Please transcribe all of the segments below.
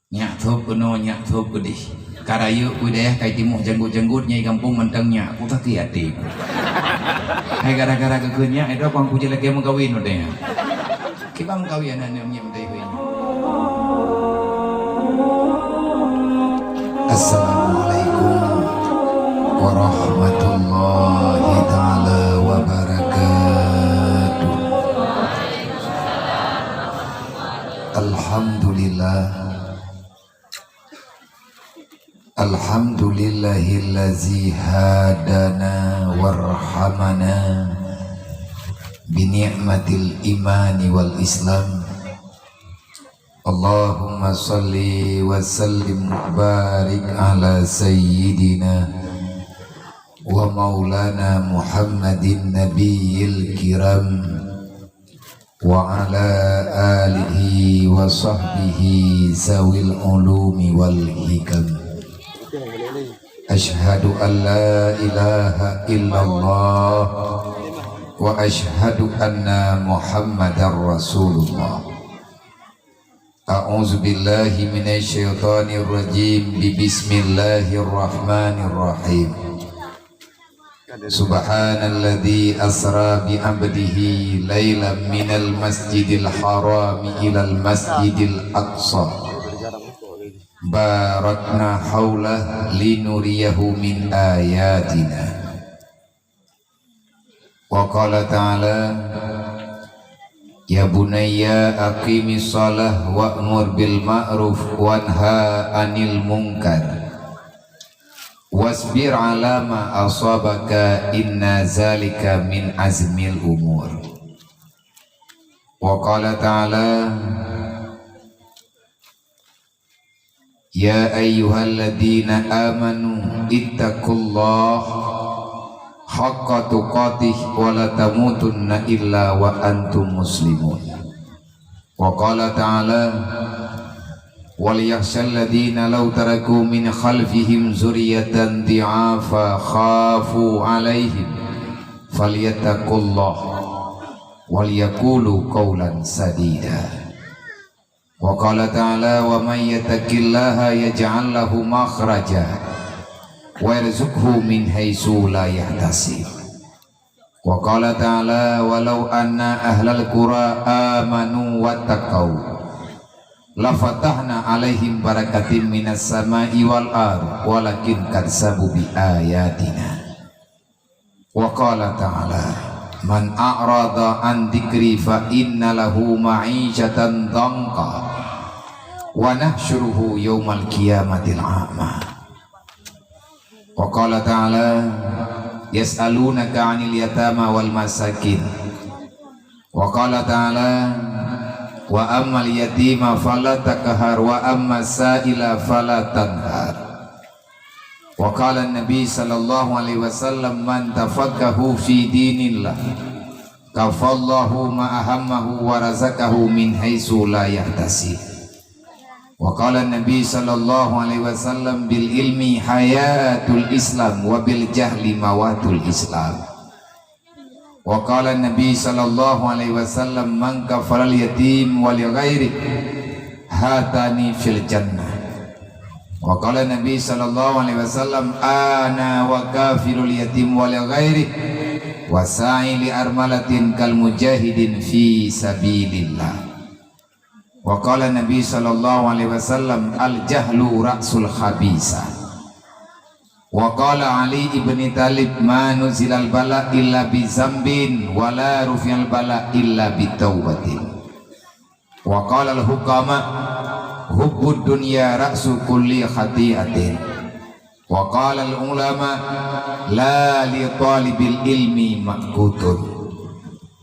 nyak thop kuno nyak thop kudi karayu udeh kai timuh janggut-janggut nyai kampung mentang nyak ku tak kiati hai gara-gara kekeunya itu pang puji lagi mau kawin udeh kita mau kawin anak nyem teh we. Assalamualaikum warahmatullahi taala wabarakatuh. Alhamdulillah Alhamdulillahillazi hadana warhamana bini'matil imani wal islam. Allahumma salli wa sallim barik ala sayyidina wa maulana Muhammadin nabiyil kiram wa ala alihi wa sahbihi zawil ulumi wal hikam. Ashhadu an la ilaha illallah wa ashhadu anna Muhammadar Rasulullah. A'udzu billahi minasy syaithanir rajim. Bismillahirrahmanirrahim. Subhanalladzi asra bi 'abdihi lailan minal masjidil haram ilal masjidil aqsa. Barakna haulah linuriyahu min ayatina. Wa qala ta'ala ya bunayya aqimis shalah wa'mur bil ma'ruf wanha 'anil munkar wasbir 'ala ma asabaka inna zalika min azmil umur. Wa qala ta'ala ya ayyuhalladzina amanu ittaqullaha haqqa tuqatih wa la tamutunna illa wa antum muslimun. Wa qala ta'ala wal yakhshal ladzina law taraku min khalfihim zurriyatan dhi'afa khafu 'alaihim falyattaqullaha wal yaqulu qawlan sadida. Wa qala ta'ala wa may yattaqillaha yaj'al lahu makhraja wa yarzuqhu min haitsu la yahtasib. Wa qala ta'ala walau anna ahlal qura amanu wattaqau la fatahna 'alaihim barakatim minas sama'i wal ardh walakin kadzabu bi ayatina. Wa qala ta'ala man a'rada an dzikri fa inna lahu ma'isyatan dhanqa wa nahsyuruhu yaumal qiyamatil a'ma. Wa qala ta'ala yas'alunaka 'anil yatama wal masakin. Wa qala ta'ala wa ammal yatima fala takhar wa ammas sa'ila fala tanhar. Wa qala an-nabi sallallahu alaihi wasallam man tafaqahu fi dinillah kafallahu ma ahammahu wa razaqahu min haitsu la yahtasib. Wa qala an-nabi sallallahu alaihi wasallam bil ilmi hayatul islam wa bil jahli mawatul islam. Wa qala an-nabi sallallahu alaihi wasallam man kafara al-yatim wa li ghairi hatani fil jannah. Wa qala an-nabi sallallahu alaihi wasallam ana wa kafirul yatim wa li ghairi wa sa'i li armalatin kal mujahidin fi sabilillah. Wa qala Nabi sallallahu alaihi wasallam al-jahlu ra'sul khabisa. Wa qala Ali ibn Talib ma nuzilal bala illa bi zambin wa la rufi'al bala illa bi taubatin. Wa qala al-hukama hubbud dunya ra'su kulli khati'atin. Wa qala al-ulama la li talibil ilmi maqutun.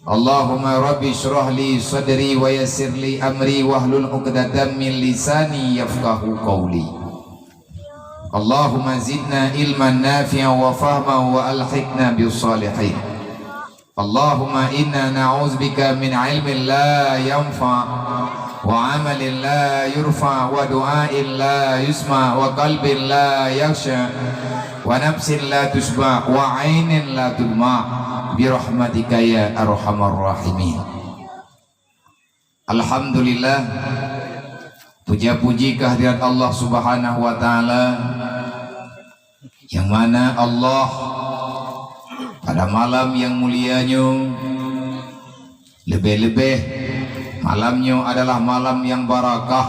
Allahumma rabbi shrah li sadri wa yassir li amri wahlul 'uqdatam min lisani yafqahu qawli. Allahumma zidna ilman nafi'an wa fahman wa alhiqna bis salihin. Allahumma inna na'udzubika min ilmin la yanfa' wa 'amalin la yurfa' wa du'ain la yusma' wa qalbin la yakhsha wa nafsin la tusba' wa 'ainin la tudma' birahmatika ya arhamar rahimin. Alhamdulillah Puja-puji kehadirat Allah Subhanahu wa taala, yang mana Allah pada malam yang mulianya, lebih-lebih malamnya adalah malam yang barakah,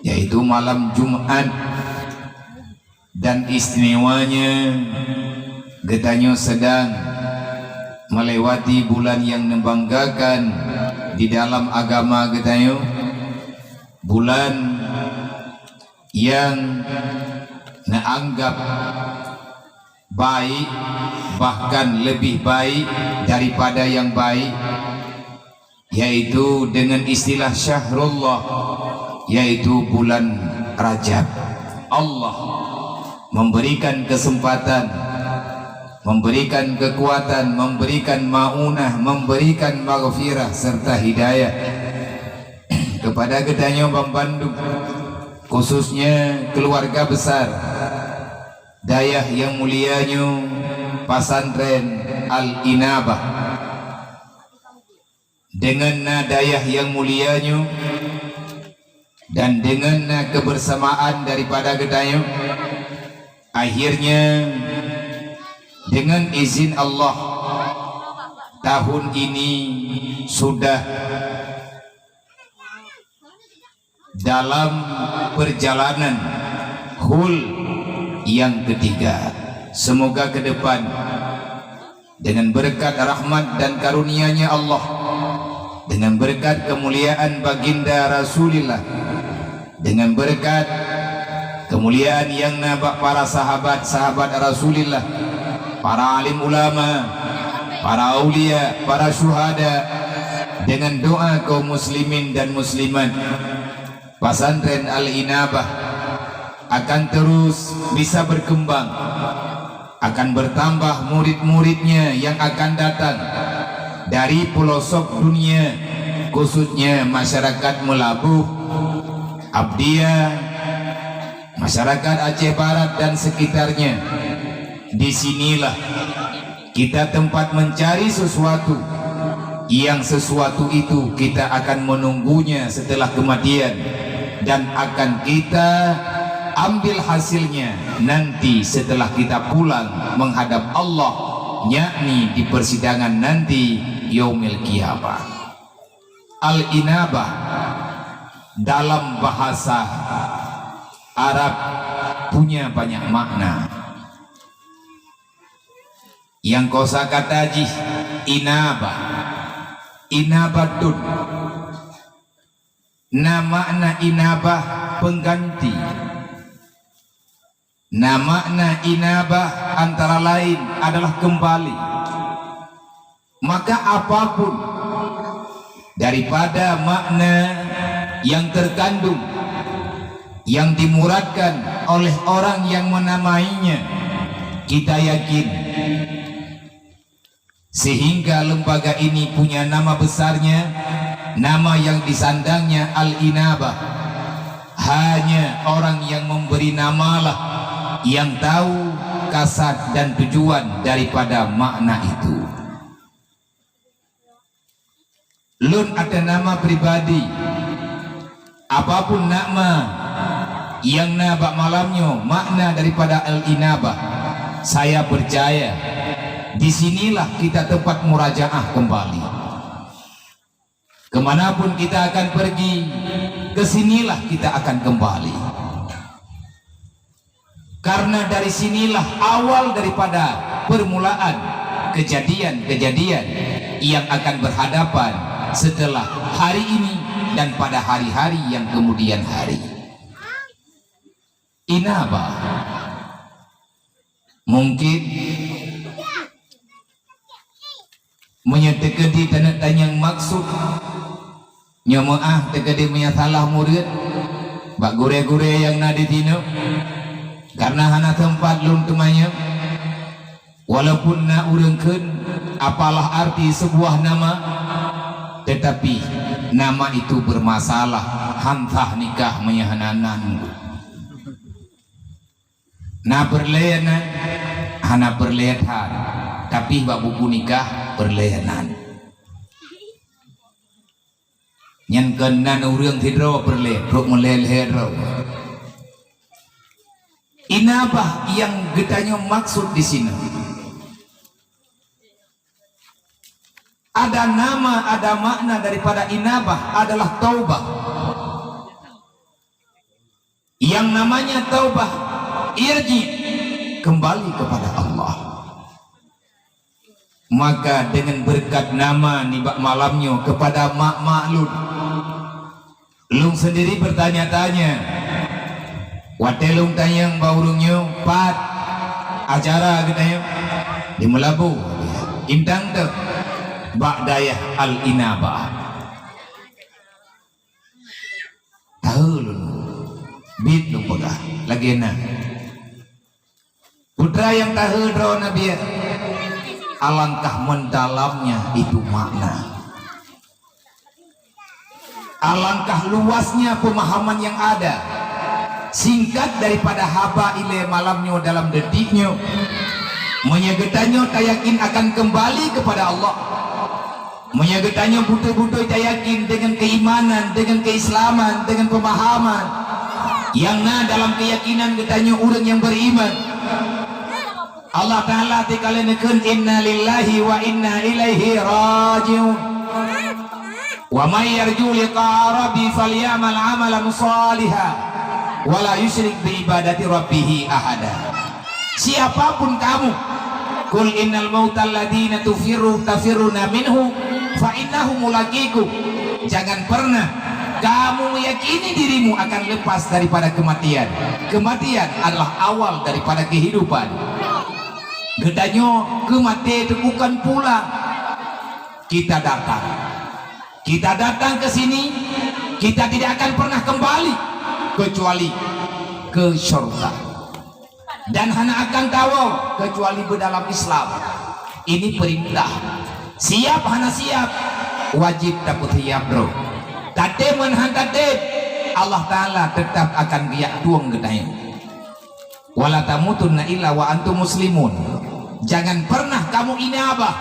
yaitu malam Jumat, dan istimewanya getanya sedang melewati bulan yang membanggakan di dalam agama getanya, bulan yang naanggap baik, bahkan lebih baik daripada yang baik, yaitu dengan istilah Syahrullah, yaitu bulan Rajab. Allah memberikan kesempatan, memberikan kekuatan, memberikan maunah, memberikan maghfirah serta hidayah kepada gedanya Bang Bandung, khususnya keluarga besar dayah yang mulianya Pasantren Al-Inabah, dengan dayah yang mulianya dan dengan kebersamaan daripada gedanya, akhirnya dengan izin Allah tahun ini sudah dalam perjalanan hul yang ketiga. Semoga ke depan dengan berkat rahmat dan karunia-Nya Allah, dengan berkat kemuliaan baginda Rasulullah, dengan berkat kemuliaan yang nabak para sahabat-sahabat Rasulullah, para alim ulama, para aulia, para syuhada, dengan doa kaum muslimin dan muslimat, Pasantren Al-Inabah akan terus bisa berkembang, akan bertambah murid-muridnya yang akan datang dari pelosok dunia, khususnya masyarakat Melabuh, Abdia, masyarakat Aceh Barat dan sekitarnya. Disinilah kita tempat mencari sesuatu, yang sesuatu itu kita akan menunggunya setelah kematian, dan akan kita ambil hasilnya nanti setelah kita pulang menghadap Allah, yakni di persidangan nanti yaumil qiyamah. Al-Inabah dalam bahasa Arab punya banyak makna. Yang kosakata ji inabah, inabatun, makna inabah pengganti. Makna inabah antara lain adalah kembali. Maka apapun daripada makna yang terkandung, yang dimuradkan oleh orang yang menamainya, kita yakin, sehingga lembaga ini punya nama besarnya, nama yang disandangnya Al-Inabah. Hanya orang yang memberi namalah yang tahu kasat dan tujuan daripada makna itu. Lun ada nama pribadi, apapun nama yang nabak malamnya makna daripada Al-Inabah, saya percaya disinilah kita tempat murajaah kembali. Kemanapun kita akan pergi, kesinilah kita akan kembali. Karena dari sinilah awal daripada permulaan kejadian-kejadian yang akan berhadapan setelah hari ini dan pada hari-hari yang kemudian hari. Inabah mungkin menyetekedi tanda-tanda yang maksud nyomaah tekedi punya salah murid bak gure-gure yang nadi tino, karena hana tempat lun temanya, walaupun na urengkeun apalah arti sebuah nama, tetapi nama itu bermasalah, hantah nikah menyahananan na berleyanan hana berleyahan, tapi bak buku nikah berleyanan. Yang kena urang tidro perle pro melel hero. Inabah yang getanya maksud di sini. Ada nama, ada makna daripada inabah adalah taubah. Yang namanya taubah, irji, kembali kepada Allah. Maka dengan berkat nama nibak malamnya kepada mak maklun, lung sendiri bertanya-tanya, watelung tanyang baurungnya pat acara katanya di Melabu intang tu ba'dayah al-inabah. Tahu lu bit lu pegah lagi na putra yang tahu draw Nabi, alangkah mendalamnya itu makna, alangkah luasnya pemahaman yang ada. Singkat daripada haba ile malamnya dalam detiknya, menyegetannya tayakin akan kembali kepada Allah, menyegetannya butuh-butuh tayakin dengan keimanan, dengan keislaman, dengan pemahaman yang dalam keyakinan getanya orang yang beriman. Allah Ta'ala tikalenekeun inna lillahi wa inna ilaihi rajiun. Wa may yarju liqa'a rabbi falyamal 'amalan shalihan wala yusyrik bi ibadati rabbih ahada. Siapapun kamu, kul innal mautal ladzina tafirruna minhu fa innahu mulaqikum. Jangan pernah kamu meyakini dirimu akan lepas daripada kematian. Kematian adalah awal daripada kehidupan. Gedanya kematian itu bukan pulang. Kita datang ke sini, kita tidak akan pernah kembali kecuali ke surga, dan hanya akan tahu kecuali dalam Islam. Ini perintah. Siap hana siap, wajib dapat siap bro. Tate menhan tate, Allah Ta'ala tetap akan biak tuang gedanya. Wala tamutunna illa wa antum muslimun. Jangan pernah kamu inabah,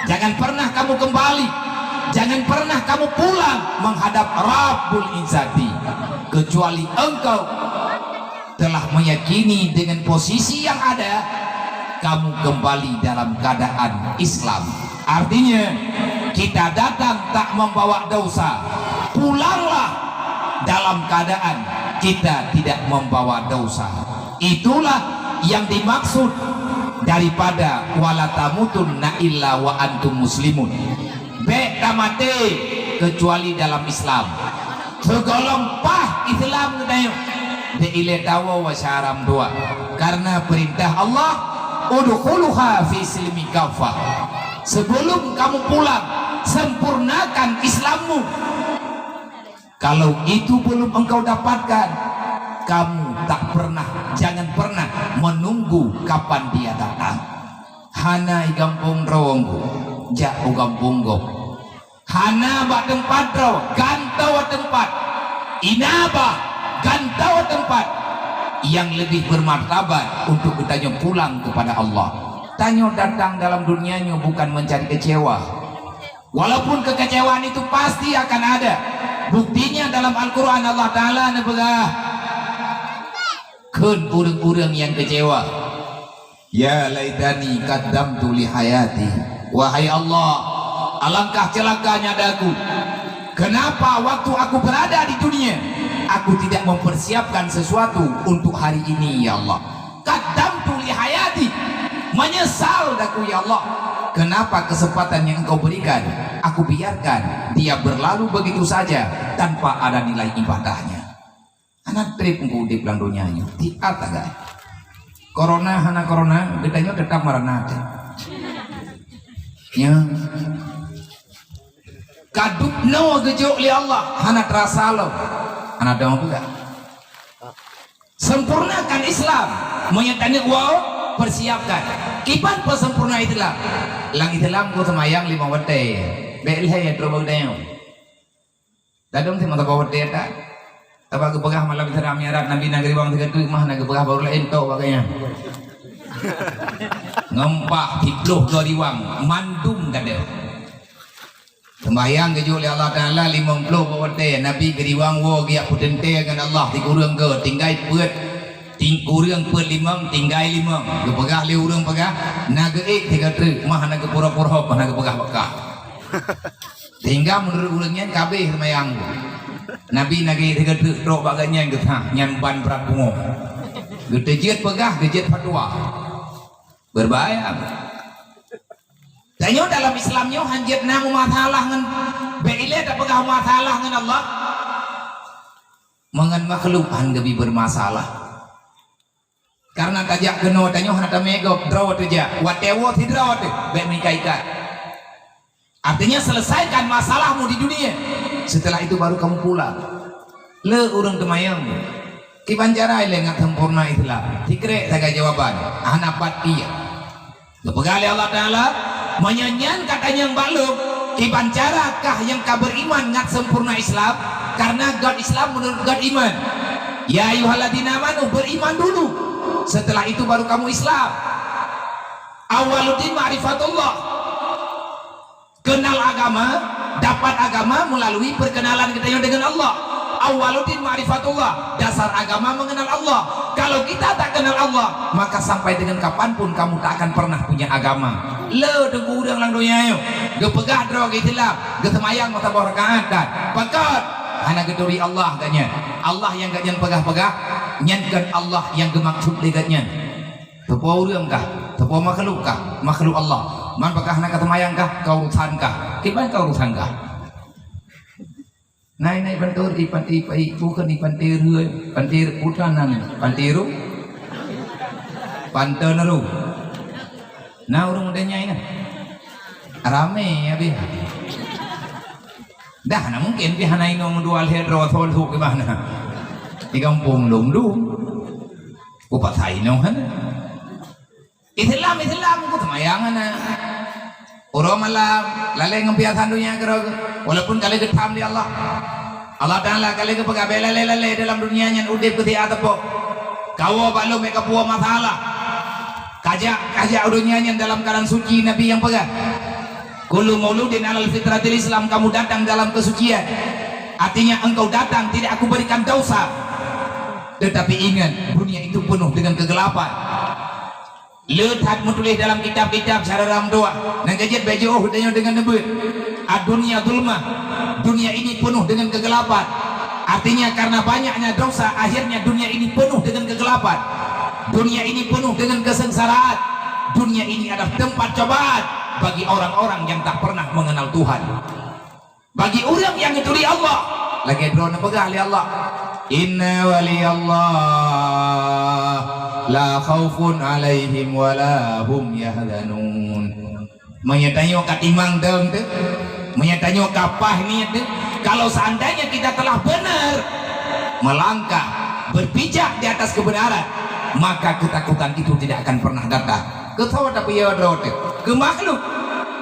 jangan pernah kamu kembali, jangan pernah kamu pulang menghadap Rabbul Izzati kecuali engkau telah meyakini dengan posisi yang ada kamu kembali dalam keadaan Islam. Artinya kita datang tak membawa dosa, pulanglah dalam keadaan kita tidak membawa dosa. Itulah yang dimaksud daripada wala tamutunna illa wa antum muslimun. Be tamate kecuali dalam Islam. Segolong pah Islam katanya de ile dawa wa syaram dua, karena perintah Allah udkhuluha fi silmi kafah. Sebelum kamu pulang sempurnakan Islammu. Kalau itu belum engkau dapatkan, kamu tak pernah, jangan pernah menunggu kapan dia datang. Hana igampung rawangku jauh gampung go, hana ba tempat raw gantau tempat inabah, gantau tempat yang lebih bermartabat untuk bertanya pulang kepada Allah. Tanya datang dalam dunianya bukan mencari kecewa, walaupun kekecewaan itu pasti akan ada. Buktinya dalam Al-Quran Allah Ta'ala nebegah kun urang-urang yang kecewa, ya laitani qaddamtu li hayati. Wahai Allah, alangkah celakanya daku, kenapa waktu aku berada di dunia aku tidak mempersiapkan sesuatu untuk hari ini ya Allah. Qaddamtu li hayati, menyesal daku ya Allah, kenapa kesempatan yang engkau berikan aku biarkan dia berlalu begitu saja tanpa ada nilai ibadahnya. Anak trip engkau di pelang dunianya di atas guys. Corona hana corona gedanya tetap marana ya kaduk no gejuk li Allah hana terasa lo hana dong juga. Sempurnakan Islam, menyatakan wow, persiapkan kipan pesempurna Islam. Lang Islam ko semayang 5 waktu belhe ya terlalu dayang dadong si mata bawat data tabag gebegah malam seram nyarat Nabi Nagri Bang Tiga tu mah nag gebegah baru lain tau bagainya ngempah dipluh dua diwang mandum kadeu sembahyang ke oleh Allah Taala 50 waktu Nabi geriwang wo giak putente dengan Allah di kurang ke tinggai peut kurang peut limang tinggai limang ke pegah li urang pegah naga tiga truk mah naga pura-pura naga pegah bekah tinggal menurut urangnya kabeh sembahyang Nabi naga tiga truk rok baganya ke tah nyamban berat bungo gede jet pegah gejet fatwa berbahaya. Danyo dalam Islamnya hanjit namu masalah ngan beile tak pegah masalah ngan Allah mengan makhlukan gebi bermasalah karena tajak geno danyo hana mego draw teja whatever hidraw te be mikaikan artinya selesaikan masalahmu di dunia setelah itu baru kamu pulang le urang temayang kiban cara ile ngat sempurna Islam tikre taga jawaban hanapat iya kepegali Allah Taala menyanyian katanya yang baluk kiban carakah yang kau beriman ngat sempurna Islam karena God Islam menurut God iman ya ayyuhalladzina amanu beriman dulu setelah itu baru kamu Islam awaluddin ma'rifatullah kenal agama dapat agama melalui perkenalan kita dengan Allah awaluddin ma'rifatullah dasar agama mengenal Allah kalau kita tak kenal Allah maka sampai dengan kapanpun kamu tak akan pernah punya agama le tunggu udang lang dunia yo ge pegah dro ge tilap ge semayang mata rakaat dan pakat hana geduri Allah katnya Allah yang katnya pegah-pegah nyankan Allah yang ge maksud legatnya tepo urang kah tepo makhluk kah makhluk Allah man pegah hana semayang kah kau urusan kah kiban kau urusan kah nai bantur ipan ipai bukan ipan tiru pantir putanan pantiru panteneru nah urang udahnya ini rame ya bi dah na mungkin bi hanai no dual hedro thol hu ke mana di kampung lumdu ku patai no han Islam ku semayangan na orang malam lalai ngempiasan dunia kerja walaupun kali getam di Allah Taala kali ke pegawai lalai dalam dunianya udip ke tiada po kau balu mereka puas masalah kajak dunianya dalam keadaan suci Nabi yang pegang kullu mauludin alal fitratil Islam kamu datang dalam kesucian artinya engkau datang tidak aku berikan dosa tetapi ingat dunia itu penuh dengan kegelapan lihat menulis dalam kitab-kitab cara dalam doa dan kajian baju dengan nebut dunia zulmah dunia ini penuh dengan kegelapan artinya karena banyaknya dosa akhirnya dunia ini penuh dengan kegelapan dunia ini penuh dengan kesengsaraan dunia ini adalah tempat cobaan bagi orang-orang yang tak pernah mengenal Tuhan bagi orang yang ngeduri Allah lagi drone pegah li Allah inna waliyallah la khaufun alaihim wala hum yahzanun menyatanyo katimang deung teh menyatanyo kapah niat teh kalau seandainya kita telah benar melangkah berpijak di atas kebenaran maka ketakutan itu tidak akan pernah datang ketawa tapi ya drote ke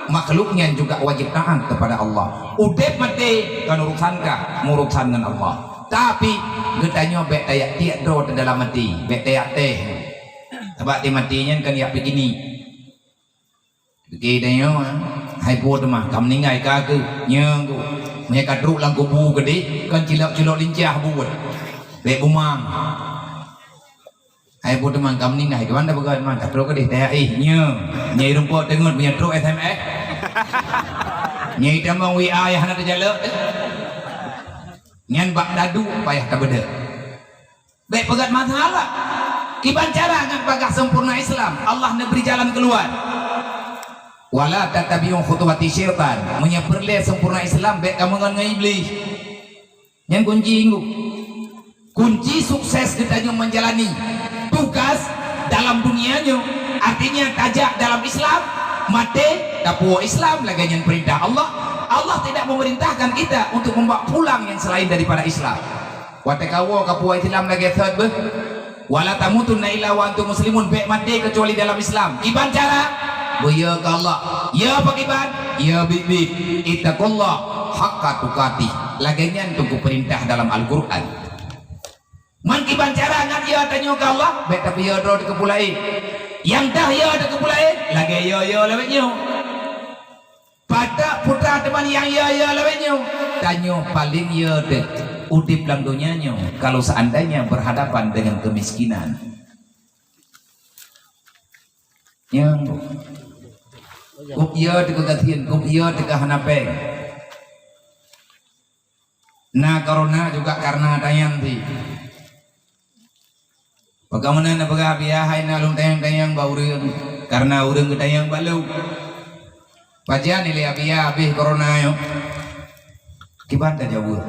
makhluknya juga wajib taat kepada Allah udep mati kan urusan dengan Allah tapi getanya bek tayak tiak drote dalam mati bek tayak teh sebab di matinya kan ya begini begini hai buat mah kam ningai kagak nyeng mereka druk lang kubu gede kan cilok lincah buat bek bumang hai buat teman kam ningai kawan dah bagaimana tak druk gede teh nyai rumput dengar punya druk SMS nyai tamang WA yang hana terjalak nyan bak dadu payah tak beda bek pegat masalah kiban cara ngan pagah sempurna Islam Allah neberi jalan keluar wala tatabi'u khutuwati syaitan menyeperle sempurna Islam bek kamu ngan iblis yang kunci sukses kita menjalani tugas dalam dunianya artinya tajak dalam Islam mate dapuo Islam lagi yang perintah Allah tidak memerintahkan kita untuk membawa pulang yang selain daripada Islam wate kawo kapuo Islam lagi third wala tamutunna illa wa antum muslimun bek mate kecuali dalam Islam iban cara ya ke Allah ya pakiban ya bibi ittaqullah haqqa tuqatih laganya untuk perintah dalam Al-Qur'an man kiban cara ngan ya tanya ke Allah bet tapi ya do kepulai yang dah ya ada kepulai lagi ya lebihnya pada putra teman yang ya lawannya tanyo paling ya deh udip dalam dunianya kalau seandainya berhadapan dengan kemiskinan yang kup ya dekat gatian kup ya dekat hanapeng nah corona juga karena tayang ti bagaimana na bagabiya hay na lung tayang bau reung karena urang tayang balu baca nilai abia habis corona yo kibanda jauh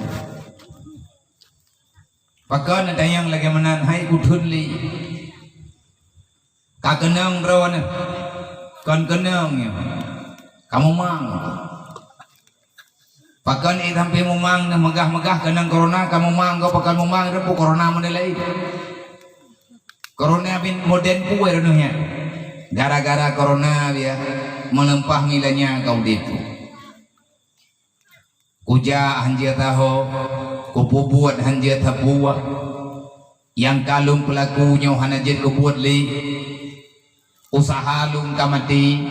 pakai ada yang lagi menan hai kudun li kakenang rawan kon kenang yo kamu mang pakai ni sampai mumang na megah kenang corona kamu mang kau pakai mumang repu corona menilai corona bin modern kue renuhnya gara-gara corona dia melempah milanya kau depu kuja hanja tahu kupu buat hanja tabuah yang kalung pelakunya hanajit kubuat li usaha lung kamati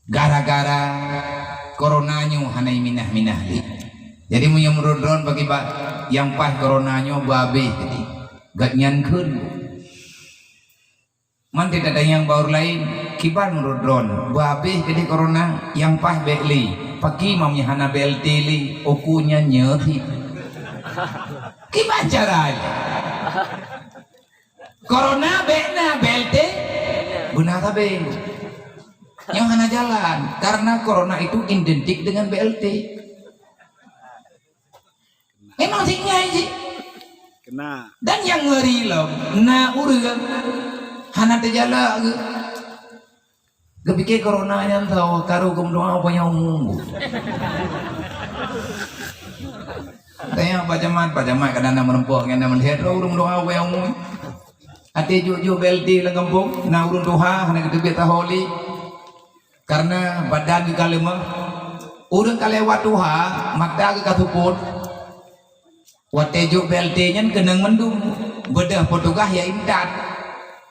gara-gara coronanya hanai minah li jadi punya merodron bagi yang pas coronanya babe jadi gak nyankun man tidak ada yang baur lain kiban merodron babe jadi corona yang pas bekli pagi mamnya hana BLT li okunya nyethi kiban caranya corona bekna BLT benar tabe yang hana jalan karena corona itu identik dengan BLT memang singnya aja kena dan yang ngeri loh na urang hana terjala kepikir corona yang tahu karu kumdoa apa yang umum tanya pajamat kadang merempok yang melihat urung doa apa yang umum hati juju belti lang kampung na urung doa hana ketebet taholi karena badan ke kalema urang kalewat doa mata ke katuput watejo belti nyen kenang mendung bedah potugah ya imdat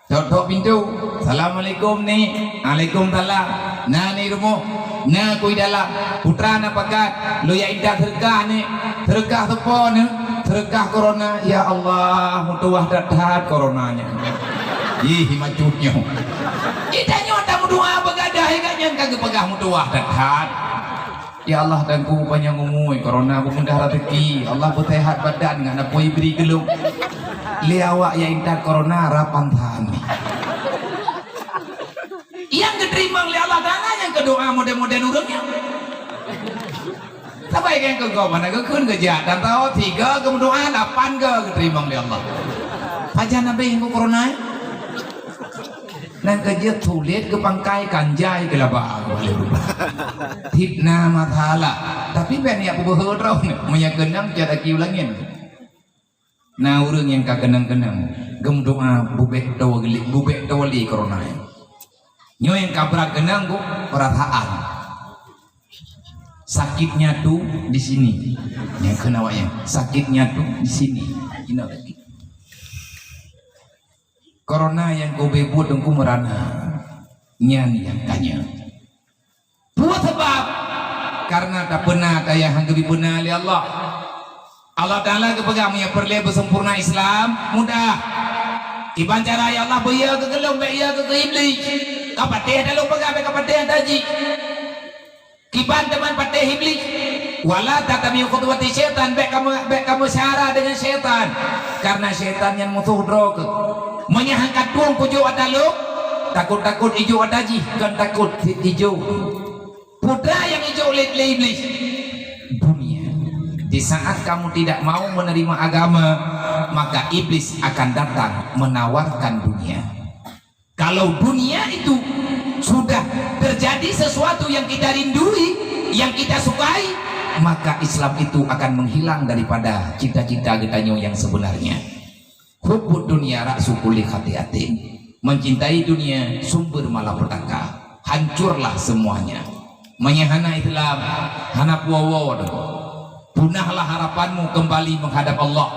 tok pintu assalamualaikum nih waalaikumsalam nah nih rumo nah kui dalam putra na pakat lu ya indah terkah nih terkah tepo nih terkah corona ya Allah mutuah datat coronanya ih macutnya kita nyota mutuah begadah kagak kagak pegah mutuah datat ya Allah dan ku banyak ngumui corona ku mudah rezeki Allah bersehat badan ngana poi beri gelung liawak ya indah corona rapan tani yang keterima oleh Allah Ta'ala yang kedoa model-model urangnya sampai yang kegau mana kekun kerja dan tahu 3 kemudian 8 ke keterima oleh Allah aja nabi yang corona dan kerja tulis ke pangkai kanjai ke labah hipna mathala tapi ben ya pubuh rau menyakenang cara kiulangin nah urang yang kakenang-kenang gem doa bubek tawali corona nyo yang kabrak kenang ku perasaan sakitnya tuh di sini yang kenawa yang sakitnya tuh di sini ini lagi corona yang kau bebut dengku merana nyan yang tanya buat sebab karena tak pernah kaya hanggabi benar oleh Allah Allah Ta'ala kepegamnya perleh sempurna Islam mudah iban cara ya Allah bayar ke gelung bayar ke iblis kapatih dah lupa gabe kapatih taji kiban teman patih iblis wala tatami khutwati syaitan baik kamu syara dengan syaitan karena syaitan yang musuh drog menyangkat tuang kujo ada lu takut hijau ada ji kan takut hijau putra yang hijau oleh iblis dunia di saat kamu tidak mau menerima agama maka iblis akan datang menawarkan dunia. Kalau dunia itu sudah terjadi sesuatu yang kita rindui, yang kita sukai, maka Islam itu akan menghilang daripada cita-cita kita yang sebenarnya. Hubbud dunia ra'su kulli khati'atin. Mencintai dunia sumber malapetaka. Hancurlah semuanya. Menyahana Islam, hana puawo. Punahlah harapanmu kembali menghadap Allah.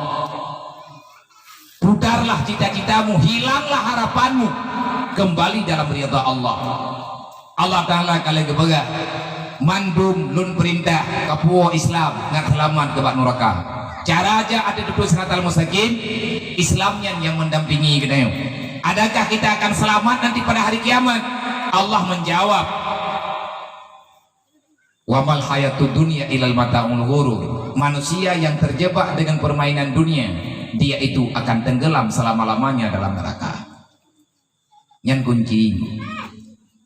Pudarlah cita-citamu, hilanglah harapanmu kembali dalam ridha Allah. Allah Ta'ala kalau kebaga mandum lun perintah kapua Islam ngan selamat ke bak neraka. Cara aja ada di siratal mustaqim, Islamnya yang mendampingi kita. Adakah kita akan selamat nanti pada hari kiamat? Allah menjawab, wa mal hayatud dunya ilal mata'ul ghurur. Manusia yang terjebak dengan permainan dunia, dia itu akan tenggelam selama-lamanya dalam neraka. Yang kunci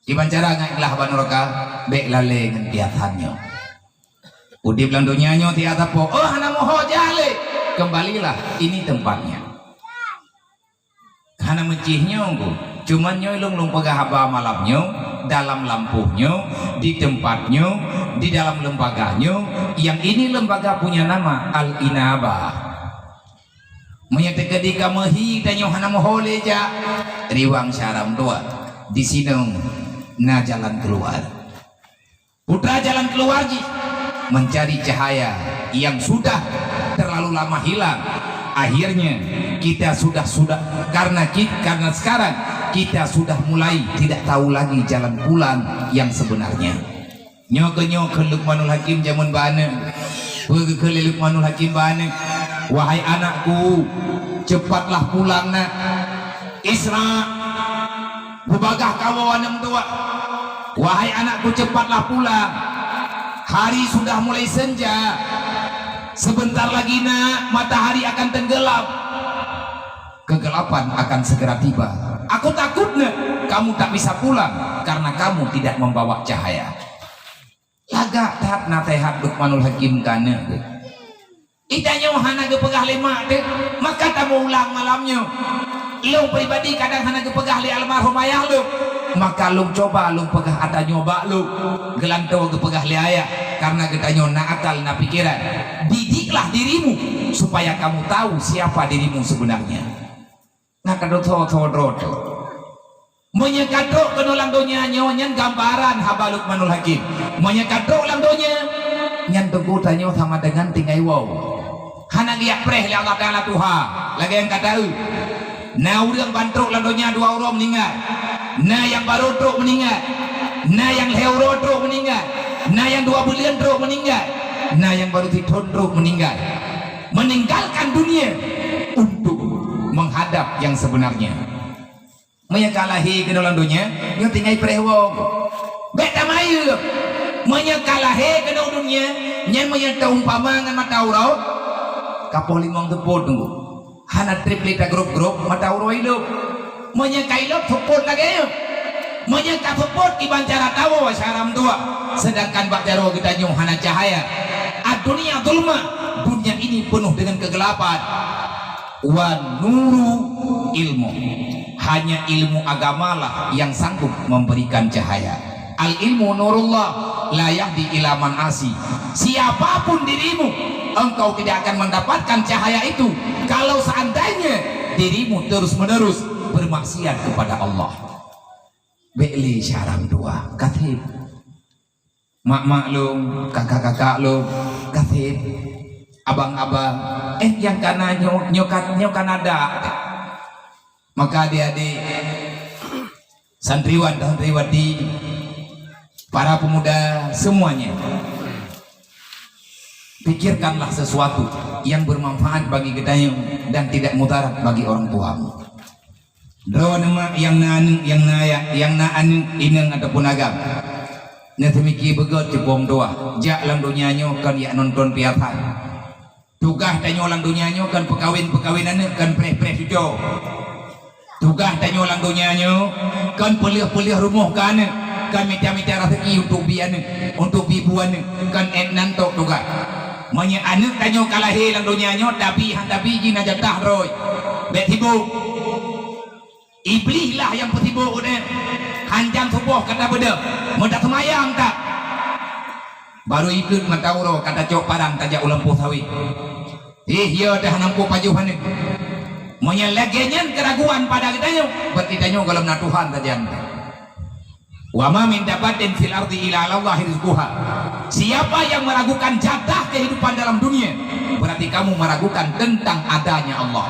iban cara ngailah ban neraka bek lale ngan tiatannya. Udip lang dunianya tiata po, oh hana moho jale. Kembalilah, ini tempatnya. Hana mencihnya ku, cuman nyoy lung pegah haba malamnya, dalam lampunya, di tempatnya, di dalam lembaganya. Yang ini lembaga punya nama Al-Inabah. Menyata ketika mehi dan hana moho leja, riwang syaram tua di sini. Nah jalan keluar, putra jalan keluar ji, mencari cahaya yang sudah terlalu lama hilang. Akhirnya kita sudah karena sekarang kita sudah mulai tidak tahu lagi jalan pulang yang sebenarnya. Nyok Luqmanul Hakim zaman bana, ke Luqmanul Hakim bana, wahai anakku, cepatlah pulang nak, Isra. Bubagah kawan tua, wahai anakku cepatlah pulang. Hari sudah mulai senja. Sebentar lagi nak matahari akan tenggelam. Kegelapan akan segera tiba. Aku takut nak kamu tak bisa pulang karena kamu tidak membawa cahaya. Laga tahap nasihat Luqmanul Hakim kana. Itanya hana gepegah lemak deh, maka tak mau ulang malamnya. Lu pribadi kadang hana gepegah li almarhum ayah lu, maka lu coba lu pegah ada nyoba lu gelantau gepegah li ayah, karena kita nyona akal na pikiran. Didiklah dirimu supaya kamu tahu siapa dirimu sebenarnya. Nah kadot menyekadok kenulang dunia nyonya gambaran haba Luqmanul Hakim. Menyekadok ulang dunia nyan tengku tanyo sama dengan tinggai wow. Hana liak preh li Allah Ta'ala Tuhan lagi yang kata nah urang bantruk landonya dua orang meninggal, nah yang baru truk meninggal, nah yang leuro truk meninggal, nah yang 2 bulan truk meninggal, nah yang baru titon truk meninggal. Meninggalkan dunia untuk menghadap yang sebenarnya. Menyekalahi ke dalam dunia yang tinggal prewong beta mayu menyekalahi ke dalam dunia yang menyata umpama dengan mata urau kapoli mong tepot tunggu hana triplita grup mata urau hidup menyekai lo tepot lagi menyeka tepot iban cara tahu wasyaram tua, sedangkan bak jaro kita nyung hana cahaya. Dunia zulma, dunia ini penuh dengan kegelapan. Wa nuru ilmu, hanya ilmu agamalah yang sanggup memberikan cahaya. Al ilmu nurullah la yahdi ila man asi. Siapapun dirimu, engkau tidak akan mendapatkan cahaya itu kalau seandainya dirimu terus menerus bermaksiat kepada Allah. Beli syaram dua katib mak lu kakak lu katib abang-abang yang karena nyokan ada. Maka adik-adik santriwan dan santriwati, para pemuda semuanya, pikirkanlah sesuatu yang bermanfaat bagi kita dan tidak mudarat bagi orang tuamu. Draw nama yang naan inang ataupun agam. Natemiki begot cepom doa. Jak lang dunianya kan ya nonton piatan. Tugas tanyo lang dunianya kan pekawin-pekawinan kan preh-preh sujo. Tugas tanyo lang dunianya kan pelih-pelih rumah kan minta-minta rezeki untuk bian untuk bibuan kan nantok tugas. Manya anak tanyo kalahi lang dunianya tapi jin aja tahroi. Betibu iblis lah yang petibu udah hanjam subuh kata beda mudah semayang tak baru ikut matauro kata cok parang tajak ulang pusawi iya dah nampu pajuhan ni menyelegenyan keraguan pada kitanya berkitanya kalau na Tuhan saja. Wa ma min dabatin fil ardi ila Allah rizquha. Siapa yang meragukan jatah kehidupan dalam dunia berarti kamu meragukan tentang adanya Allah.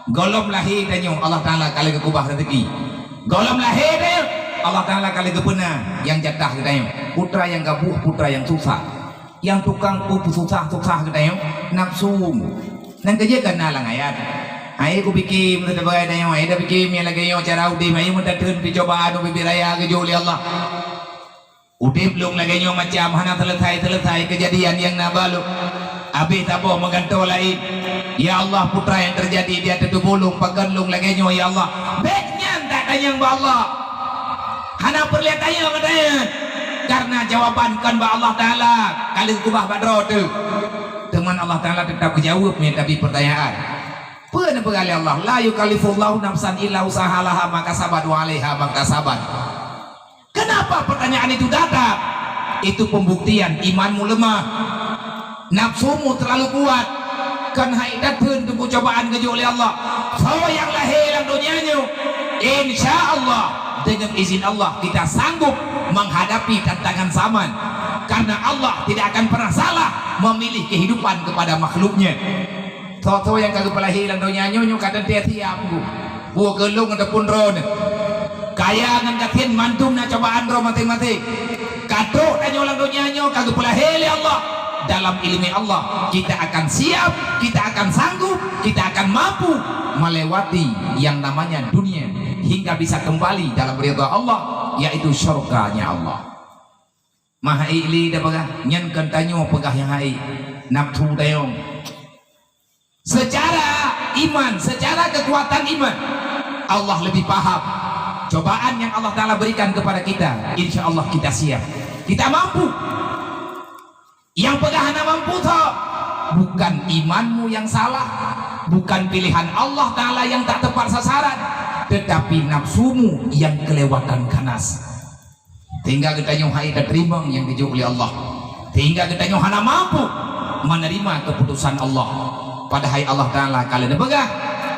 Golom lahir dan Allah Ta'ala kalau kekubah rezeki golom lahir Allah Ta'ala kali kepena yang jatah kita yang putra yang gabuh, putra yang susah, yang tukang pupu susah kita yang nafsu nang kerja kena lang ayat ay ko bikim na tabagay na yung ay da bikim yan lagay yung cara udim ay mo datun picobaan o bibiraya ke juli Allah udim belum lagay yung macam hana selesai kejadian yang nabalo habis apa mengganto lain ya Allah putra yang terjadi dia tertubulung paganlung lagay nyo ya Allah beknya tak tanya ba Allah hana perlihatannya katanya karena jawaban kan ba Allah Ta'ala kali kubah badro tu teman Allah Ta'ala tetap kejawabnya tapi pertanyaan pernah berkali Allah la yukallifullahu nafsan illa usahalaha maka sabat wa alaiha maka sabat. Kenapa pertanyaan itu datang? Itu pembuktian imanmu lemah, nafsumu terlalu kuat kan haidat pun tunggu cobaan keju oleh Allah so yang lahir dalam dunianya insya Allah dengan izin Allah kita sanggup menghadapi tantangan zaman karena Allah tidak akan pernah salah memilih kehidupan kepada makhluknya. Toto yang kagak pelahir dalam dunianya nyu kadang tiap-tiap gua gelung ataupun ron kaya ngan katin mantum na cobaan ro mati-mati kato dan nyolang dunianya kagak pelahir Allah dalam ilmu Allah kita akan siap, kita akan sanggup, kita akan mampu melewati yang namanya dunia hingga bisa kembali dalam ridha Allah yaitu syurganya Allah. Maha ili dah pegah nyen kentanyo pegah yang hai nafsu dayong secara iman, secara kekuatan iman Allah lebih paham cobaan yang Allah Ta'ala berikan kepada kita insya Allah kita siap, kita mampu. Yang pegahana mampu toh bukan imanmu yang salah, bukan pilihan Allah Ta'ala yang tak tepat sasaran, tetapi nafsumu yang kelewatan kanas. Tinggal kita nyuhai dan terima yang dijauh oleh Allah, tinggal kita nyuhana mampu menerima keputusan Allah. Padahal Allah Ta'ala kalian begah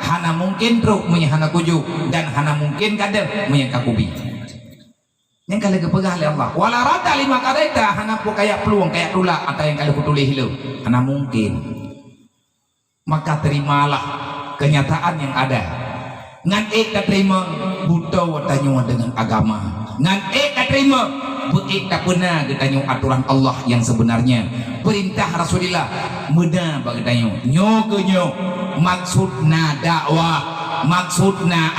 hana mungkin truk menyahana kuju dan hana mungkin kada menyangkakubi yang kalian kepegah oleh Allah wala rata lima kadaita hana pu kayak peluang kayak tula atau yang kalian kutulih hilau hana mungkin. Maka terimalah kenyataan yang ada ngan tak terima buta watanya dengan agama ngan tak terima buik tak pernah getanyo aturan Allah yang sebenarnya perintah Rasulullah mudah bagetanya nyo ke nyo maksudna dakwah maksudna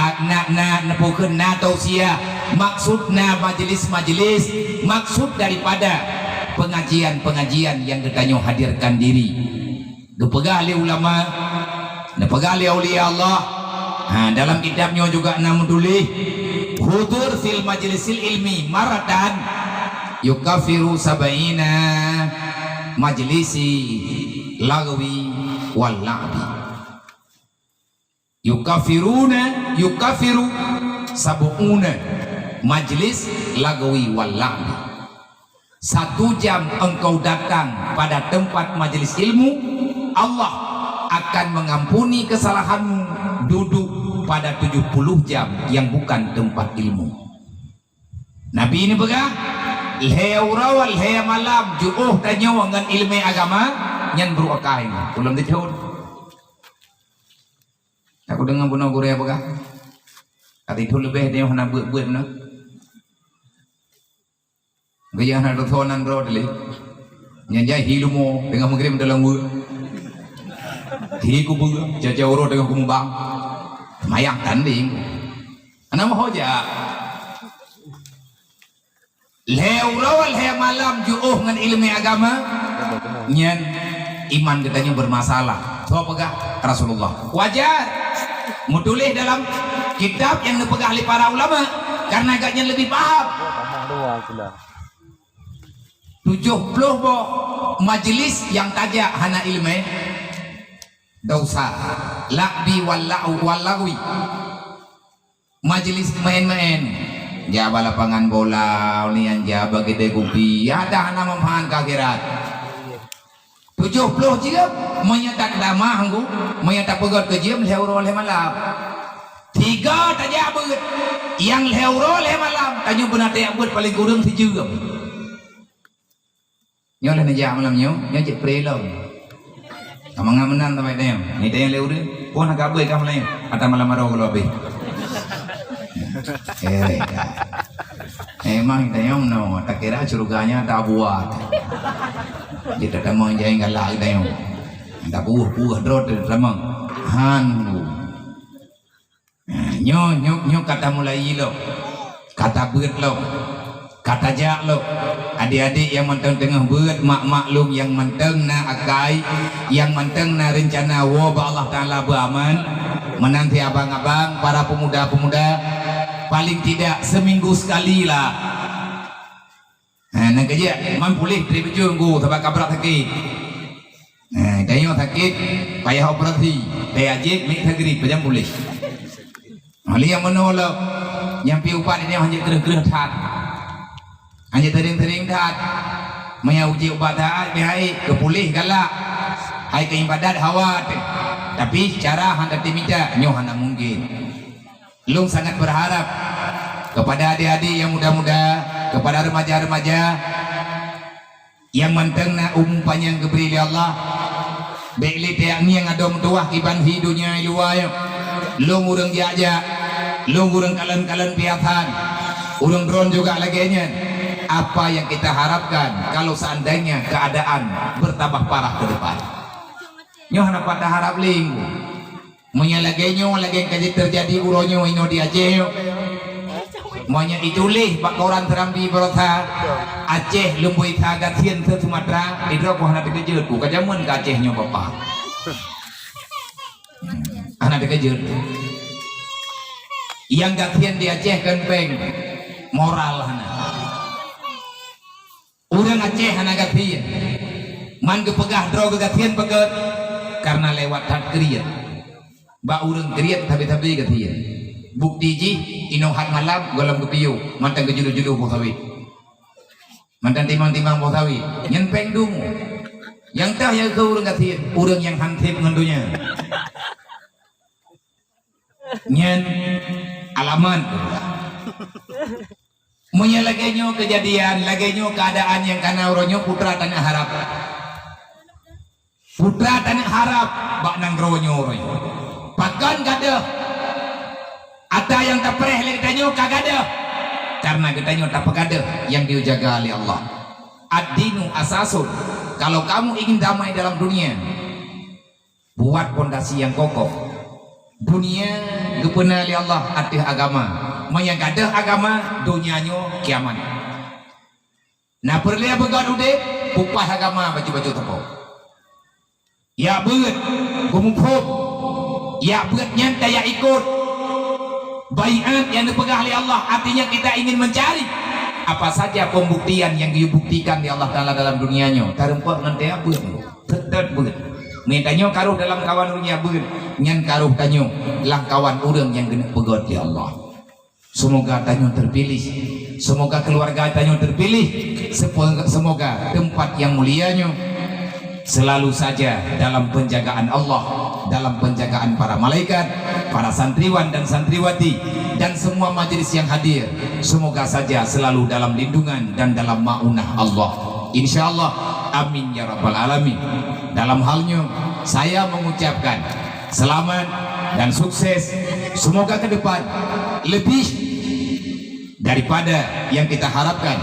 na nepukeun na tausiah maksudna majelis-majelis maksud daripada pengajian-pengajian yang getanyo hadirkan diri gepegah oleh ulama gepegah oleh aulia Allah. Dalam kitabnya juga namun tulis hudur fil majlisil ilmi maratan yukafiru sabaina majlisi lagwi wal la'bi yukafiru sabuuna majlis lagwi wal la'bi. 1 jam engkau datang pada tempat majlis ilmu Allah akan mengampuni kesalahanmu duduk pada 70 jam yang bukan tempat ilmu. Nabi ini begah lewrawal he malam juuh tanyo dengan ilmu agama nyan beruakai belum dijauh. Aku dengar bunuh guru ya begah kata itu lebih dia hana buat mana gaya hana rotonan bro dili nyanjai hilumo dengan mengirim dalam buat hiku buat jauh ro dengan kumubang mayang tanding anak hoja lewrawal he malam juuh dengan ilmu agama nyan iman katanya bermasalah so pegah Rasulullah wajar mutulih dalam kitab yang dipegang oleh para ulama karena agaknya lebih paham 70 majelis yang tajak hana ilmu dosa lakbi wallagwi majelis main-main jaba lapangan bola unian jaba gede gupi ada hana memahan kagirat 70 juga menyetak damah anggu menyetak pegot kejiam lehuro oleh malam 3 tajak beut yang lehuro oleh malam tanyo benar tajak beut paling kurang 7 nyoleh najak malam nyo cek prelong kamangamenan tamay tayo ni tayo lehuro oh nagaboy kam layo at malam araw ko lobe Emang tayong no, tak kira surganya tak buat. Kita temang jangan galak tayong. Tak buah drot temang. Han. Nyo kata mulai lo. Kata beut lo. Kata jak lo. Adik-adik yang menteng tengah beut, mak maklum yang menteng na akai, yang menteng na rencana wabah Allah Ta'ala beraman. Menanti abang-abang, para pemuda-pemuda, paling tidak seminggu sekali lah. Nak kerja, man pulih dari baju nggu, sebab kabrak sakit. Tanya sakit, payah operasi, payah ajik, mik sagri, payah pulih. Hal yang menolak, yang pi upat ini hanya gerah-gerah tat, hanya tering-tering tat. Maya uji ubat tat, bihai kepulih galak, hai ke ibadat hawat. Tapi cara hendak diminta nyoh hendak mungkin. Lung sangat berharap kepada adik-adik yang muda-muda, kepada remaja-remaja yang menteng na panjang keberi Allah. Baiklah tiang ni yang ada mentuah kiban hidunya luar. Lung urang diajak, lung urang kalen-kalen piatan, urang drone juga laganya. Apa yang kita harapkan kalau seandainya keadaan bertambah parah ke depan? Nyoh nak pada harap ling menyalage nyo lagi kaji terjadi uronyo ino di Aceh monya itulih pak koran terambi berota Aceh lumbui taga tien ke Sumatera idro ko hana dikejeut ku kajamun ka Aceh nyo papa hana dikejeut yang gatien di Aceh kempeng moral hana urang Aceh hana gatien man kepegah dro gatien peget karena lewat hat kriat ba urang kriat tabi-tabi gatien bukti ji ino hat malam golam kepiu mantan ke julu-julu bosawi mantan timang-timang bosawi nyen peng dungu yang tah yang ke urang gatien urang yang hantip ngendunya nyen alaman munya lagenyo kejadian lagenyo keadaan yang kana uronyo putra tanah harap putra tanah harap bak nang ronyo roy pakan gada ada yang tak pereh lek tanyo kagada karena getanyo tak pegada yang dijaga oleh Allah ad-dinu asasun kalau kamu ingin damai dalam dunia buat pondasi yang kokoh dunia gepena oleh Allah atih agama yang gadah agama dunianyo kiamat nah perlia began ude pupah agama baju-baju tepuk ya beut gumuphop ya beutnya daya ikut baiat yang dipegang oleh Allah artinya kita ingin mencari apa saja pembuktian yang dibuktikan di Allah Ta'ala dalam dunianya tarempok nanti beut tetap beut mintanya karuh dalam kawan dunia beut nyan karuh tanyo lang kawan urang yang gena pegot di Allah semoga tanyo terpilih semoga keluarga tanyo terpilih semoga tempat yang mulianya selalu saja dalam penjagaan Allah, dalam penjagaan para malaikat, para santriwan dan santriwati dan semua majelis yang hadir. Semoga saja selalu dalam lindungan dan dalam maunah Allah. Insyaallah, amin ya rabbal alamin. Dalam halnya saya mengucapkan selamat dan sukses. Semoga ke depan lebih daripada yang kita harapkan.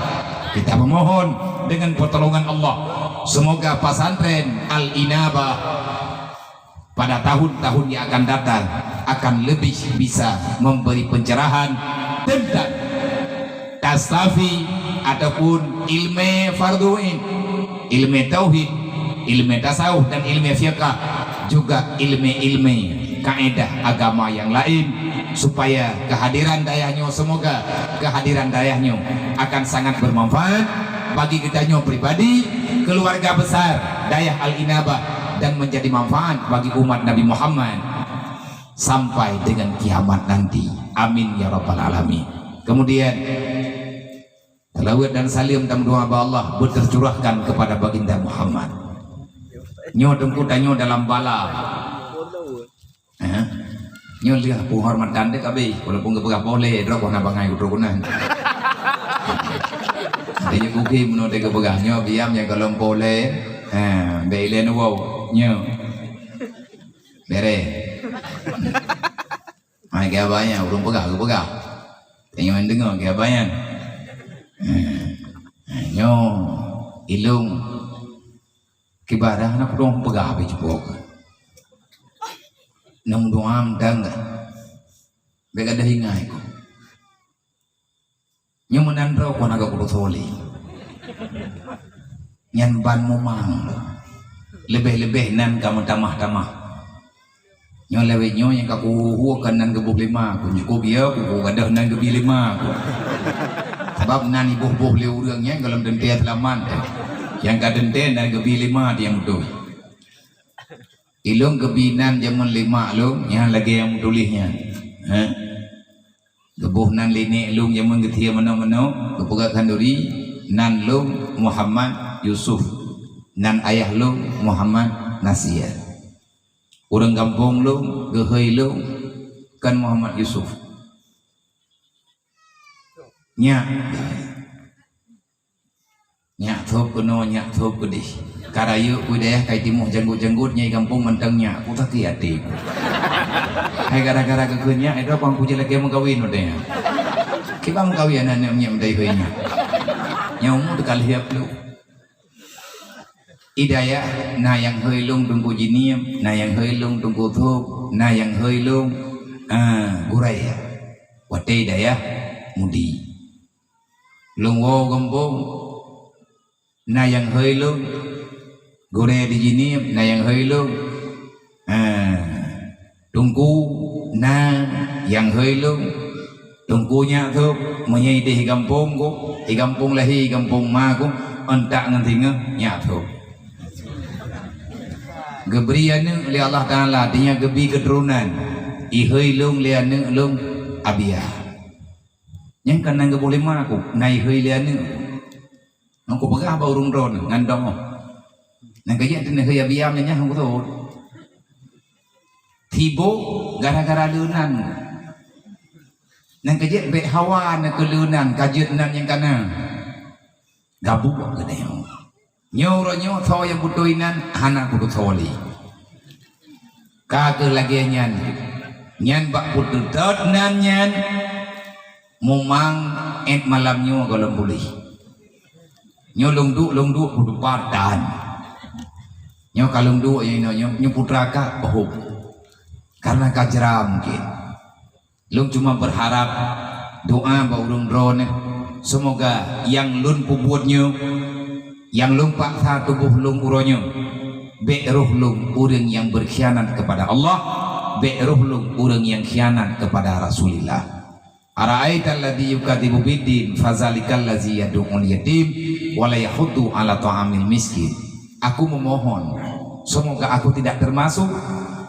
Kita memohon dengan pertolongan Allah. Semoga pesantren Al-Inabah pada tahun-tahun yang akan datang akan lebih bisa memberi pencerahan tentang tasawuf ataupun ilmu farduin, ilmu tauhid, ilmu tasawuf dan ilmu fiqh, juga ilmu kaidah agama yang lain supaya kehadiran dayahnya semoga kehadiran dayahnya akan sangat bermanfaat bagi kitanya pribadi, keluarga besar Dayah Al-Inabah dan menjadi manfaat bagi umat Nabi Muhammad sampai dengan kiamat nanti. Amin ya rabbal alamin. Kemudian salawat dan salam dan doa Allah tercurahkan kepada baginda Muhammad. Nyo tempu tanyo dalam bala. Nyo lihat penghormatan dek abi walaupun gak boleh drop na bangai utrokunan. Dia kuki menurut dia kepegahnya biam yang kalau boleh bailen wow nyo bere mai kaya banyak urung pegah tengok dengar kaya banyak Nyo ilung kibadah nak dong pegawe jebok. Nang doam dang bega dah hingai ko. Nyo menandro ko naga kudu tholi. Nyan ban momang lebih-lebih nan kamu tamah-tamah. Nyo lewe nyo yang kaku huakan nan gebuk lima ko nyuko biya ko gadah nan gebi lima ko. Sebab nan ibuh-buh le urangnya dalam dente telaman. Yang kadente nan gebi lima dia mutu. Ilung gebi nan jaman lima lung yang lagi yang mutulihnya. Gebuh nan lini lung jaman getia mano-mano gebuka kanduri nan lung Muhammad Yusuf nan ayah lung Muhammad Nasir. Orang kampung lu, gehei lu, kan Muhammad Yusuf. Nyak thop kuno, nyak thop kudih. Karayu budaya kai timuh janggut-janggut nyai kampung mentangnya, aku tak kiati. Hai gara-gara kekunya, itu apa aku jelek yang mengkawin udahnya. Kita mengkawin anak nyam dari kuynya. Nyamu dekal hiap lu. Idaya na yang heulung tunggu jiniam, na yang heulung tunggu thop, na yang heulung guraya. Wate idaya mudi. Lungwo gembong, na yang heulung guraya di jiniam, na yang heulung tunggu na yang heulung tunggunya thop menyai di kampung ko, di kampung lahi kampung ma ko, entak ngantinga nya thop. Gebriane oleh Allah Ta'ala dia gebi keturunan ihoi lung liane lung abia yang kena boleh aku nai hoi liane aku pegah bau urung ron ngandong nang kaya tene hoi abia nya aku tahu tibo gara-gara lunan nang kaya be hawa na kelunan kajut nan yang kana gabuk gede nyoro nyo tho yang butuinan anak kudu tholi kagel lagi nyan bak putu tot nan nyan mumang et malam nyo golong pulih nyo lungdu kudu padan nyo kalungdu nyo putra ka bohong karena kajera mungkin lung cuma berharap doa ba urung drone semoga yang lun pubutnyo yang lumpak sa tubuh lung uronyo be ruh lung urang yang berkhianat kepada Allah be ruh lung urang yang khianat kepada Rasulullah. Ara'aital ladzi yukadzibu biddin fazalikal ladzi yad'ul yatim wa la yahuddu ala ta'amil miskin. Aku memohon semoga aku tidak termasuk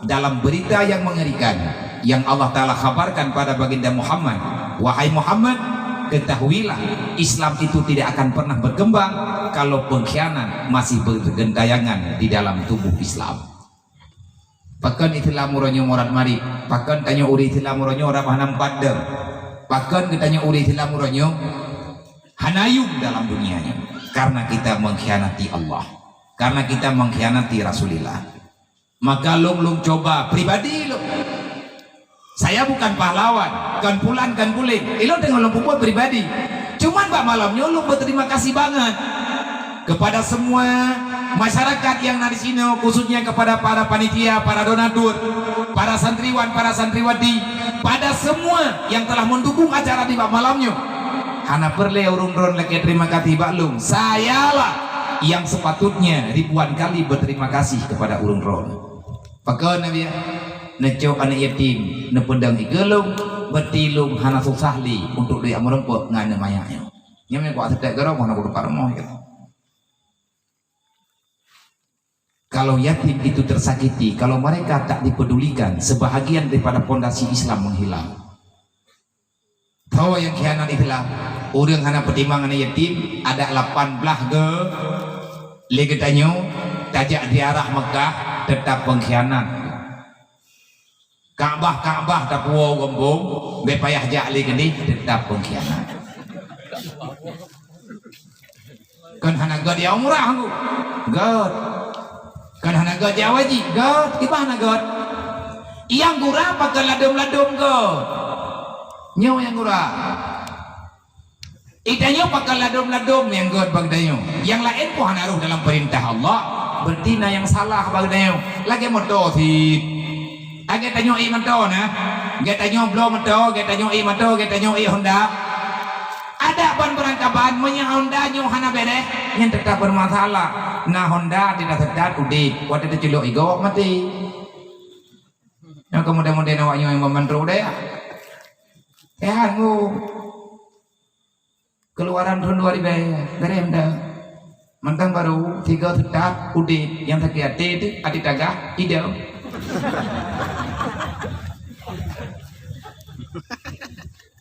dalam berita yang mengerikan yang Allah Ta'ala kabarkan pada baginda Muhammad. Wahai Muhammad, ketahuilah Islam itu tidak akan pernah berkembang kalau pengkhianat masih bergentayangan di dalam tubuh Islam. Pakan itulah muronyo morat mari, pakan tanya uri itulah muronyo rabah nampadem, pakan kitanya uri itulah muronyo hanayum dalam dunianya karena kita mengkhianati Allah, karena kita mengkhianati Rasulullah. Maka lung coba pribadi lo. Saya bukan pahlawan, kan puling. Ilo dengan lo buat pribadi. Cuman Pak malamnya lo berterima kasih banget kepada semua masyarakat yang ada di sini, khususnya kepada para panitia, para donatur, para santriwan, para santriwati, pada semua yang telah mendukung acara di Pak malamnya. Karena perle urung ron lagi terima kasih Pak Lung. Sayalah yang sepatutnya ribuan kali berterima kasih kepada urung ron. Pakai Nabi necok anak yatim nepedang igelung betilung hana susahli untuk dia merempok ngane mayanya nyamnya kok sedek garo mana kudu parmo gitu. Kalau yatim itu tersakiti, kalau mereka tak dipedulikan, sebahagian daripada pondasi Islam menghilang. Tahu yang khianat Islam urang hana pertimbangan yatim ada 18 ge legetanyo tajak di arah Mekah tetap pengkhianat. Ka'bah tak puau gembong be payah jali geni tetap pengkhianat. Kan hana god ya umrah aku god kan hana god ya wajib god gimana god yang gurah pakai ladum god nyawa yang gurah Itanyo pakai ladom-ladom yang god bagdayo. Yang lain pun naruh dalam perintah Allah. Bertina yang salah bagdayo. Lagi motor si. Agak tanyo i motor na. Agak tanyo blow motor. Agak tanyo i motor. Agak tanyo i Honda. Ada ban perangkapan punya Honda nyo hana bede. Yang tetap bermasalah. Nah Honda tidak sedar udik. Waktu itu celok igo mati. Yang kemudian awaknya yang membantu deh. Sehat mu. Keluaran tahun 2000 berenda mentang baru 3 tetap udit yang terkiat itu adik tagah ide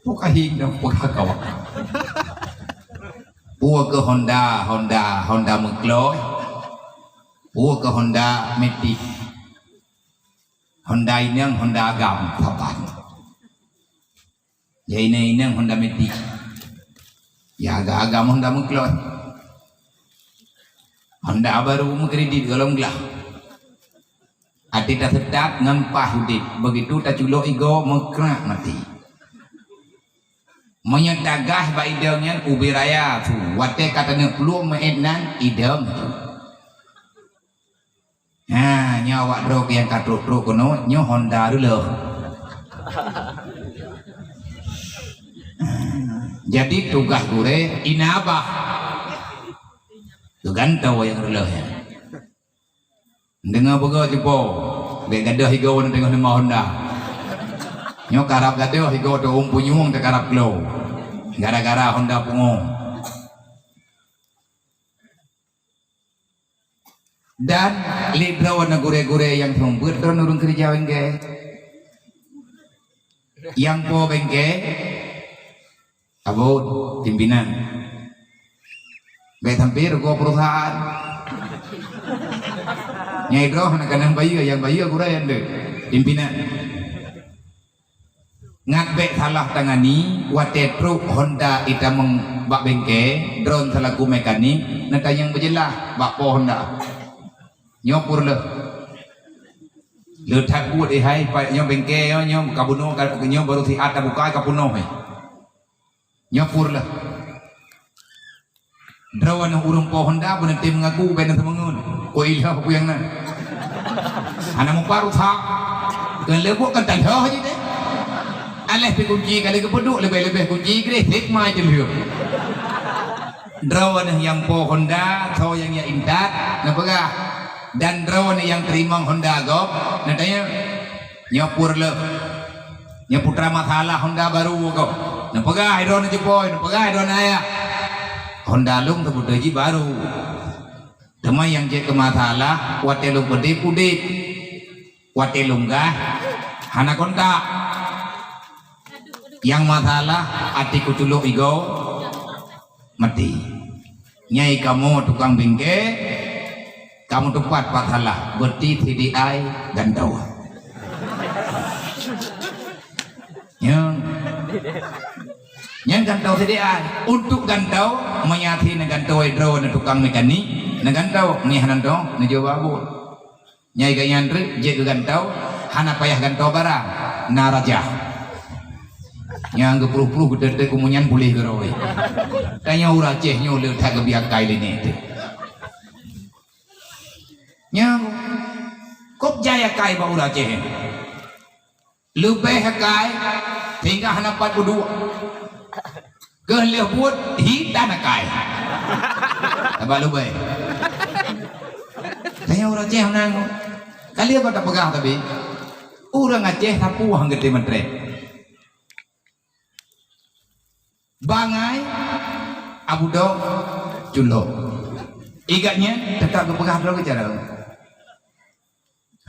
buka hingga buka kawak buka ke Honda Meklo buka ke Honda Matic Honda ini yang Honda Agam papan ya ini yang Honda Matic ya agak-agak Honda Meklo Honda baru mengkredit kalau enggak adik tak sedap ngempah udit begitu tak culok igo mekrak mati menyedagah ba idengnya ubi raya tu wate katanya peluang maenan ideng nah nyawa drog yang katruk kono nyo Honda dulu jadi tugas gue inabah tu gantau yang relah ya dengar boga jepo be gadah higo na tengah nama Honda nyo karap gadah higo to umpunyung te karap glow gara-gara Honda pungong dan libra na gure-gure yang tumbut don urung kerja wengge yang po bengke abot pimpinan be hampir go perusahaan nyai bro anak kanang bayu yang bayu gurayan deh pimpinan ngat be salah tangani wate truk Honda ita meng bak bengke drone selaku mekanik nata yang berjelah bak po Honda nyopur le tak buat hai pa nyo bengke nyo kabuno kal nyo baru si ata buka kapuno he nyopur lah drawan yang urung po Honda bener tim mengaku bener temengun ko ilha apa yang nan anak mau paru tak kan lebok kan tanah aja deh aleh pe kunci kali kepeduk lebih kunci kredit mai je liu drawan yang po Honda tau yang ya indat napakah dan drawan yang terima Honda gop natanya nyopur le nyoputra masalah Honda baru kok napagah idon aja boy napagah idon ayah Honda lung tu budaji baru temai yang je ke masalah wate lung pedip udip wate lunggah hana kontak yang masalah atiku tuluk igo mati nyai kamu tukang bingke kamu tepat masalah berarti TDI gantau yang gantau TDI untuk gantau menyati gantau hidro na tukang mekanik na gantau ni hanan dong na jawabu nyai ganyan re je gantau hana payah gantau barang na raja yang gepuluh-puluh gede kumunyan boleh geroi tanya uraceh nyo le tak gebiak kai lini itu nyang kop jaya kai ba uraceh lebih kai tinggal hana 42 ke lebut hitan kai abah lebih tanya uraceh nang kali apa tak pegang tapi urang Aceh sapu hang gede mentre bangai abu dok julok igaknya tetap kepegang dulu cara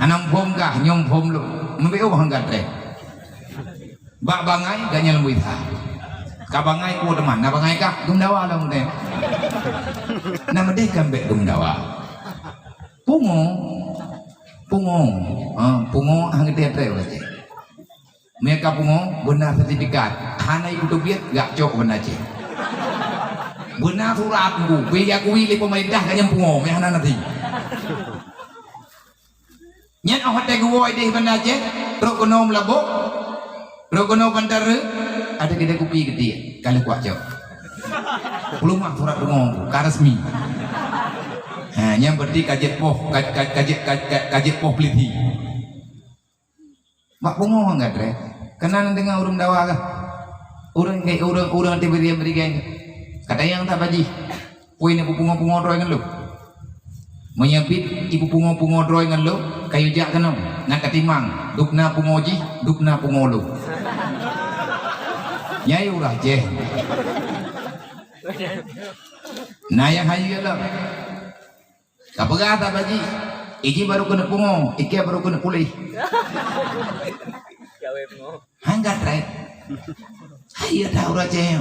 anam pom kah nyom pom lu membeu hang gatre bak bangai ganya lembu itha ka bangai ku teman na bangai kah dum dawa lah mun na mede kan be dum dawa pungo hang gede tre wae mereka pungo benar sertifikat hana ibu biat gak cok benar je benar surat bu biar aku pilih pemerintah kanya pungo me hana nanti nyen awak teh gua ide benar je rokonom labok rokonom bandar ada kita kopi gede kalau kuat cok Pelumah surat bungo ka resmi. Yang berarti kajet poh peliti. Mak bungo enggak dre. Kenal dengan urang dawa kah? Urang nanti beri kan. Kata yang tak baji. Poin ibu pungo droy ngan lu. Menyapit ibu pungo droy ngan lu kayu jak kenong. Nak katimang dukna pungoji, dukna pungolu. Nyai ulah je. Nah yang hayu lah. Kapagah tak baji. Iki baru kena pungo, iki baru kena pulih. Hanggat right. Hayu tahu raja.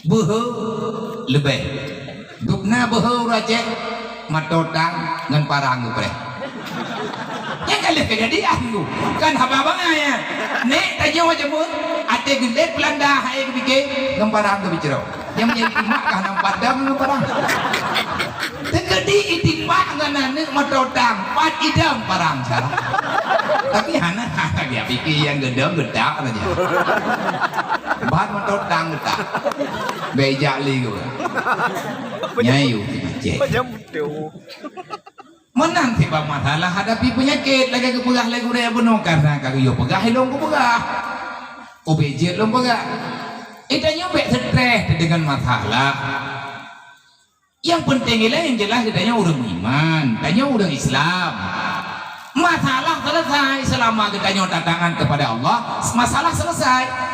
Beho lebih. Dukna beho raja. Matotang ngan parang gue. Yang kali kejadian gue kan hababangnya. Nek tanya macam apa? Ate gelet Belanda hai bikin gambaran ke bicara. Yang menjadi timak kan padam gambaran. Tegedi itimak nganane matotang pat idam parang salah. Tapi hana dia pikir yang gedang gedak aja. Bahan matotang gedak. Beja li gue. Nyayu cek. Menang tiba masalah hadapi penyakit lagi kepegah lagi udah benar karena kagak pegah hilong kepegah. OBJ lo pegah. Itanya bek stres dengan masalah. Yang penting ialah yang jelas kitanya orang iman, tanya orang Islam. Masalah selesai selama kitanya tantangan kepada Allah, masalah selesai.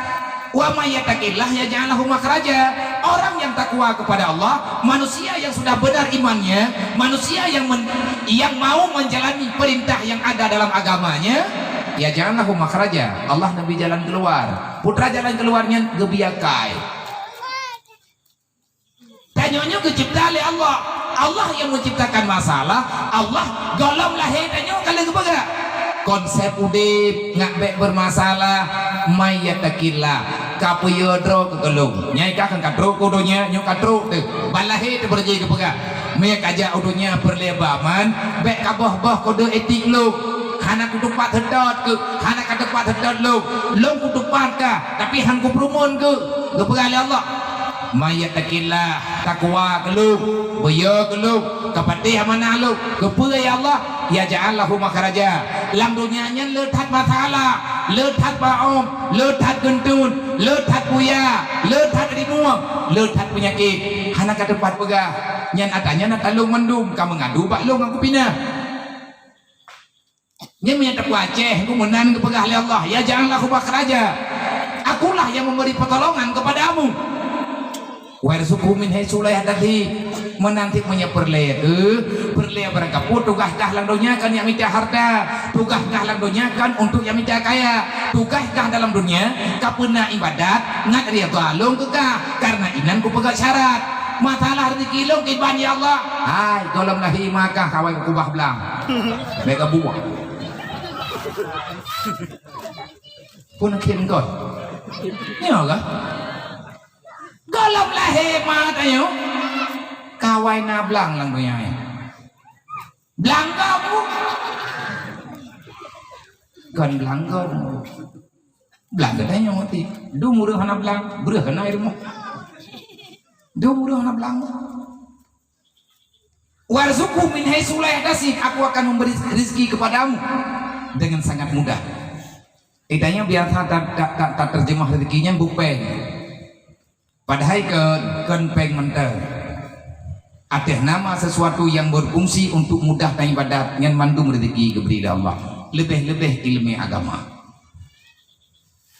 Wa may yattaqillah yaj'al lahu makhraja. Orang yang takwa kepada Allah, manusia yang sudah benar imannya, manusia yang mau menjalani perintah yang ada dalam agamanya, yaj'al lahu makhraja. Allah nabi jalan keluar. Putra jalan keluarnya gebiakai. Tanyonya kecipta oleh Allah. Allah yang menciptakan masalah, Allah golong lahir tanyo kalian kebaga. Konsep udip ngak bermasalah mayatakillah kapuyodro kegelung nyai kakang katro kudonya nyok katro tu balahe tu berjaya kepega me kaja udunya perlebaman bek kaboh-boh kudu etik lu hana kutupat hedot ke hana katepat hedot lu kutupat ka tapi han ku prumun ke kepega Allah mayatakillah takwa gelung boyo gelung kapatih mana lu kepega ya Allah ya ja'allahu makhraja lam dunianya letat masalah letat baom letat gentun letat buya letat rimuang letat penyakit hana ka tempat pegah nyan atanya nak talung mendum ka mengadu bak long aku pindah nya menyata Aceh aku menan ke pegah oleh Allah ya ja'allahu makhraja akulah yang memberi pertolongan kepadamu warzuqhu min haitsu la yahtasib menanti punya perle barang kaput tugas kah lang dunia kan yang minta harta tugas kah lang dunia kan untuk yang minta kaya tugas kah dalam dunia kapuna ibadat ngat ria balong kekah karena inan ku pegat syarat masalah rezeki long kiban ya Allah hai golong lahi maka kawan kubah belang mereka buah pun akhirnya kau ni apa golong lahi maka tayo kawai na blang lang dunia blang kamu kan blang kamu blang katanya mati du murah hana blang berah kena airmu du murah hana blang warzuqhu min haitsu la yahtasib aku akan memberi rezeki kepadamu dengan sangat mudah itanya biasa tak terjemah rezekinya bupeng padahal kan peng mentel ada nama sesuatu yang berfungsi untuk mudah dan ibadat yang mandung rezeki kepada Allah lebih-lebih ilmu agama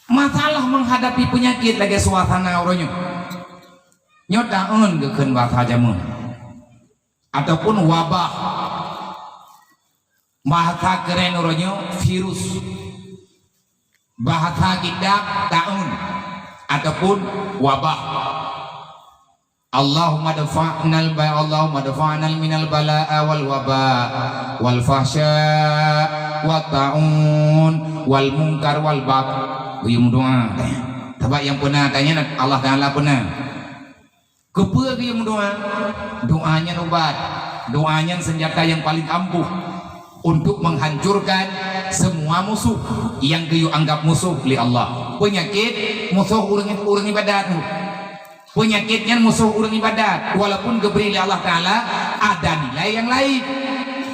masalah menghadapi penyakit lagi suasana orangnya nyotaan kekeun bahasa jamun ataupun wabah bahasa keren orangnya virus bahasa kitab taun ataupun wabah Allahumma dafa'nal minal bala'a wal waba wal fahsya wat ta'un wal munkar wal bag uyum doa tabak yang pernah tanya Allah Ta'ala pernah kepa uyum doanya obat doanya senjata yang paling ampuh untuk menghancurkan semua musuh yang kayu anggap musuh oleh Allah penyakit musuh urang ibadat penyakitnya musuh urang ibadat walaupun diberi oleh Allah Ta'ala ada nilai yang lain.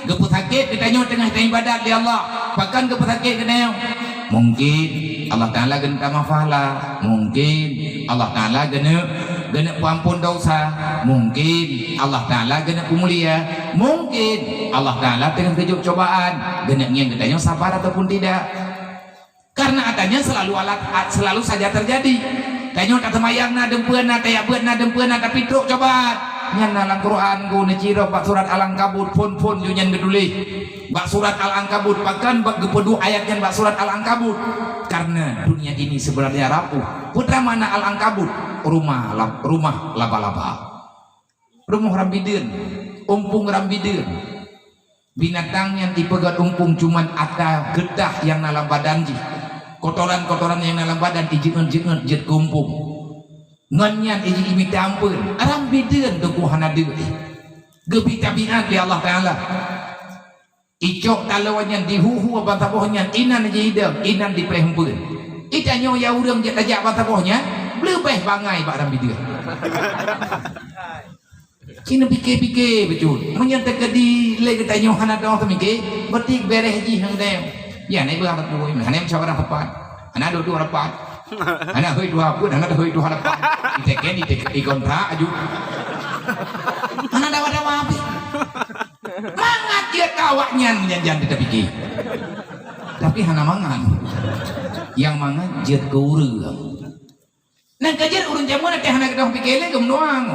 Geput sakit kita tengah ibadat di Allah, bahkan geput sakit kita mungkin Allah Ta'ala genta mafalah, mungkin Allah Ta'ala gena pampun dosa, mungkin Allah Ta'ala gena pemulia, mungkin Allah Ta'ala tengah kejuk cobaan, gena yang kita sabar ataupun tidak, karena adanya selalu saja terjadi. Tanyo kata mayang na dempeun na taya beut na dempeun na tapi truk cobaan nyan dalam Quran ku neciro bak surat Al-Ankabut pun yu nyan gedulih bak surat Al-Ankabut bahkan bak gepedu ayat nyan bak surat Al-Ankabut, karena dunia ini sebenarnya rapuh. Putra mana Al-Ankabut? Rumah laba-laba, rumah rambideun, umpung rambideun, binatang yang dipegat umpung cuman ada gedah yang dalam badan ji, kotoran-kotoran yang dalam badan ijit-ijit jet kumpung nganyan iji imita ampun rambideun ke kuhana deui gebi tabiat di Allah Ta'ala icok talawanyan dihuhu bantabohnya inan jidam inan diprehempeun itanyo ya urang jet ajak bantabohnya leubeh bangai bak rambideun cina pikir-pikir betul menyantai ke di le getanyo hana doh temike betik bereh ji hang dem ya naik berapa tuh ini hanya mencapai rapat anak dua rapat anak hui dua pun anak hui dua rapat di kontrak aju anak dawa api mangat dia kawaknya menjanjian tidak pikir tapi hana mangan yang mangan jet ke urang nah kajian urang jamu nanti hana kedong pikirnya gemdoang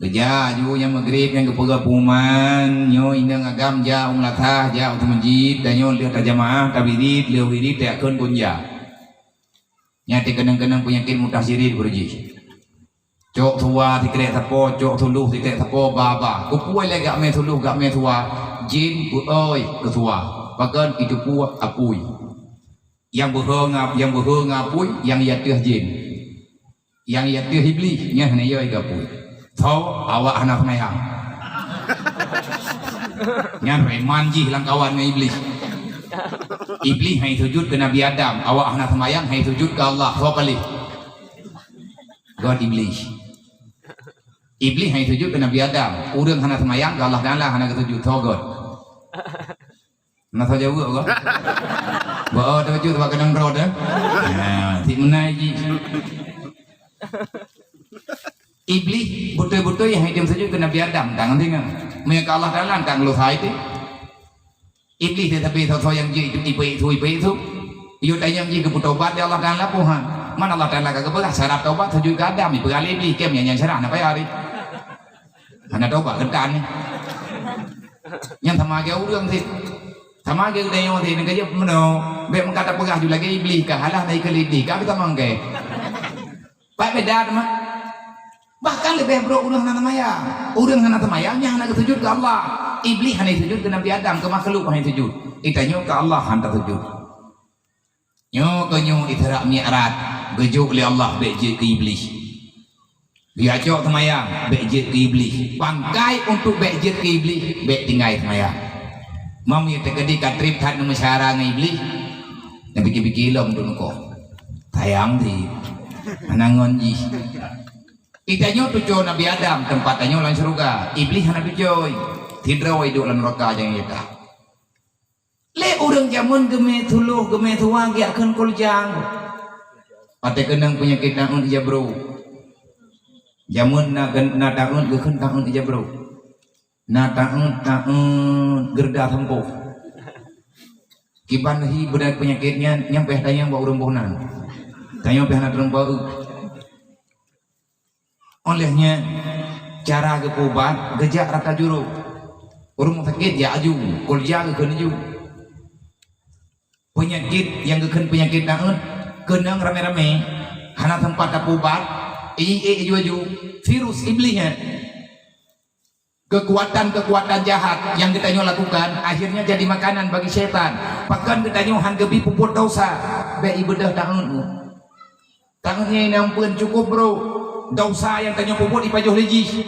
Beja ju yang maghrib yang kepegapuman nyo indang agam ja latah ja untuk masjid dan nyo lihat jamaah tabirid lihat wirid teakeun kunja nyati kenang-kenang penyakit mutasirid berji cok tua tikrek tapo cok tuluh tikrek tapo baba kupuai le gak me tuluh gak me tua jin oi ketua bahkan itu puak apui yang berheng apui yang yatih jin yang yatih iblis nya hanya yoi gapui tau awak anak mayang nyan manji hilang kawan dengan iblis iblis hai sujud ke Nabi Adam awak anak mayang hai sujud ke Allah so kali God iblis hai sujud ke Nabi Adam urang anak mayang ke Allah Ta'ala anak sujud so God nak saja gua bawa sujud bawa kenang road nah si menaji iblis betul-betul yang hidup saja ke Nabi Adam tangan tinggal mereka Allah Ta'ala tang lu hai tu iblis tetapi thau yang ji ipe itu iyo tayang ji ke tobat ya Allah Ta'ala Tuhan mana Allah Ta'ala kagak belah syarat tobat sujud ke Adam ipe kali iblis kem yang syarat apa hari hana tobat kentan yang sama ge urang sih sama ge dayo sih nang ge meno be mengkata pegah juga lagi iblis ka halah naik ke iblis ka kita mangke pak beda mah bahkan lebih bro urang hana mayang yang hana sujud ke Allah iblis hana sujud ke Nabi Adam ke makhluk hana sujud itanyo ke Allah hana sujud nyo ke nyo itara mi'rat gejuk li Allah beje ke iblis dia cok semayang beje ke iblis pangkai untuk beje ke iblis be tinggai semayang mami tegedi katrip tan mesyara ngai iblis dan pikir-pikir lom dulu kok sayang di anangon ji itanyo tujuh Nabi Adam tempatnya lain surga iblis hana tujuh tidra wa hidup lan neraka yang kita le urang jamun geme tuluh geme tua giakeun kuljang pate kenang penyakit naun ija bro jamun na taun geukeun taun ija bro na taun gerda tempuh kiban hi bedak penyakitnya nyampe tayang ba urang bohnan tayang pe hana terembau olehnya cara kepubat gejak rata juru urung sakit ya aju kulja ke aju penyakit yang keken penyakit naun kenang rame-rame hana tempat kepubat aju virus iblisnya kekuatan jahat yang kita lakukan akhirnya jadi makanan bagi setan bahkan kita hanggebi puput dosa be ibadah tahunnya ini ampun cukup bro dosa yang tanya puput ipajuh liji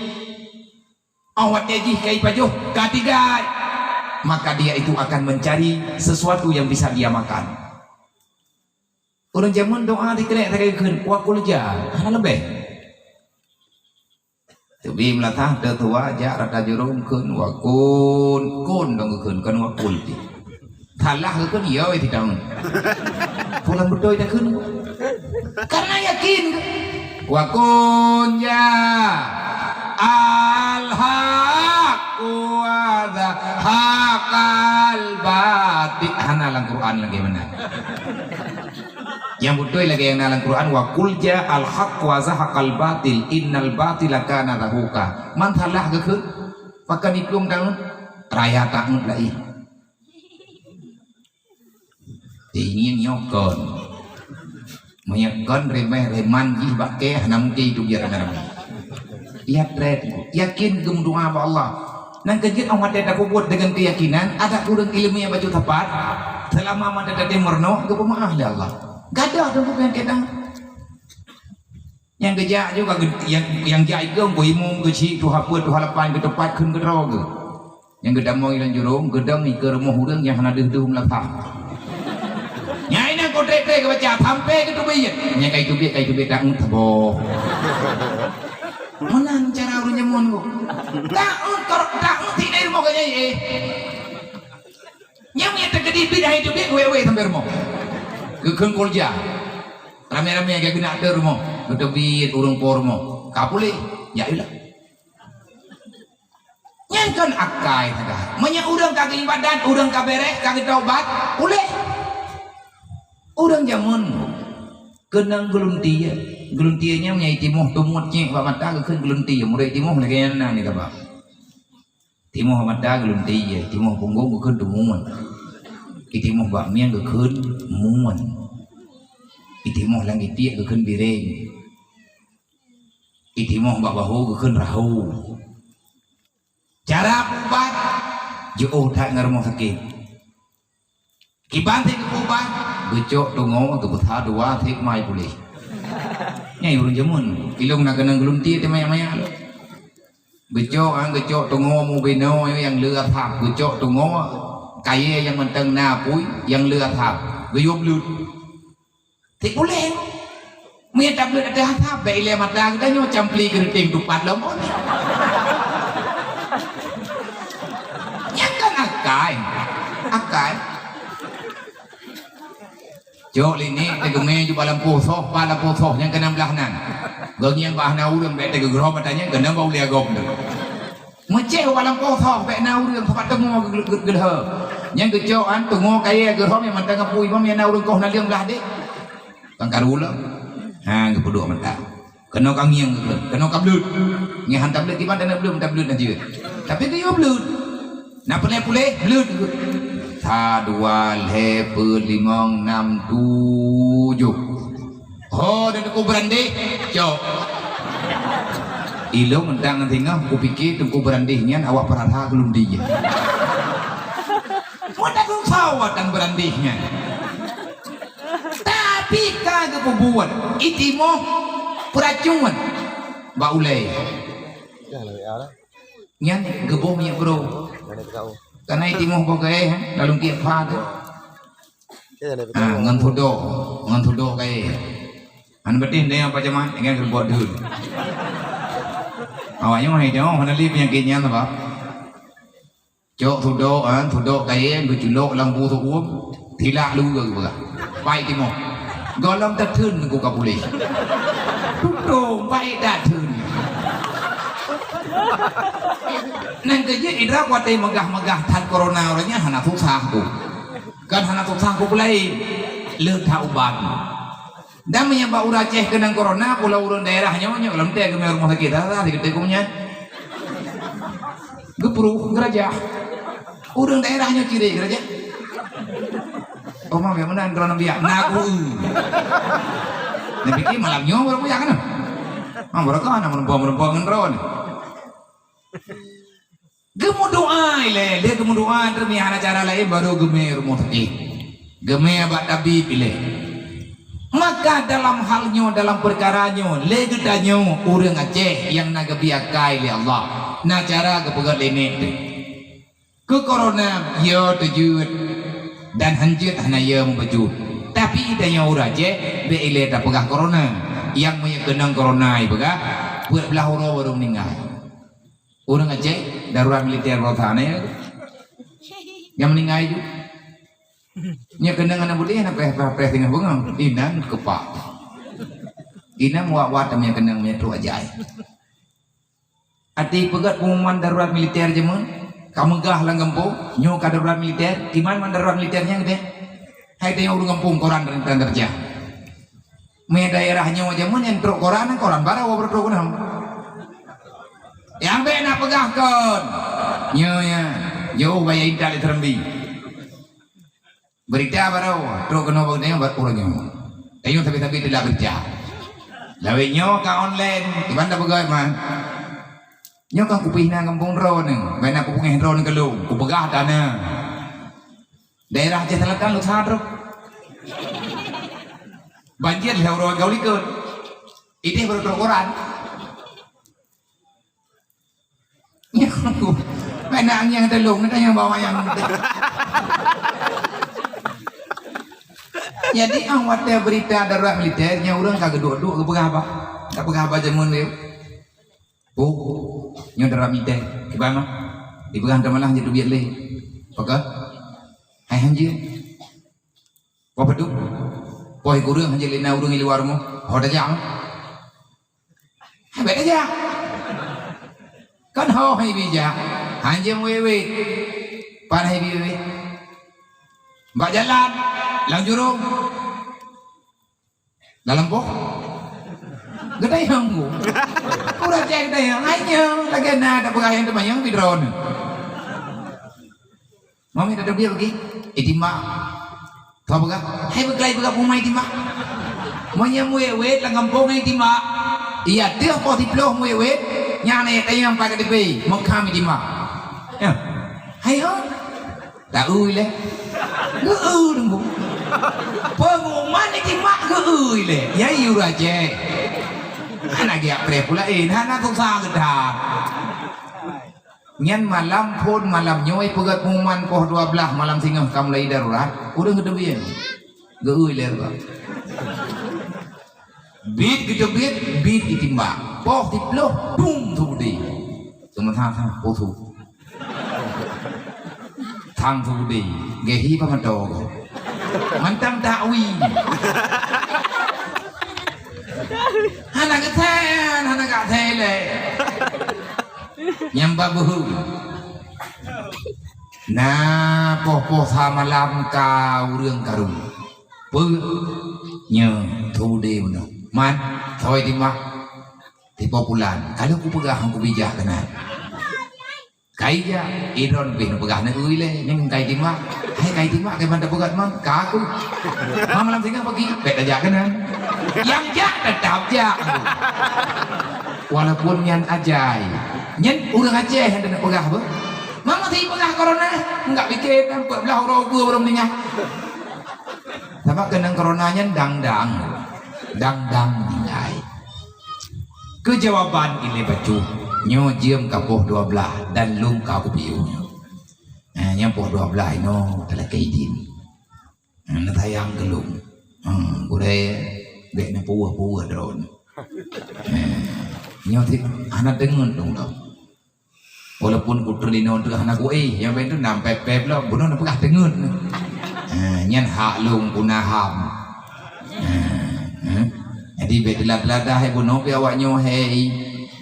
awat liji ke ipajuh ketiga maka dia itu akan mencari sesuatu yang bisa dia makan Orang zaman doa dikerek tak kena kuat kulja, hana lebih. Tapi melatah tertua aja rata jerung kun wakun dong kun kan wakul ti. Thalah kun iya tidak. Pulang betul tak kun. Karena yakin wakun ya al-haq wa haqal batil. Hana dalam Quran lagi mana? Yang betul lagi yang dalam Quran wa qul ja'al haqq wa zahaqal batil innal batila kana zahuqa. Man thalah ke kun pakai nikum tang raya tak lai. Ingin nyokon. Menyekon remeh reman ji bakke nam ki tu biar ramai. Lihat red yakin gem doa ba Allah. Nang kejit orang ada buat dengan keyakinan ada kurang ilmu yang baca tepat selama mana ada merno ke pemaaf ya Allah. Gadah tu bukan kadang yang gejak juga yang jai geng ko imum ke ci tu haput tu halapan ke tempat keun ke ro ke yang gedam mo ilang jurung gedam ni ke rumah urang yang hana deuh melatah nyai na ko tre ke baca sampai ke tu biet nya kai tu biet tak thabo mana cara urang nyamun ko tak ti dai mo ke nyai nyam ya terjadi bidai tu biet wewe sampai rumah keun kolja rame-rame agak guna ada rumah ketebit urung pormo kapule ya ilah nyangkan akai tadah menya urang kagak ibadat urang kabereh kagak taubat boleh urang jamun kenang geluntianya menyai timuh tumutnya ba mata keun geluntia murai timuh lagi na ni ka ba timuh mata geluntia timuh punggung keun tumuan itimuh ba miang keun muan itimuh langit dia keun bireng itimuh ba bahu keun rahu cara ubat jauh tak ngarmo sakit kibanti ke ubat becok tungo tu betha dua thik mai boleh nyai urang jamun ilung nak kenang gelunti te maya-maya becok tungo mu beno yang lừa thap becok tungo kaya yang menteng na pui yang lừa thap gayub lut thì boleh mia tak boleh ada thap baik le mata kita nyo campli keriting tupat lomo yang kan akai jok lini te geme ju balam posoh yang kena belah nan geng yang bahna urang be te gegro matanya kena bau lia gom tu meceh balam posoh be na urang tempat temu gelhe yang kecoan tungo kaya gerhom yang mantang ngapui pam yang na urang koh na liang belah dik kang karula ha ngepeduk mata kena kang yang kena kablut ngi hantam dik tiba dan belum tablut na jeut tapi tu yo blut na pule blut sa dua le per limang enam tujuh oh dan aku berandih cok ilo mentang tinggal aku pikir tungku berandihnya awak perhata belum dia mana aku sawat dan berandihnya tapi kagak buat itimo peracuan baulai nyan geboh minyak bro karena itimo bagai dalam tiap pagi ngan thudo kai an betin dia apa jaman dengan kerbuat dulu awaknya mah itu hanali penyakitnya apa cok thudo kai gujulok lampu tu tilak lu ke ba pai timo golong terthun ku kapulih thudo pai dah thun nang kerja idrak watai megah tan corona orangnya hana susah ku kan hana susah ku pulai leuh ta ubat dan menyebab urang Aceh kena corona pulau urang daerahnya nya ulam teh ke rumah sakit dah gede kumnya gepruh geraja urang daerahnya ciri geraja oh mah yang mana corona biak naku nah pikir malam nyo baru punya kan mah berapa kan merempang ngeron gemu doa ile dia gemu doa demi cara lain baru geme rumah sakit geme abad tabib ile maka dalam halnya dalam perkaranya legedanyo urang Aceh yang naga biakai li Allah na cara kepegat lenek ke corona yo tejut dan hanjut hana yo membaju tapi tapi idanya uraje be ile ta pegah corona yang mengenang corona ai pegah buat belah horo baru meninggal orang Aceh darurat militer rotane yang meninggal itu nya kenang anak boleh anak peh tengah bunga inan kepak inan wa tamnya kenang metro aja ati pegat pengumuman darurat militer jemun kamu gah lang kampung nyo ka darurat militer di mana darurat militernya gede hai teh urang kampung koran dan kerja me daerahnya aja mun entro koran bara wa berdo kunam yang bena pegahkan nyo ya jauh bayar indah terembi berita baru terus kena bagusnya buat orangnya ayo tapi tidak kerja lawe nyo ka online di mana pegawai mah nyo ka kupihna kampung ro neng bena kupung ro neng kelung kupegah dana daerah Aceh Selatan lu sadro banjir lah orang gauli ke ini baru koran Menang yang telung itu yang bawa yang jadi awatnya berita darurat militernya orang kagak dua-dua ke apa jamun dia nyo darurat militer gimana dipegang malah jadi biar leh pakai hai hanji apa tu poi kurang hanji lena urang di luar mu hoda jang beda aja kan ho hai bija anjing wewe pan hai wewe mbak jalan lang jurung dalam boh gede yang gua udah cek deh yang hanya lagi ada pegawai teman yang di drone mami ada dia lagi itima tahu gak hai begai pumai itima maunya wewe lang kampung itima iya dia positif wewe nyane tayang pakai DP mau kami di mak ya ayo tak uile dengku pengumuman di mak uile ya iu aja anak dia pre pula anak susah gedar nyan malam pun malam nyoy pegat pengumuman poh 12 malam singgah kamu lagi darurat udah gedebian uile ba bit gede bit itimbang poh tiploh bung thu đi tụi mình thang poh thu thang thu đi ghé hi pa man to man tam dawi hana ka the le nyam ba bu na poh tha malam ka urang karung pu nhờ thu đi nó man thôi đi mà thì populan kalau ku pegang ku bijak kena kaya iron bin pegang na uile yang kai tima hai kai tima kai manda pegat mang kaku malam tinggal pagi beda aja kena yang jak tetap jak walaupun yang ajai nyen urang Aceh yang nak pegang apa mama ti pegang corona enggak bikin kan belah orang gua belum ningat sama kena coronanya dang nilai kejawaban ini bacu nyo jiem kapoh 12 dan lung kau piu nya poh 12 no telah kaidin na tayang gelung gure dek na puah drone nyo tik anak dengen dong walaupun kutrino untuk anak gue yang itu nampak pep lo bunuh na pegah dengen nyan hak lung punaham jadi betelah hai bunuh pi awak nyo hei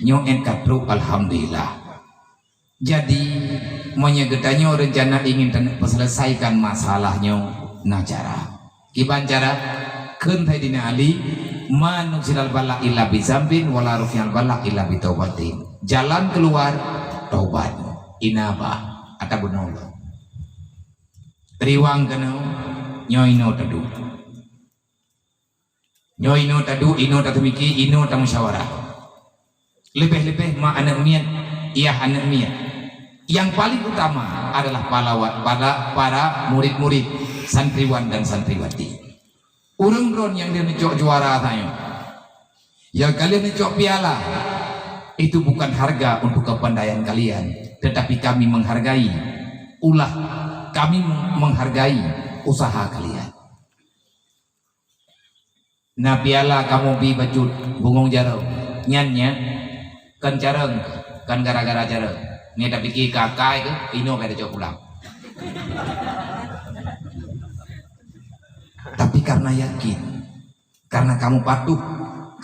nyo engkatru alhamdulillah. Jadi menyegetanyo rencana ingin selesaikan masalahnya nah cara kiban cara keun thai dina ali manusilal bala illa bizambin wala rufyal bala illa bitaubatin. Jalan keluar taubat inabah atau bunuh riwang kenau nyoino tadu nyoino tadu ino tatumiki ino tamusyawarah lebih-lebih ma anak miat iya anak miat yang paling utama adalah para murid-murid santriwan dan santriwati urung-urung yang dia necok juara tayo yang kalian necok piala itu bukan harga untuk kepandaian kalian tetapi kami menghargai kami menghargai usaha kalian. na piala kamu bi bacut bungong jarau nyannya kan careng kan gara-gara careng ni tak pikir kakai ke ino kada jauh pulang. Tapi karena yakin, karena kamu patuh,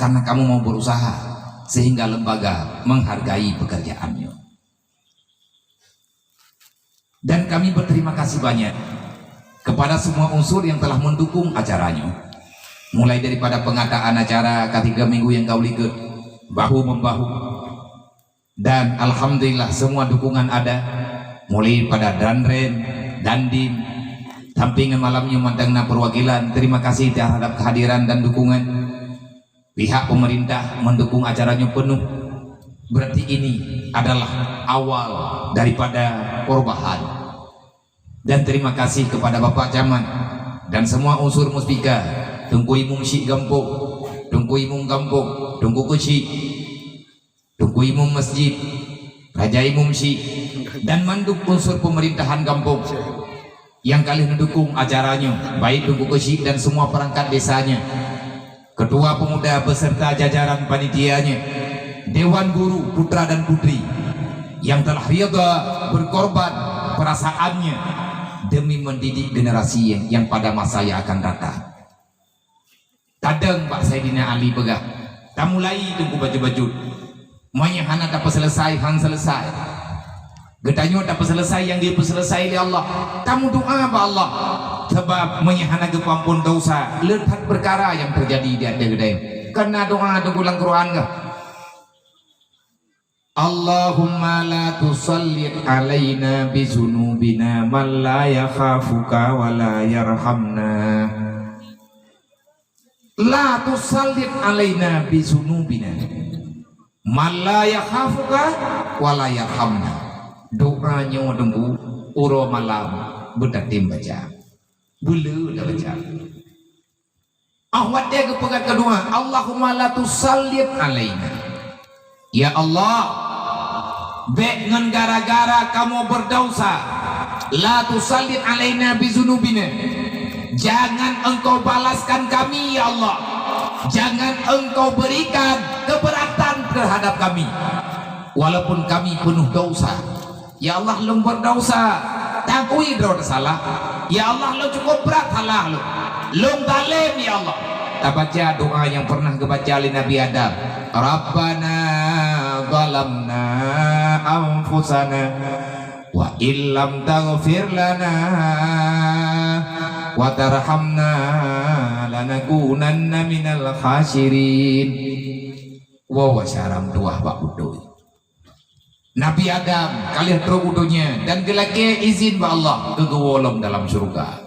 karena kamu mau berusaha, sehingga lembaga menghargai pekerjaannya. Dan kami berterima kasih banyak kepada semua unsur yang telah mendukung acaranya, mulai daripada pengadaan acara ketiga minggu yang kau lihat bahu membahu, dan alhamdulillah semua dukungan ada, mulai pada Danren, Dandim, sampingan malamnya mantangna perwakilan. Terima kasih terhadap kehadiran dan dukungan pihak pemerintah mendukung acaranya penuh. Berarti ini adalah awal daripada perubahan. Dan terima kasih kepada Bapak Camat dan semua unsur Muspika, Tungku Imum Syik Gampung, Tungku Imum Gampung, Tungku Kucik, Tungku Imum Masjid, Raja Imum Syik, dan manduk unsur pemerintahan Gampung yang kalian mendukung acaranya, baik Tungku Kucik dan semua perangkat desanya, ketua pemuda beserta jajaran panitianya, dewan guru putra dan putri yang telah rida berkorban perasaannya demi mendidik generasi yang pada masa yang akan datang. Kadang Pak Saidina Ali pegah tak mulai tunggu baju-baju manya hana tak selesai han selesai getanyo tak selesai yang dia selesai oleh Allah. Kamu doa ba Allah sebab manya hana ke ampun dosa letak perkara yang terjadi di ada gedai karena doa tunggu lang Quran ke Allahumma la tusallit alaina bizunubina man la yakhafuka wa la yarhamna. La tusallit alaina bizunubina man la yakhafuka wa la yarhamna. Doanya tunggu uro malam berdatim baca bulu dah baca ahwat dia kepegat kedua Allahumma la tusallit alaina. Ya Allah, baik dengan gara-gara kamu berdosa, la tusallit alaina bizunubina, jangan engkau balaskan kami ya Allah, jangan engkau berikan keberatan terhadap kami walaupun kami penuh dosa. Ya Allah, lu berdosa takui dosa salah ya Allah, lu cukup berat salah lu zalim ya Allah. Kita baca doa yang pernah kebaca oleh Nabi Adam, Rabbana zalamna anfusana wa illam taghfir lana wa tarhamna lanakunanna minal khasirin. Wa syaram doa Pak Udoy Nabi Adam kalian terudunya dan gelake izin ba Allah kegolong dalam surga.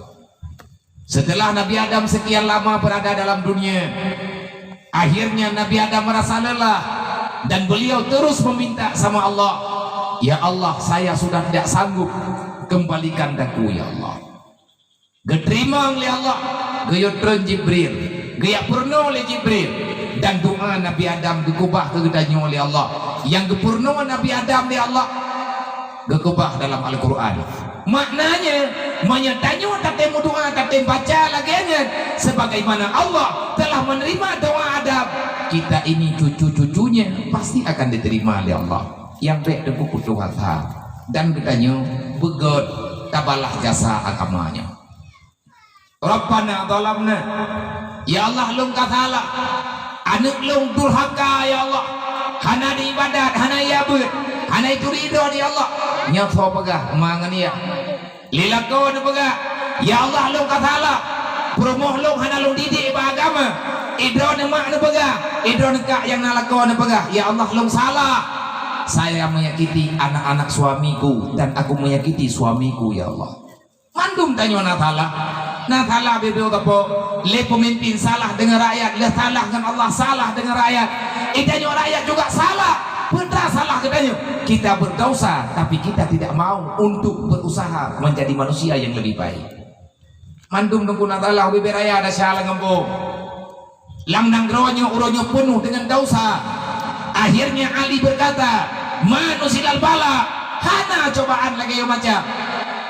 Setelah Nabi Adam sekian lama berada dalam dunia, akhirnya Nabi Adam merasa lelah dan beliau terus meminta sama Allah, ya Allah, saya sudah tidak sanggup, kembalikan daku ya Allah. Geterima oleh Allah, gayotron Jibril, gayak purno oleh Jibril, dan doa Nabi Adam gekubah kegedanya oleh Allah. Yang gepurno Nabi Adam oleh Allah gekubah dalam Al-Quran. Maknanya menyatanya tak temu doa tak temu baca lagi sebagaimana Allah telah menerima doa Adam, kita ini cucu-cucunya pasti akan diterima oleh Allah yang baik dengan kutu hata dan katanya begot tabalah jasa agamanya. Rabbana zalamna, ya Allah lung katala anak lung durhaka ya Allah, hana di ibadat hana yabud hana itu ridho di Allah nyata pegah mangan ya lilako na pegah ya Allah lung katala promoh lung hana lung didik agama idro na mak na pegah idro na kak yang nalako na pegah ya Allah lung salah saya menyakiti anak-anak suamiku dan aku menyakiti suamiku ya Allah. Mandum tanya Natala bebel tapo le pemimpin salah dengan rakyat, le salah dengan Allah, salah dengan rakyat. Itanya rakyat juga salah, benar salah katanya. Kita berdosa tapi kita tidak mau untuk berusaha menjadi manusia yang lebih baik. Mandum tunggu Natala bebel raya ada salah ngembong. Lam nanggronya uronyo penuh dengan dosa. Akhirnya Ali berkata, manusilal bala, hana cobaan lagi yang macam.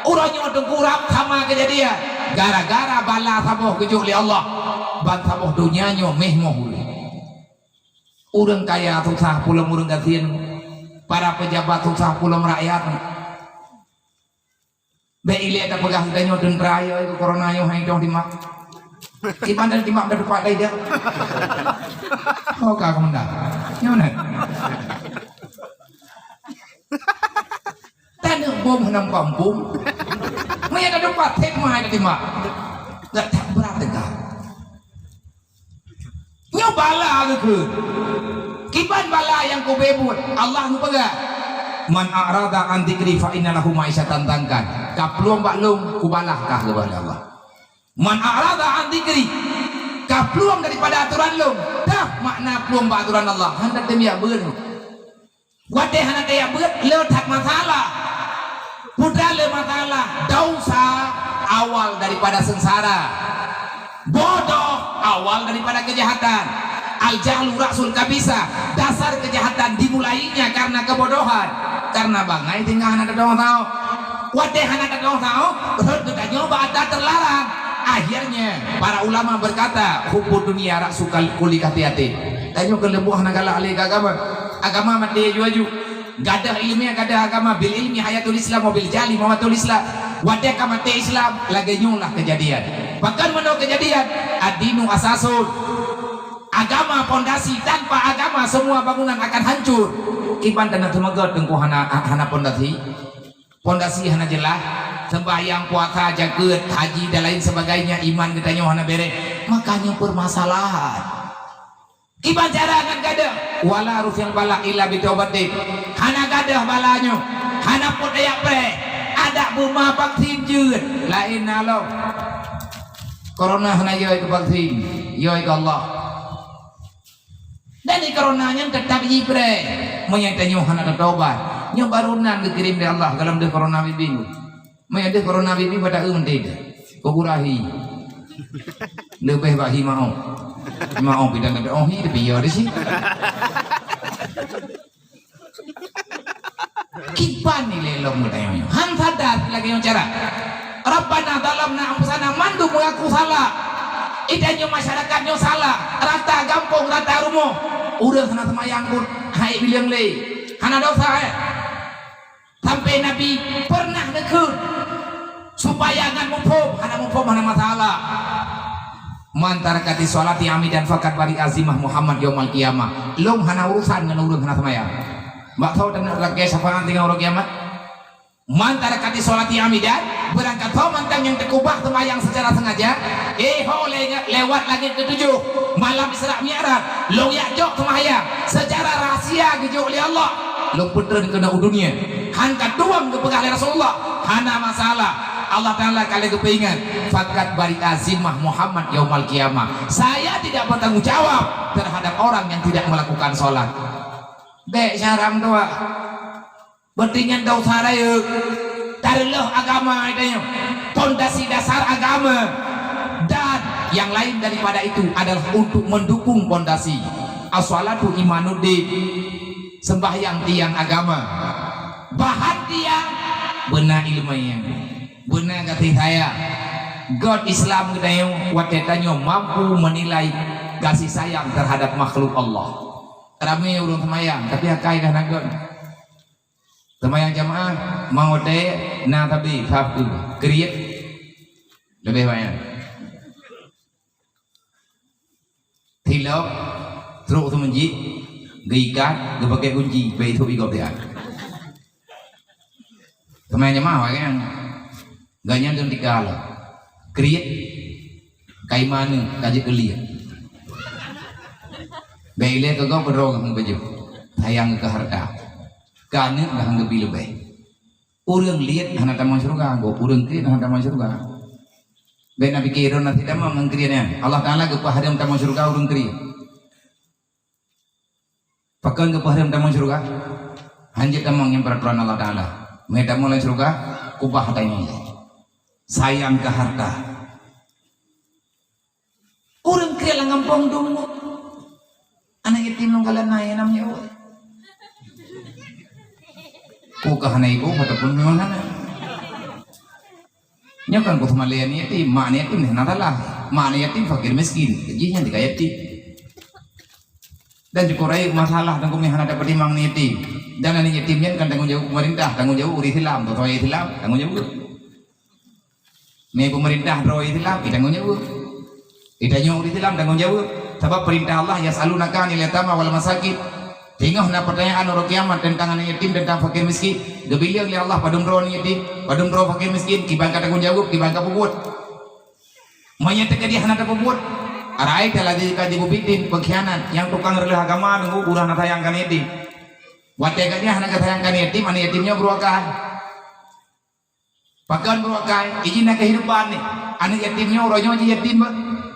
Uronyo tengkurap sama kejadian gara-gara bala sabuh kejuk li Allah bantamoh dunianya meh moh urang kaya susah pulang urang gantian para pejabat susah pulang rakyat be ile ada pegang danyo dan raya itu corona yo hai dong dimak gimana dimak dari pak dia oh kagak mendak nyona tanah bom henam kampung mai ada dapat tek mai dimak enggak tak berat tegak nyobala gitu kiban bala yang ku bebut Allah nu pegang man a'rada an dzikri fa inna lahu ma'isyatan tangkan kapluang baklung ku balah kah kepada Allah man a'rada an dzikri kapluang daripada aturan lung dah makna pluang ba aturan Allah hendak temia beun wade hendak dia beut leutak masalah budal le masalah dosa awal daripada sengsara bodoh awal daripada kejahatan al-jahlu rasul kabisa dasar kejahatan dimulainya karena kebodohan karena bangai tinggal anak dong tahu wadeh anak dong tahu kita nyoba ada terlarang akhirnya para ulama berkata hukum dunia rasul kuli hati-hati tanya kelembuhan agama agama mati juaju gadah ilmiah gadah agama bil ilmi hayatul islam mobil jali mawatul islam wadeh kamati islam lagi nyulah kejadian bahkan menurut kejadian adinu asasun agama pondasi tanpa agama semua bangunan akan hancur kipan tanah temegot tengku hana pondasi hana jelas sembahyang puasa jagat haji dan lain sebagainya iman katanya hana bere makanya permasalahan kipan cara akan gadah wala rufil bala illa bitaubatin hana gadah balanya hana pun ayak pre ada buma vaksin jut lain nalo corona hana yoi ke vaksin yoi ke Allah dan di coronanya tetap jibre menyatanya hana tertobat nyo barunan dikirim dari Allah dalam de corona bibi menyade corona bibi pada tidak kuburahi lebih bahi mau bidang ada ohi tapi ya sih kipan nilai lo mudanya hantadat lagi yang cara Rabbana dalamna anfusana mandu mengaku salah idanyo masyarakatnya salah rata gampung rata rumo udah sana semayang pun hai bilang le hana dosa sampai Nabi pernah nekut supaya ngan mumpum hana masalah mantar kati sholati amidan fakat bari azimah Muhammad yaumal qiyamah long hana urusan ngan urang hana semayang mbak tahu dan lagi syafaat tinggal orang kiamat mantar kati sholati amidan berangkat tahu mantang yang terkubah semayang secara sengaja lewat langit ketujuh malam Isra Mi'raj lo yakjok semayang secara rahasia gejok oleh Allah lo putren kena dunia hangkat doang kepegang Rasulullah hana masalah Allah Ta'ala kali kepingan fakat bari azimah Muhammad yaumal qiyamah saya tidak bertanggung jawab terhadap orang yang tidak melakukan sholat dek syaram doa bertingan dosa raya taruh agama itu fondasi dasar agama dan yang lain daripada itu adalah untuk mendukung fondasi as-shalatu imanuddin sembahyang tiang agama bahan tiang benar ilmunya benar kata saya God Islam katanya watetannya mampu menilai kasih sayang terhadap makhluk Allah ramai urung semayang tapi akai dah nagon semayang jamaah mau deh nah tapi sabtu kriet lebih banyak tilok terus tu menji geikat gebagai kunci bayi tu igop dia semayang jamaah kan ganyan dan tiga lah kriet kai mana kaji kelia baile kagak berong hang baju sayang ke harta kane hang lebih lebih urang lihat hana taman surga go urang kriet hana taman surga bae nabi kira nanti tamam ngkrietnya Allah Taala ke pahadam taman surga urang kriet pakan ke pahadam taman surga hanjat tamang yang peraturan Allah Taala meta mulai surga kubah tanya sayang ke harta orang kira ngampong dulu anak yatim nunggalan naya namanya ku kahana ibu ataupun memang hana Nyokan ko thumalian yatim, mak yatim nih nadalah, mak yatim fakir miskin, jinya tiga yatim. Dan juga rai masalah tanggung jawab ada pertimbangan yatim. Dan ani yatimnya kan tanggung jawab pemerintah, tanggung jawab urus Islam, atau Islam tanggung jawab. Nih pemerintah roh Islam, tanggung jawab. Idanya urus Islam tanggung jawab. Sebab perintah Allah yasalunaka anil yatama wal masakin. Tengok na pertanyaan orang kiamat tentang anak yatim, tentang fakir miskin. Gebilang oleh Allah padum roh yatim, padum roh fakir miskin, kibangka tanggung jawab, kibangka pebut. Menyatakan dia hendak pebut. Arai telah dikaji bubitin pengkhianat yang tukang relih agama nunggu urang natayangkan yatim. Wategannya hendak tayangkan yatim, anak yatimnya beruakai. Pakan beruakai, izin nak kehidupan nih. Anak yatimnya orangnya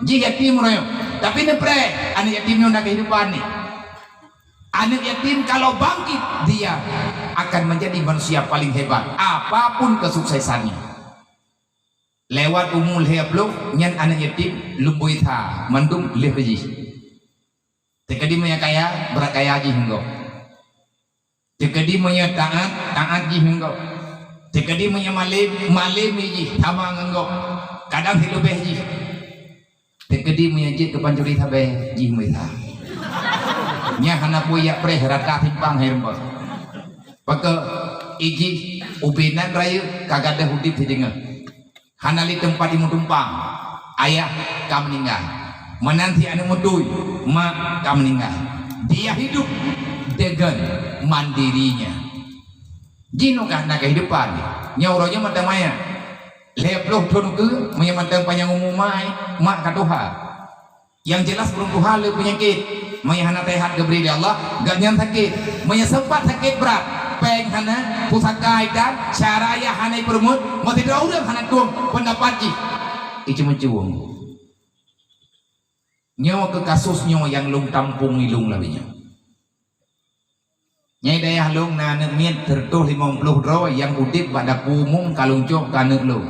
ji yatim orangnya. Tapi nepre, anak yatimnya nak kehidupan nih. Anak yatim kalau bangkit dia akan menjadi manusia paling hebat apapun kesuksesannya. Lewat umul heblok nyan anak yatim lumbui tha mandum lebeji. Tekadi maya kaya berakaya ji hinggo. Tekadi maya taat ji hinggo. Tekadi maya malim ji tama nggo. Kadang hilubeh ji. Tekadi maya ji kepancuri thabe ji muitha. Nya hana puya preh rata timpang herbo. Pake iji ubinan raya kagak ada hudip hidinga. Hanali tempat imu tumpang ayah kam meninggal menanti anu mudui mak kam meninggal dia hidup dengan mandirinya jino karena kehidupan nyauronya mata maya leploh tonu ke menyamantang panjang umumai mak katuha yang jelas belum Tuhan le penyakit maya hana tehat geberi Allah gak nyan sakit maya sempat sakit berat peng hana pusakai dan caraya hana permut mau tidak udah hana tuang pendapat ji itu mencuang nyawa ke kasus nyawa yang lung tampung ilung labinya nyai daya lung na nemit tertuh 50 roh yang udip pada umum kalung cok kanek lung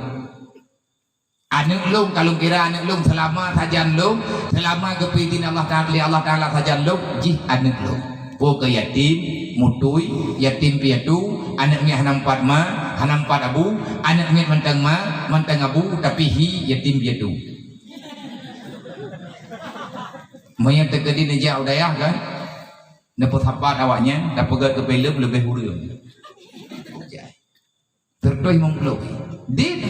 anek lung kalung kira anek lung selama sajan lung selama kepitin Allah Ta'ala sajan lung jih anek lung ke yatim mutui yatim piatu anaknya hanampat ma hanampat abu anaknya mantang abu tapi hi yatim piatu maya tegadi neja udayah kan dapat hapat awaknya dapat kepelem lebih hurung tertuih mengpluk din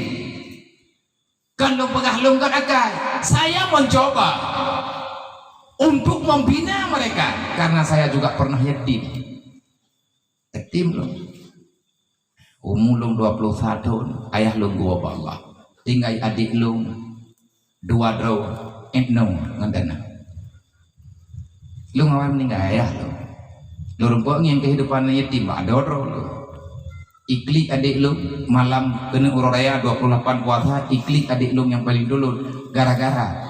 kan lo pegah longgar akal saya mencoba untuk membina mereka karena saya juga pernah yatim loh umur lung 21 tahun ayah lung gua Allah tinggal adik lung 2 draw etno ngandana lung awal meninggal ayah lo rumput yang kehidupan yatim ada draw lo iklik adik lung malam kena uraya 28 puasa iklik adik lung yang paling dulu gara-gara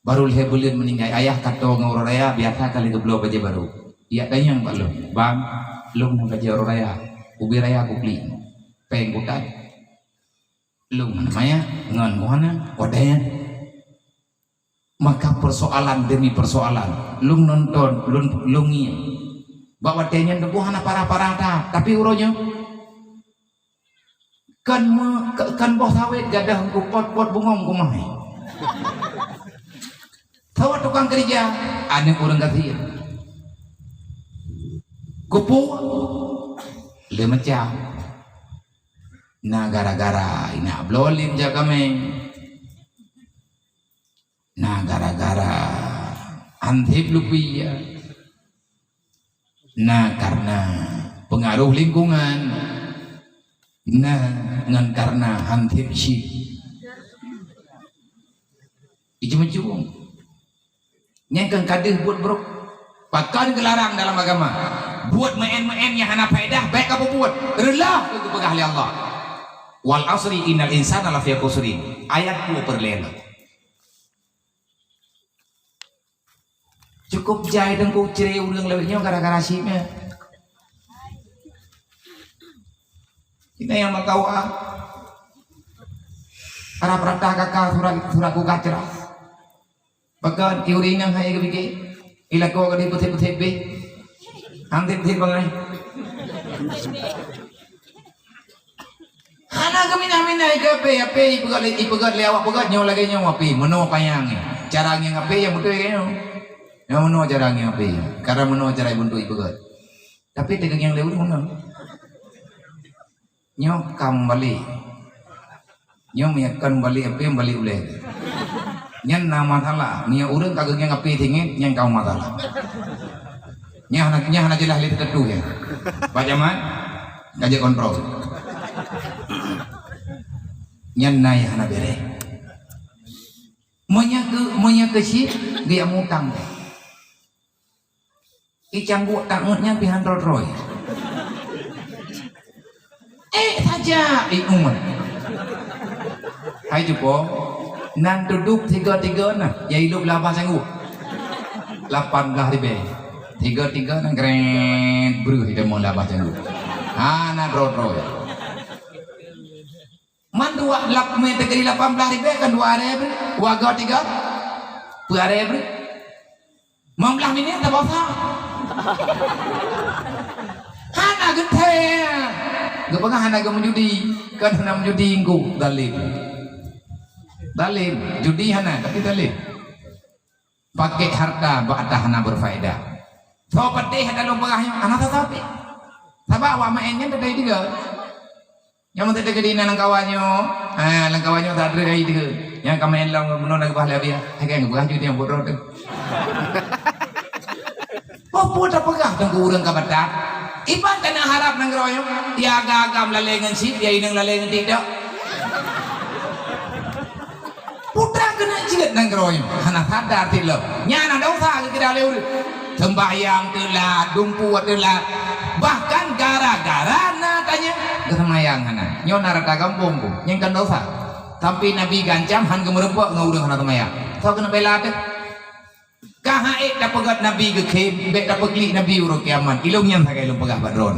baru lihat bulan meninggal ayah kata ngurus raya biasa kali itu belum baca baru iya tanya yang belum bang lung nang baca urus raya ubi raya aku beli peng bukan lung namanya ngan mana wadanya maka persoalan demi persoalan lung nonton lungi bawa tanya debu hana parah-parah tapi uronya kan boh sawit gadah pot bungong kumai tahu tukang kerja aneh orang kasih kupu le macam nah gara-gara ini ablolim jaga meng nah gara-gara antip lupiya nah karena pengaruh lingkungan nah dengan karena antip syik itu mencung nyengkeng kadeh buat bro pakan gelarang dalam agama buat main-main yang hana faedah baik apa buat relah itu pegahli Allah wal asri innal insana lafi khusrin ayat 2 perlela cukup jai dan ku ciri ulang lebihnya gara-gara sihnya kita yang makau arah perantah kakak surat ku kacera bagan iuri nang hai gebike ila ko gadi puthe be antip thik bangai Hana kami namin ke ape ipegat lewat pegat nyawa lagi nyawa api meno payang cara yang ape yang betul kayo yang meno cara yang ape karena meno cara bentuk ipegat tapi tegang yang lewat meno nyo kembali nyo miakan balik ape yang balik uleh nyan nama salah nia urang kagak yang ape tingin yang kau masalah nya hana jelas lihat ketu ya Pak Jaman gajah kontrol nyan na ya hana bere monya ke si dia mutang icang buat tangutnya pihan roy saja umur hai jupo nan duduk tiga nah ya hidup 8 sanggup 18.000 tiga nang keren bro kita mau 8 sanggup hana roy man dua lap meter kali 18.000 kan 2.000 waga 3 2.000 membelah minit tak apa hana gede gak pernah hana gak menjudi kan hana menjudi ingku dalim judi hana tapi dalim pakai harta ba'da hana berfaedah so pati hana lo pengahnya anak tetapi sabak wa mainnya tadi juga yang menteri ke dina nang kawanyo nang kawanyo tak ada ai dia yang kami lang menon nang bahla dia hakai ngah judi yang bodoh tu apa dah pegah tang urang ka badak iban kana harap nang royo dia agam lalengan sip dia inang lalengan tidak putra kena jilat nang royo hana sadar tilap nyana dosa ke kira leur sembahyang telah dumpu telah bahkan gara-gara na tanya gemayang hana nyona rata kampung ku yang kan dosa tapi nabi gancam han gemerempok ngaudeng hana temayang tau kena bela ke kahae da pegat nabi ke kem be da pegli nabi uro kiamat ilung yang sakai ilung pegah badron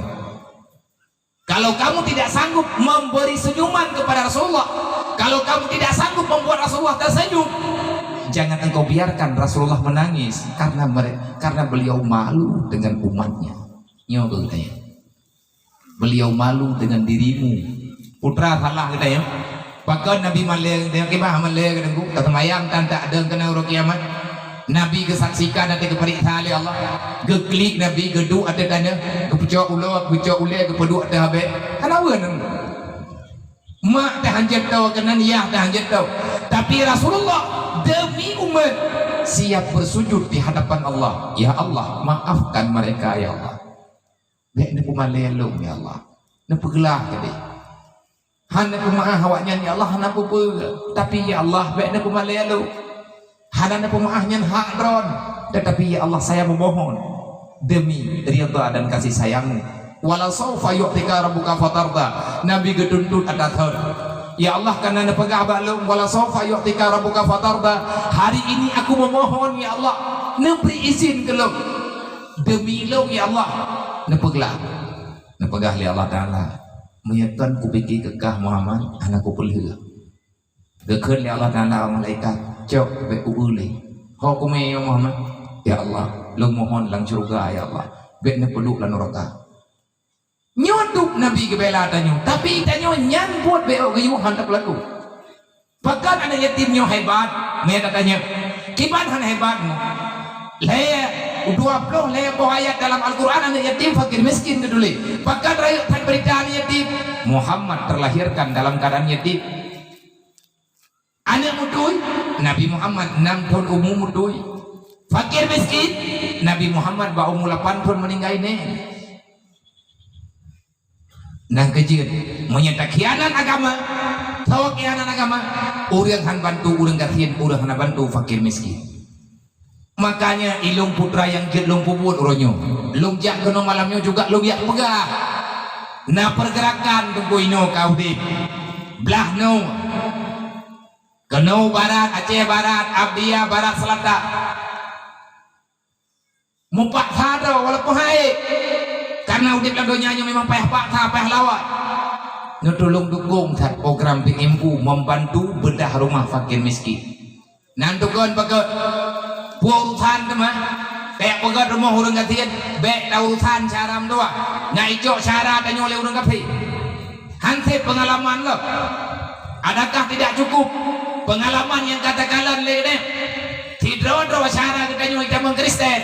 kalau kamu tidak sanggup memberi senyuman kepada Rasulullah kalau kamu tidak sanggup membuat Rasulullah tersenyum jangan engkau biarkan Rasulullah menangis karena beliau malu dengan umatnya nyoba katanya beliau malu dengan dirimu putra salah katanya bahkan Nabi maleng dengan kibah maleng dengan kata mayang tan tak ada kena uro kiamat Nabi kesaksikan nanti keperiksa oleh Allah geklik Nabi geduk ada tanda kepecok ule kepeduk ada habis kenapa nang mak tak hanjat tahu kena niyah tak hanjat tahu tapi Rasulullah demi umat siap bersujud di hadapan Allah ya Allah maafkan mereka ya Allah baik ni pumalelong ya Allah ni pegelah tadi hana pemaah awaknya ya Allah hana apa tapi ya Allah baik ni pumalelong hana pemaahnya hak ron tetapi ya Allah saya memohon demi ridha dan kasih sayangmu wala saufa yu'tika rabbuka fatarda nabi geduntut ada thar ya Allah karena nepegah balung wala saufa yu'tika rabbuka fatarda hari ini aku memohon ya Allah neberi izin ke lo demi lo ya Allah nepeglah nepegah li Allah Ta'ala menyatan ku pikir kekah Muhammad anakku pelih gekun li Allah Ta'ala malaikat cok be uuli ho kume ya Muhammad ya Allah lo mohon lang surga ya Allah be ne peluk lan neraka nyoduk Nabi ke bela tanyo tapi tanyo nyan buat beo gayuhan tak laku bahkan anak yatim nyo hebat me katanya kiban han hebatmu le 20 le ayat dalam Al-Qur'an anak yatim fakir miskin dulu bahkan rakyat tan berita anak yatim Muhammad terlahirkan dalam keadaan yatim anak mudui Nabi Muhammad 6 tahun umur mudui fakir miskin Nabi Muhammad ba umur 8 tahun meninggal ini nang kejut menyata khianat agama tahu khianat agama urang han bantu urang gatian urang han bantu fakir miskin makanya ilung putra yang jet lung puput uronyo lung jak keno malamnya juga lung yak pegah na pergerakan tunggu ino kau di belah no keno barat Aceh barat Abdiya barat selatan mumpak hado walaupun hai karena udip ladonya memang payah paksa payah lawat ngetulung dukung saat program PMU membantu bedah rumah fakir miskin nantukan pakai urusan teman kayak pakai rumah urang gatian baik urusan cara doa ngai cok cara tanya oleh urang kafe Hansip pengalaman lo. Adakah tidak cukup pengalaman yang katakan lene? Tidak ada wacara kita nyoy jaman Kristen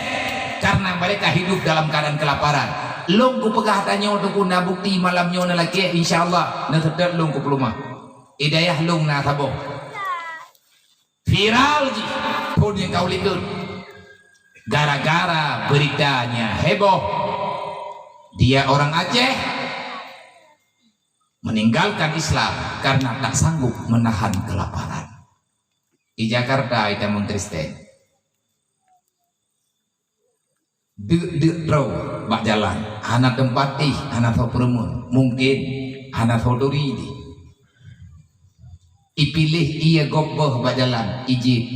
karena mereka hidup dalam keadaan kelaparan. Long ku pegah tanya untuk kuna bukti malamnya na lagi insyaallah na sedar long ku pelumah. Hidayah long na sabo. Viral ji pun yang kau lihat. Gara-gara beritanya heboh. Dia orang Aceh meninggalkan Islam karena tak sanggup menahan kelaparan. Di Jakarta itu Kristen. Row bak jalan, anak tempati, anak tau peremun, mungkin anak tau duri di. Ipilih ia goboh bak jalan, ijib.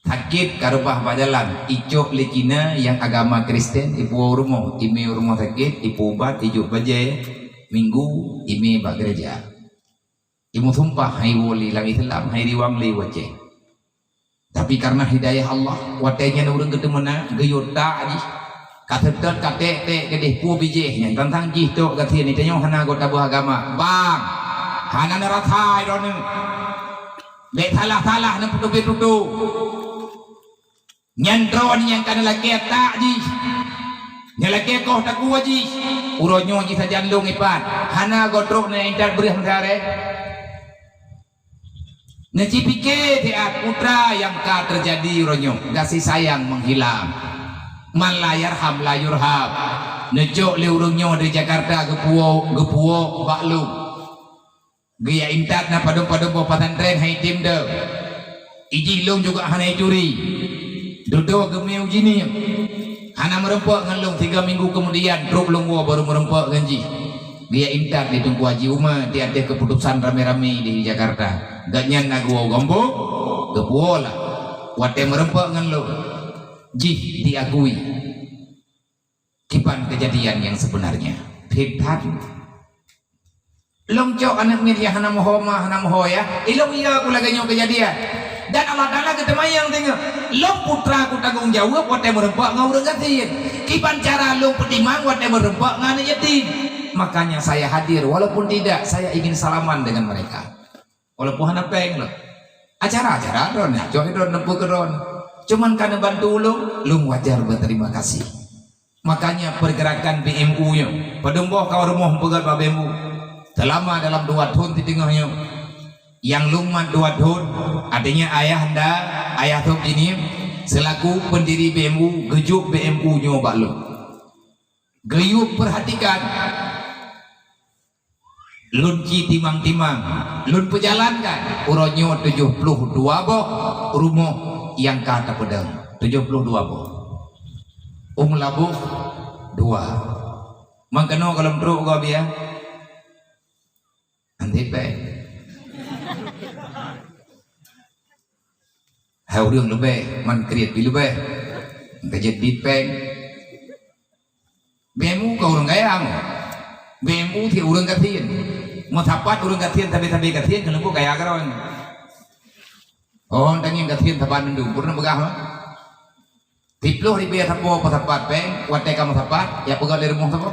Sakit karubah bak jalan, icok lekina yang agama Kristen, ibu rumah, ime rumah sakit, ibu ubat, ijuk bajai, minggu, ime bak gereja. Imu sumpah hai wali lang Islam hai diwang li wace. Tapi karena hidayah Allah watenya urang gede mana geyot ta di katetet kate te gede pu bije nya tentang jih tok gathie ni tanyo hana gota buah agama bang hana narathai ron be salah-salah na putu-putu nyandro ni yang kana laki ta di nyalake ko ta ku ji uronyo ji sajan lung ipan hana godrok na intar berih mendare. Ngecipike dia putra yang ka terjadi ronyo kasih sayang menghilang man layarham layurham nejo leurungnya di Jakarta gepuo baklum gaya intat na padung-padung pesantren hai tim de iji lung juga hanai curi dodo gemeu jini hana merempok ngelung 3 minggu kemudian truk lungwo baru merempok ganji gaya intat di tunggu haji umah tiada keputusan rame-rame di Jakarta ganyan na gua gombo gepuo lah wate merempok ngelung jih diakui kipan kejadian yang sebenarnya fitan longcok anak mirya hana mohoma hana mohoya ilong iya aku lagi nyok kejadian dan Allah Ta'ala ketemayang tengok long putra aku tanggung jawab wate merempok ngurang gatin kipan cara long pedimang wate merempok ngana yatim. Makanya saya hadir walaupun tidak saya ingin salaman dengan mereka walaupun hana peng loh acara-acara don ya join don nempu keron cuman karena bantu lung wajar berterima kasih. Makanya pergerakan BMU nya padumboh kau rumah pegal BMU selama dalam 2 tahun di tengahnya yang lumat 2 tahun adanya ayahanda ayah top ini selaku pendiri BMU gejuk BMU nya baklo geyuk perhatikan lunci timang-timang lun pejalankan uronyo 72 boh rumah yang kata pedang 72 boh labuh 2 mangkano kalau truk kau biar nanti pe hai urang lebih man kriat pi lebih gajet dipeng BMU kau urang gayang BMU thì urang gathien mau tapat urang gathien tapi gathien kalau bu kayak karon oh tanging gathien tapan ndung purna begah mah tiploh di biar tapo tapat peng wate kamu tapat ya pegal dari rumah tapo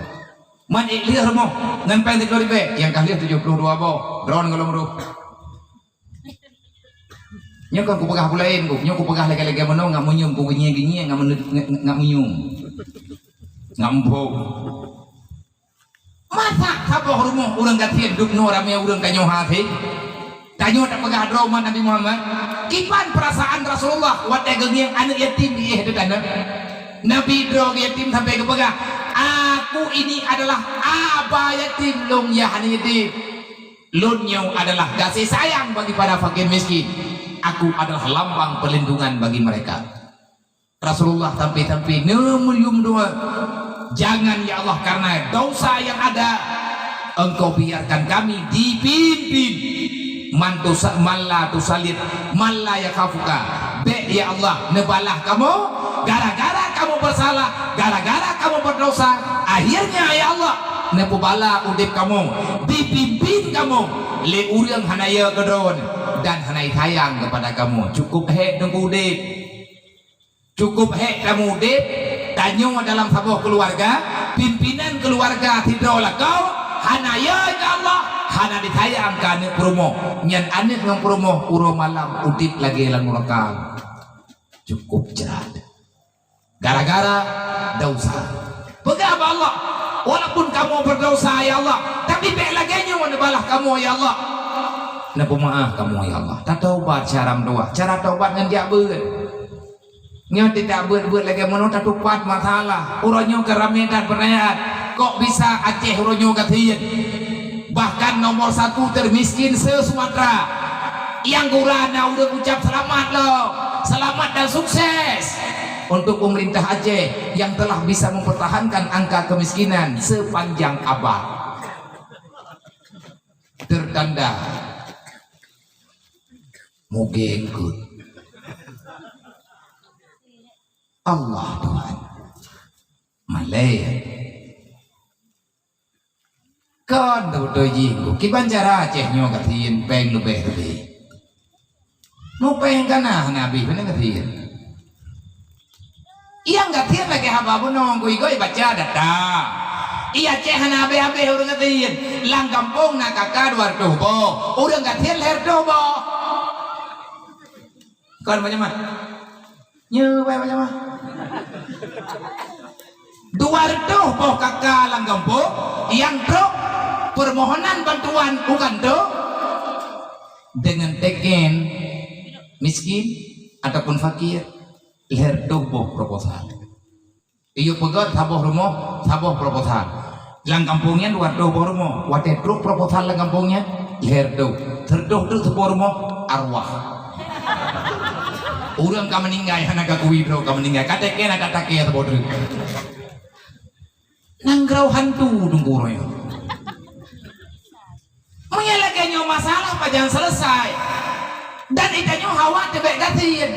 man iklir rumah ngan peng tiploh di be yang kahliah 72 bo drone kalau meruh nyok aku pegah pulain ku nyok aku pegah lagi mano ngak munyum ku ginye ngak munyum ngampung masa tapo rumah urang gathien dukno rame urang kanyo hati kanyo tak pegah drama Nabi Muhammad kipan perasaan Rasulullah wate gengiang anak yatim di hedana Nabi drog yatim sampai kepegah aku ini adalah aba yatim lung ya anak yatim lunyo adalah kasih sayang bagi para fakir miskin aku adalah lambang perlindungan bagi mereka. Rasulullah sampai nemuyum doa jangan ya Allah karena dosa yang ada engkau biarkan kami dipimpin malla tusalit malla yakhafuka be ya Allah nebalah kamu gara-gara kamu bersalah gara-gara kamu berdosa akhirnya ya Allah nepubala udip kamu dipimpin kamu le urang hanaya gedron dan hanai sayang kepada kamu cukup hek nunggu udip cukup hek kamu udip tanyo dalam sebuah keluarga pimpinan keluarga tidaklah kau hana ya Allah hana ditayang ka anu promo nyan anu ngam promo uro malam udip lagi lang urakal cukup jerat gara-gara dosa. Begapa Allah walaupun kamu berdosa ya Allah tapi baik lagi nya balah kamu ya Allah na pemaaf kamu ya Allah tak taubat cara doa cara taubat ngan dia beun nya tidak beun lagi mano tak tupat masalah uronyo keramedan perayaan kok bisa Aceh uronyo katieun bahkan nomor 1 termiskin se-Sumatera yang gurana udah ucap selamat loh selamat dan sukses untuk pemerintah Aceh yang telah bisa mempertahankan angka kemiskinan sepanjang abad tertanda mugengkut Allah Tuhan Malaya kan do jinggu kibancara Aceh nyo katiin peng lebih mau peng kana nabi bener katiin iya katiin lagi haba bunong kui baca data iya Aceh nabi urang katiin lang kampung na kakad war dobo urang katiin leher dobo kan macam mana nyewe macam mana dua dobo kakak lang kampung yang truk permohonan bantuan bukan do dengan tegen miskin ataupun fakir leher dobo proposal iyo pegat saboh rumah saboh proposal lang kampungnya luar dobo rumah wate truk proposal lang kampungnya leher do terdoh tu sebuah rumah arwah urang ka meninggal hana ka kuwidro ka meninggal kateke na katake sebuah truk nanggrau hantu dungkuroy mengelaknya masalah jangan selesai dan itanya hawa tebek gatin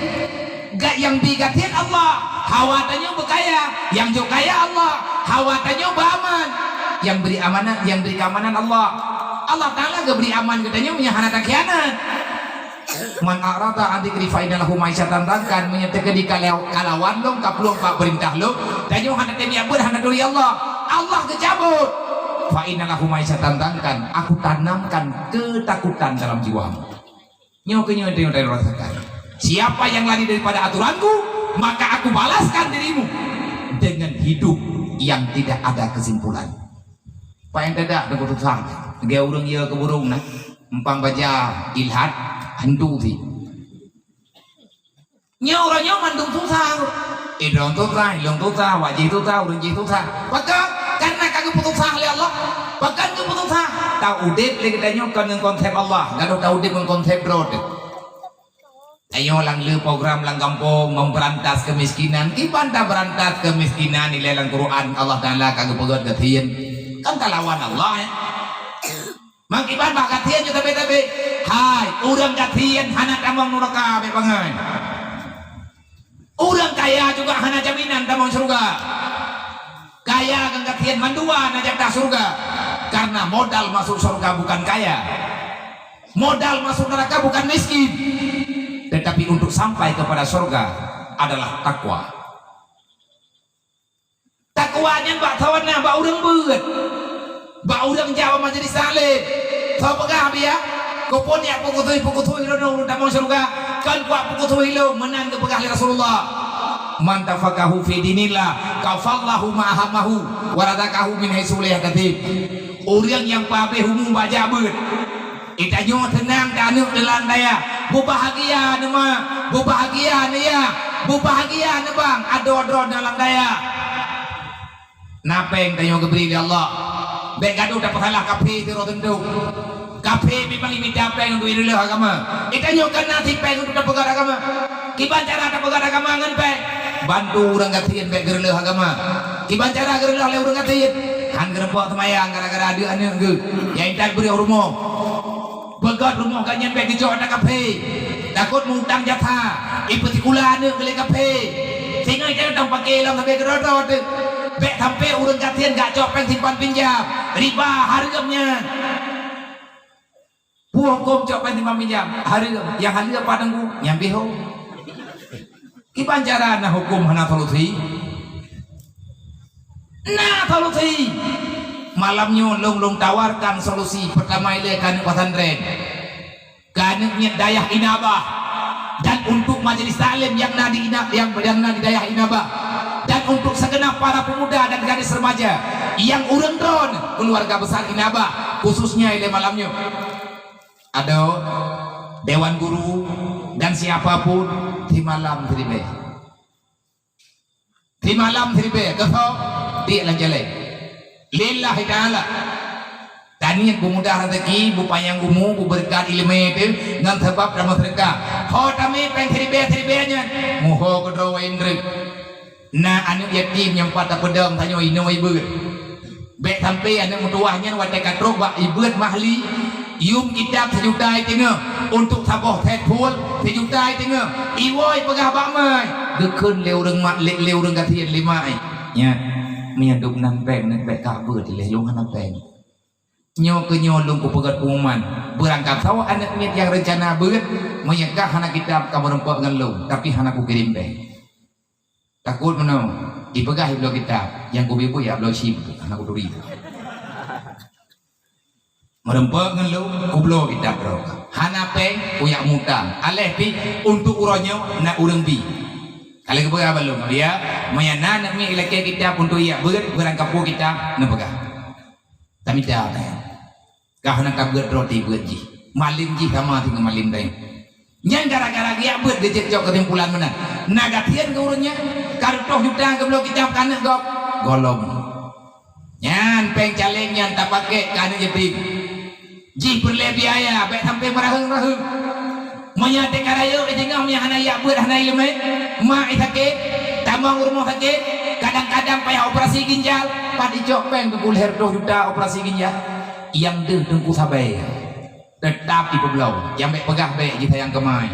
gak yang digatin Allah hawa tanya bekaya yang jo kaya Allah hawa tanya beraman yang beri amanah yang beri keamanan Allah Ta'ala gak beri aman katanya punya hana takhianat man arata anti krifaina lahu maisyatan tangkan menyatakan di kalawan long kaplong pak perintah long tanya hana temia ber hana duli Allah kecabut fa innalahu maisyatan tangkan aku tanamkan ketakutan dalam jiwamu nyokenyo dari rasakan siapa yang lari daripada aturanku maka aku balaskan dirimu dengan hidup yang tidak ada kesimpulan pak yang dadak dengan putusan dia urang ieu keburung nah empang baca ilhad hantu sih nyauranya mandung susah idong susah ilong susah wajib susah urang ji susah maka karena kagak putus asa oleh Allah bahkan kagak putus asa tahu udip lagi tanya dengan konsep Allah nggak tahu udip dengan konsep road ayo lang le program lang kampung memberantas kemiskinan kibanta berantas kemiskinan nilai lang Quran Allah Ta'ala kagak pegat gatiin kan kalawan Allah ya makiban bak gatiin juga bebe hai urang gatiin hana tamang nuraka be pangan urang kaya juga hana jaminan tamang surga kaya gengkatian manduan ajak dah surga karena modal masuk surga bukan kaya modal masuk neraka bukan miskin tetapi untuk sampai kepada surga adalah takwa takwanya mbak tawannya mbak urang beut mbak urang jawa majelis salim tau pegah ya kupon ya pukutui lo tamang surga kan kuat pukutui lo menang ke pegah Rasulullah man tafaqahu fi dinillah kafallahu ma'ahamahu waradakahu min haitsulih katib orang yang pabe humum baca beut itanyo tenang danuk delan daya bahagia nama bahagia ya bahagia ne bang ado-ado dalam daya napeng tanyo geberi Allah bek gaduh dapat halah kafe tiro tentu kafe memang limita peng untuk ilmu agama itanyo kena tipeng untuk dapat agama kiban cara dapat agama ngan peng bantu urang gatiin baik gereleh agama kiban cara gereleh oleh urang gatiin han gerempok temayang gara-gara ada anu ge ya intai beri rumah begat rumah kanyen baik dijo ada kafe takut mutang jatah ipeti kula anu gele kafe sehingga kita tang pakai lam sampai gerodot baik sampai urang gatiin gak copeng simpan pinjam riba harganya hukum copeng simpan pinjam harga yang harga padangku nyambiho kibancara na hukum hana solusi malamnya long tawarkan solusi pertama ile kan pesantren kannya dayah inabah dan untuk majelis taklim yang nadi dayah inabah dan untuk segenap para pemuda dan gadis remaja yang urang dron keluarga besar inabah khususnya ile malamnya ada dewan guru dan siapapun di malam tribe kau dia lanjale lillahi ta'ala tanian pemuda rezeki bu payang gumu bu berkat ilmu itu ngan sebab dalam sedekah ho tami peng tribe nya moho kedro indri na anu yatim yang patah pedang tanyo ino ibu be sampai anu mutuahnya wate katrok ba ibeut mahli yum kitab sejuta tengah untuk saboh tet pul sejuta tengah iwoi pegah bak mai gekeun leu reung mak leu reung katien lima ai nya miandup nan peng nan pek kabeur di leh lung hana peng nyo ke nyo lung ku pegat pengumuman berangkat sawa anak miat yang rencana beut menyekah hana kitab kamu rempok ngan lung tapi hana ku kirim peng takut menau dipegah iblo kitab yang ku bibu ya iblo sim hana ku duri merempok ngan lung ku blo kitab bro hana peng uyak mutang aleh pi untuk uronyo na urang bi kalau ke pegah belum dia menyana nak mi ilake kitab untuk ia berangkat pu kitab na pegah tapi dah kah nak beut roti beut ji malim ji sama dengan malim teh nyan gara-gara dia beut gejek jok kesimpulan mana nagatian ke urunnya kartoh juta ke blok kitab kana gok golong nyan peng caleng nyan tak pakai kana jadi ji perle biaya baik sampai merahung-rahung manya teh karayo jeung nya hana ya beut hana ilmu ma sakit tamang rumah sakit kadang-kadang payah operasi ginjal padi jok peng ke kulher 2 juta operasi ginjal yang deh dengku sabai tetap ibu belau yang baik pegah baik kita yang kemai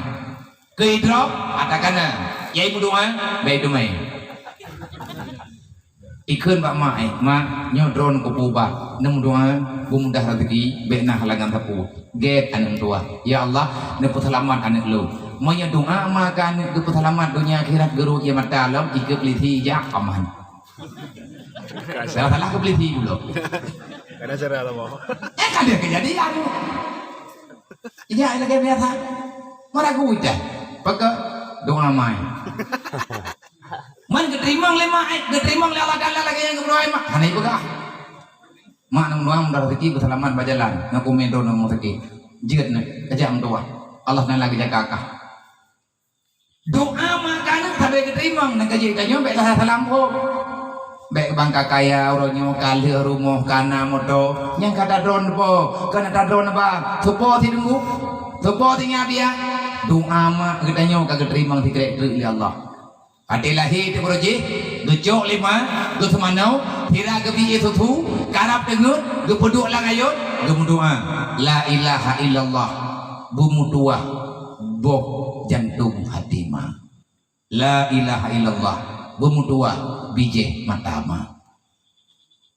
ke hidrop atakana yai mudoa baik dumai ikun pak mai mak nyodron ke pubat nem doa bumudah rezeki baik nah halangan tapu get anak tua ya Allah neput selamat anak lu monya doa makan neput selamat dunia akhirat guru kiamat dalam ikut liti ya aman salah ke liti dulu karena cara mau kan dia kejadian iya lagi biasa maragu udah pakai doa mai man keterimang lalakan lagi yang keberdoa mak hanai begah mak nang doa mudah rezeki berselamat berjalan ngaku mendo nang rezeki jigat ne kejam doa Allah nan lagi jaga kakak doa makanan sampai keterimang nang gaji tanyo baik salam ko baik bangka kaya uronyo kali rumah kana moto yang kata drone po kana ta drone ba supo ti dengku supo ti ngabia doa mak ketanyo kagak keterimang dikrek oleh Allah Adilahi di proji, gejok 5, ge semanau, tira gebi itu tu, karap dengut, ge peduk lang ayat, ge mendoa, la ilaha illallah, bumutuah, boh jantung hatima, la ilaha illallah, bumutuah, bijih matama.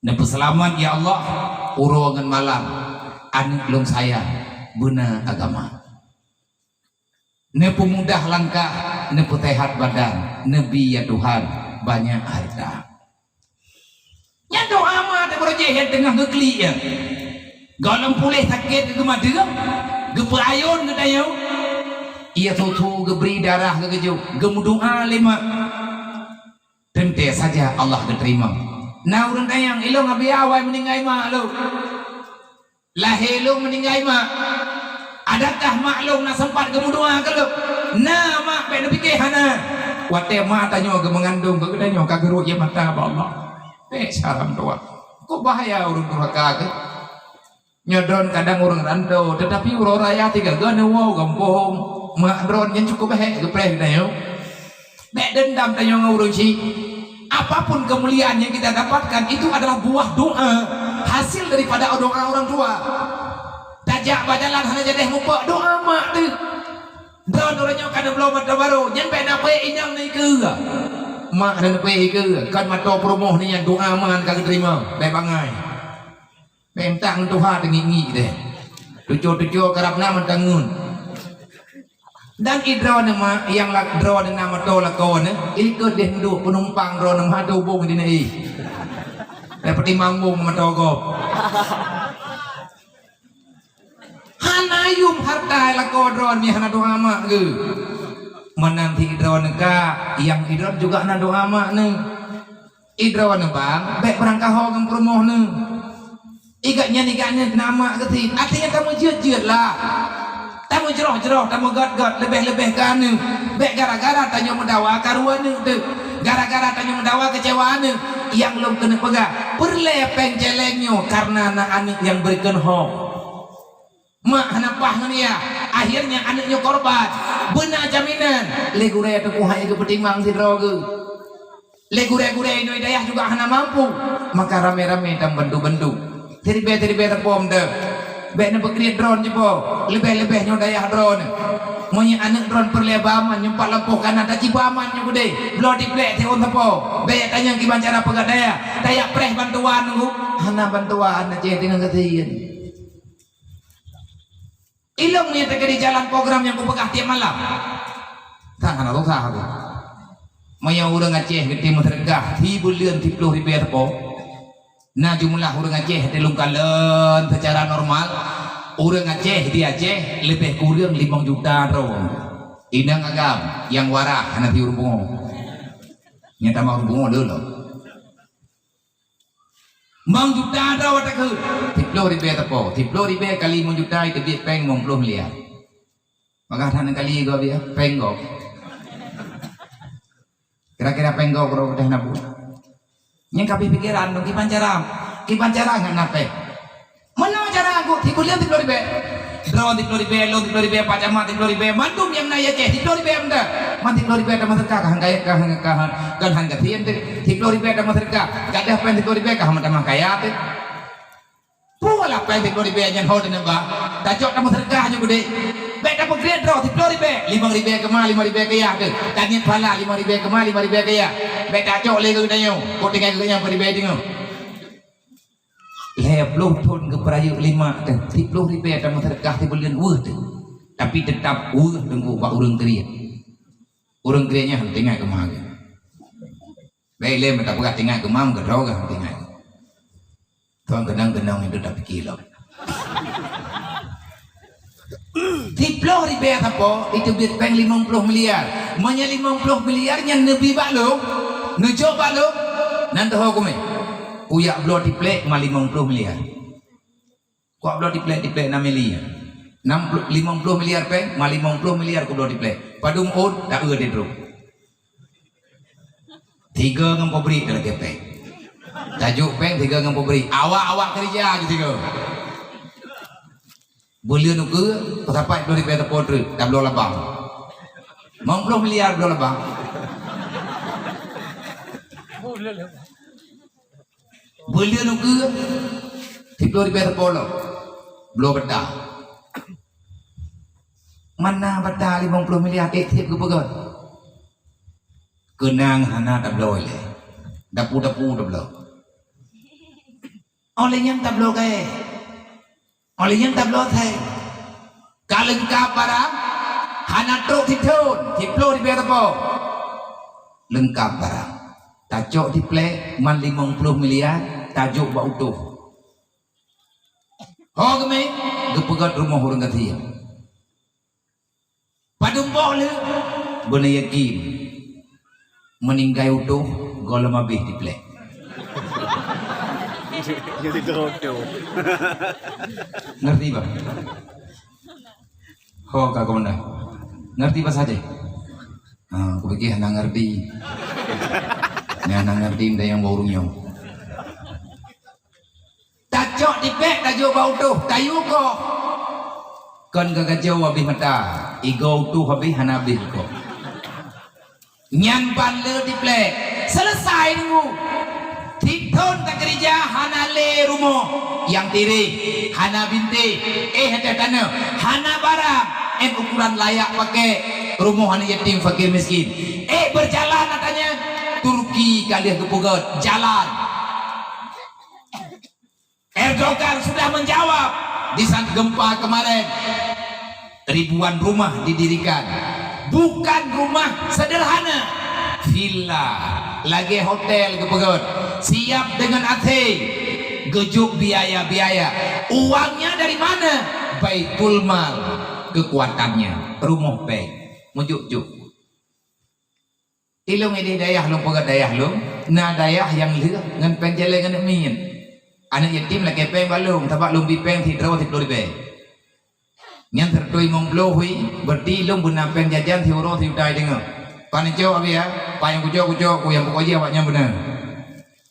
Nepu selamat ya Allah, urongan malam, anak long saya, bena agama. Nepu mudah langkah, nepu sehat badan, nebi ya Tuhan banyak harta. Nya doa mah ada proyek yang tengah gekli ya. Galem pulih sakit ke madem, ge payun ke dayo. Ia tutu ge beri darah ke keju, ge doa 5. Tentu saja Allah diterima. Nah urang tayang ilo ngabi awai meninggai mak lo. Lahir lo meninggai mak. Adakah maklum nak sempat kamu doa ke lu? Nah mak baik fikir hana. Wate mak tanya ke mengandung ke tanya ke geru ya mata Allah. Salam doa. Kok bahaya urang durhaka ke? Nyodron kadang urang rantau tetapi urang raya tiga gana wow gampung. Mak dron yang cukup baik gepreh tanya. Baik dendam tanya urang si. Apapun kemuliaan yang kita dapatkan itu adalah buah doa, hasil daripada doa orang tua. Tajak bajalan hanya jadi muka doa mak tu. Don orangnya kan belum ada baru. Jangan pernah pergi inang ni ke? Mak dan pergi ke? Kan mata promoh ni yang doa mak kagak terima. Baik bangai. Mentang Tuhan dengi deh. Tujuh kerap nama tangun. Dan idro nama yang lak draw dan nama to lakon ikut deh duduk penumpang draw nama hadu bung di ni. Seperti manggung mata gop. Hanayum harta lako drone mi hana doa mak ke. Menanti drone ka yang idron juga hana doa mak ne. Idron bang, baik berangkah ho ngam promoh ne. Igaknya nama ketin. Artinya kamu jujur lah. Kamu jeroh, kamu got, lebih kan ne. Baik gara-gara tanya mendawa karuan ne tu. Gara-gara tanya mendawa kecewaan ne yang belum kena pegang. Perlepeng celengnya karena anak-anak yang berikan ho. Mak hanapah ya. Akhirnya anaknya korban. Benar jaminan. Legure tu kuhai ke petimang si droge. Legure-gure ini dayah juga hana mampu. Maka rame-rame dan bendu-bendu. Tiri-be terpom deh. Baik nak berkreat drone je po. Lebih-lebihnya dayah drone. Monya anak drone perlebaman nyempat lampu kanan tak cibaman nyu gede. Bloody plate teon tepo. Baik tanya gimana cara pegat daya. Daya preh bantuan nunggu. Hana bantuan aja dengan ketian. Ilmu yang terjadi jalan program yang kupegah tiap malam. Tak hana dosa aku. Monya urang Aceh gede masyarakat. Tibu lian 30 ribu tepo. Nah jumlah orang Aceh telung kalen secara normal orang Aceh di Aceh lebih kurang 5 juta ron inang agam yang warah nanti urung bungo nyata mau bungo dulu 5 juta ron tak ke 30 ribu tepo 30 ribu kali 5 juta itu biar peng 50 miliar maka tanah kali gua biar peng gua kira-kira peng gua kalau udah nabu yang kami pikiran dong kipan cara nggak nape mana cara aku tibulian 30 ribu drone 30 ribu lo 30 ribu pacamat 30 ribu mandum yang naya ke 30 ribu anda man 30 ribu ada masyarakat kan hang ketian 30 ribu ada masyarakat gak ada pen 30 ribu kah mah kaya tu pula pen 30 ribu yang hot nembak tak cok ada masyarakat juga deh baik dapat grade draw 30 ribu 5 ribu kemah 5 ribu kaya ke tanya pala 5 ribu kemah 5 ribu kaya baik tak cok lagi tanya kau tinggal ke yang ribu tengok belum pun ke perayu 5 dan 30 ribu ada masyarakat di bulan tapi tetap tunggu pak urang teriaknya tinggal ke mah baik lem tak pegat tinggal ke mah ke draw kan tinggal tuan kenang itu tak kilo 30 ribu apa itu duit peng 50 miliar manya 50 miliarnya nebi balung ngejo balung nanti hukum uyak blow di play ma 50 miliar kok blow di play 6 miliar 50 miliar peng ma 50 miliar ku blow di play padung od tak di drum 3 ngam pemberi dalam kepeng tajuk peng 3 ngam pemberi awak kerja je 3 boleh nuke sampai 20 ribu terpotret tak belum labang 50 miliar belum labang boleh nuke 30 ribu terpolok belum bedah mana bedah 50 miliar tiap ke pegon kenang hana tak belum oleh dapu tak belum oleh yang tak belum kaya oleh yang tak belum thay kalengkap barang hana truk titun tiplo di berapa lengkap barang tajuk di play man 50 miliar tajuk bak utuh ho kami gepegat rumah orang katia padung boleh boleh yakin meninggai utuh golem habis di play Jadi dodo. Ngerti bang? Ho kak komanda, ngerti pas aja? Aku pikir hana ngerti. Hana ngerti dah yang barunya. Tajok di pek tajok bau tuh, tayu kok. Kon gak jauh habis mata, ego tuh habis hana habis kok. Nyan bandel di plek, selesai nunggu. Tikton tak kerja hana le rumah yang tiri hana binti ada tanah hana barang ukuran layak pakai rumah hana yatim fakir miskin berjalan katanya Turki kalian kepugat jalan Erdogan sudah menjawab di saat gempa kemarin ribuan rumah didirikan bukan rumah sederhana villa lagi hotel kepegot siap dengan hati gejuk biaya-biaya. Uangnya dari mana? Baitul mal. Kekuatannya rumah bank mujuk-juk ilung ini dayah lung pegat dayah lung na dayah yang leh ngan peng jele ngan min anak yatim lagi peng balung tabak lung bi peng thi draw thi plo di be nyan tertui mong plo hui berti lung buna peng jajan thi uro thi dai dengo panijo abi ya payang kujo ku yang pokoknya awaknya benar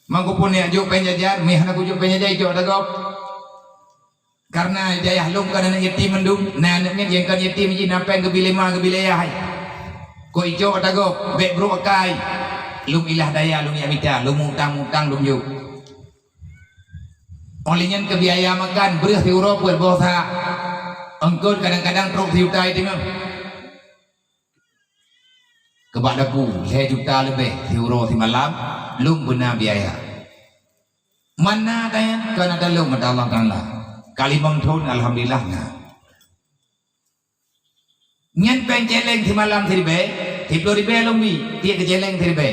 mangko pun ya juk peng jajan mi hana kujo peng jajan jo dagop karena dayah lung kan anak yatim mendung nah anaknya yang kan yatim ji napeng ke bilema ke bilayah ko ijo dago be bro akai lung ilah daya lung yamita lung mutang lung yuk olehnya ke biaya makan berah di Eropa berbosa engkau kadang-kadang truk diutai dengan kebadaku 1 juta lebih di Eropa di malam lung benar biaya mana daya kan ada lung ada Allah Ta'ala kalimam thon alhamdulillah na nyen peng jeleng di malam di be di plo di be lombi dia ke jeleng di be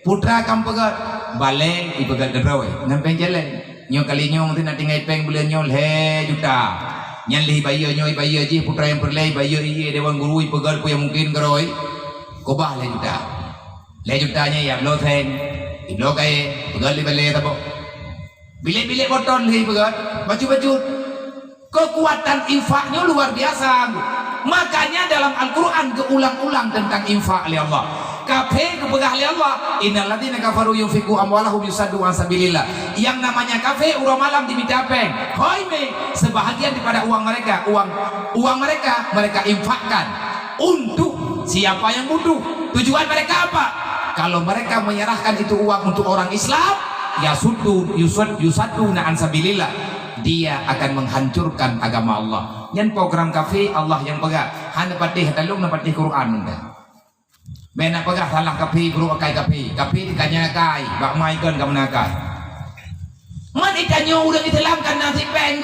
putra kam pegat bale i pegat deroy nyen peng jeleng nyo kali nyo mesti nak tinggal peng bulan nyo le juta nyen li bayo nyo i bayo ji putra yang perlei bayo i dewan guru i pegat ku yang mungkin keroy ko bah le juta nya ya lo theng i lo kai pegat li bale tabo bilik-bilik boton li pegat baju-baju kekuatan infaknya luar biasa. Makanya dalam Al-Quran keulang-ulang tentang infak oleh Allah. Kafir kepegah oleh Allah. Innalladzina kafaru yunfiqu amwalahum yusaddu an sabilillah. Yang namanya kafir urang malam diminta peng. Hoime sebahagian daripada uang mereka infakkan untuk siapa yang butuh. Tujuan mereka apa? Kalau mereka menyerahkan itu uang untuk orang Islam, yusaddu an sabilillah. Dia akan menghancurkan agama Allah. Yang program kafe Allah yang pegang. Hana patih talung na patih Quran dah. Bena pegang salah kafe guru akai kafe. Kafe dikanya akai, bak mai kan kamu nakai. Man ikannya udah ditelamkan nasi peng.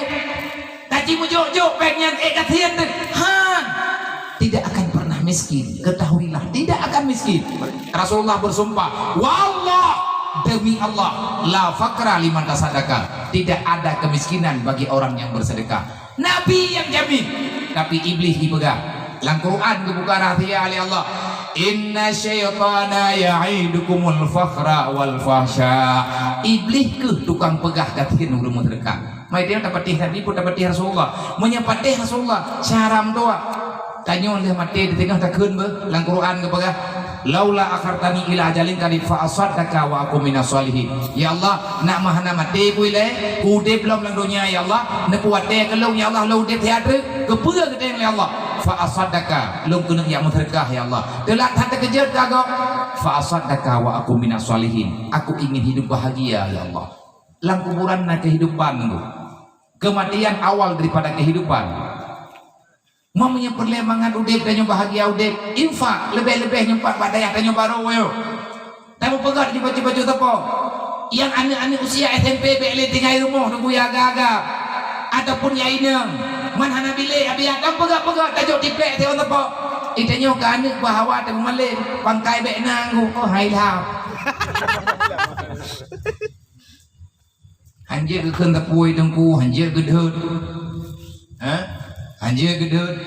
Taci mujuk pengnya kasihan tu. Han tidak akan pernah miskin. Ketahuilah tidak akan miskin. Rasulullah bersumpah, wallah demi Allah la fakra liman tasadaka, tidak ada kemiskinan bagi orang yang bersedekah. Nabi yang jamin, tapi iblis dipegang. Dalam Quran dibuka rahasia oleh Allah, inna syaitana ya'idukumul fakhra wal fahsya. Iblis ke tukang pegah katin ulum sedekah. Mai dia dapat Nabi pun dapat Rasulullah, menyapatih Rasulullah syaram doa. Tanya oleh mati di tengah takun be, dalam Quran ke pegah. Laula akhartani ila ajalin kadif fa asaddaka wa aku minas solihin. Ya Allah, nak mahana mati pui le, udip belum lang dunia ya Allah, nak kuat dek kelung ya Allah, lu udip tiada, kepura gedeng ya Allah. Fa asaddaka, lu kena yang sedekah ya Allah. Telat hati kejut kagak. Fa asaddaka wa aku minas solihin. Aku ingin hidup bahagia ya Allah. Lang kuburan na kehidupan itu. Kematian awal daripada kehidupan. Mamanya perlemangan udip dan bahagia udip infak lebih-lebih nyempat badai tanya baru yo. Tapi pegat di baju-baju tepo. Yang anak-anak usia SMP beli tinggal rumah nunggu ya agak-agak. Ataupun ya ini man hana bile abi akan pegat-pegat tajuk tiplek teo tepo. Itanya ke anak bahawa te malin pangkai bek nanggu oh hai lah. Hanjir ke keun tepui tengku hanjir gedut. Ha? Hanjir gedut,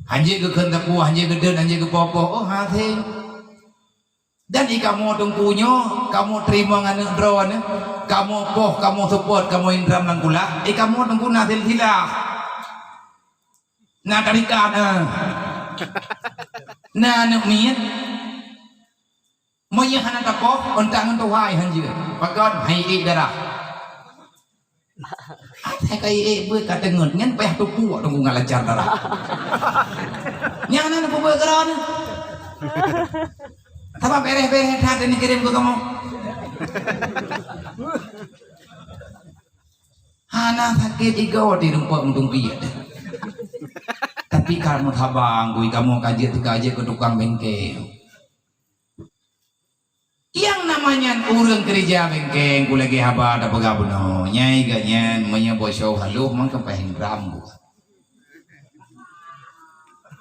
hanjir ke kentapu, hanjir gedut, hanjir ke popo. Oh hati. Dan kamu tungkunya, kamu terima nganu drone, kamu poh, kamu support, kamu indram langkula. Kamu tungku natil tilah. Nah tarikan nah nak miet. Moye hana tapoh, ontang tuai hanjir. Pagon hai darah. Saya kayak kata ngen payah tu kuat tunggu ngalajar darah. Yang mana nak buat keran? Tapi bereh hati ni kirim ke kamu. Hana sakit ego di rumput untung biar. Tapi kalau tabang, kamu kaji ke tukang bengkel. Yang namanya urang kerja bengkeng ku lagi haba ada pagabuno nyai ganyan manya bosyo halu mang kepahin rambu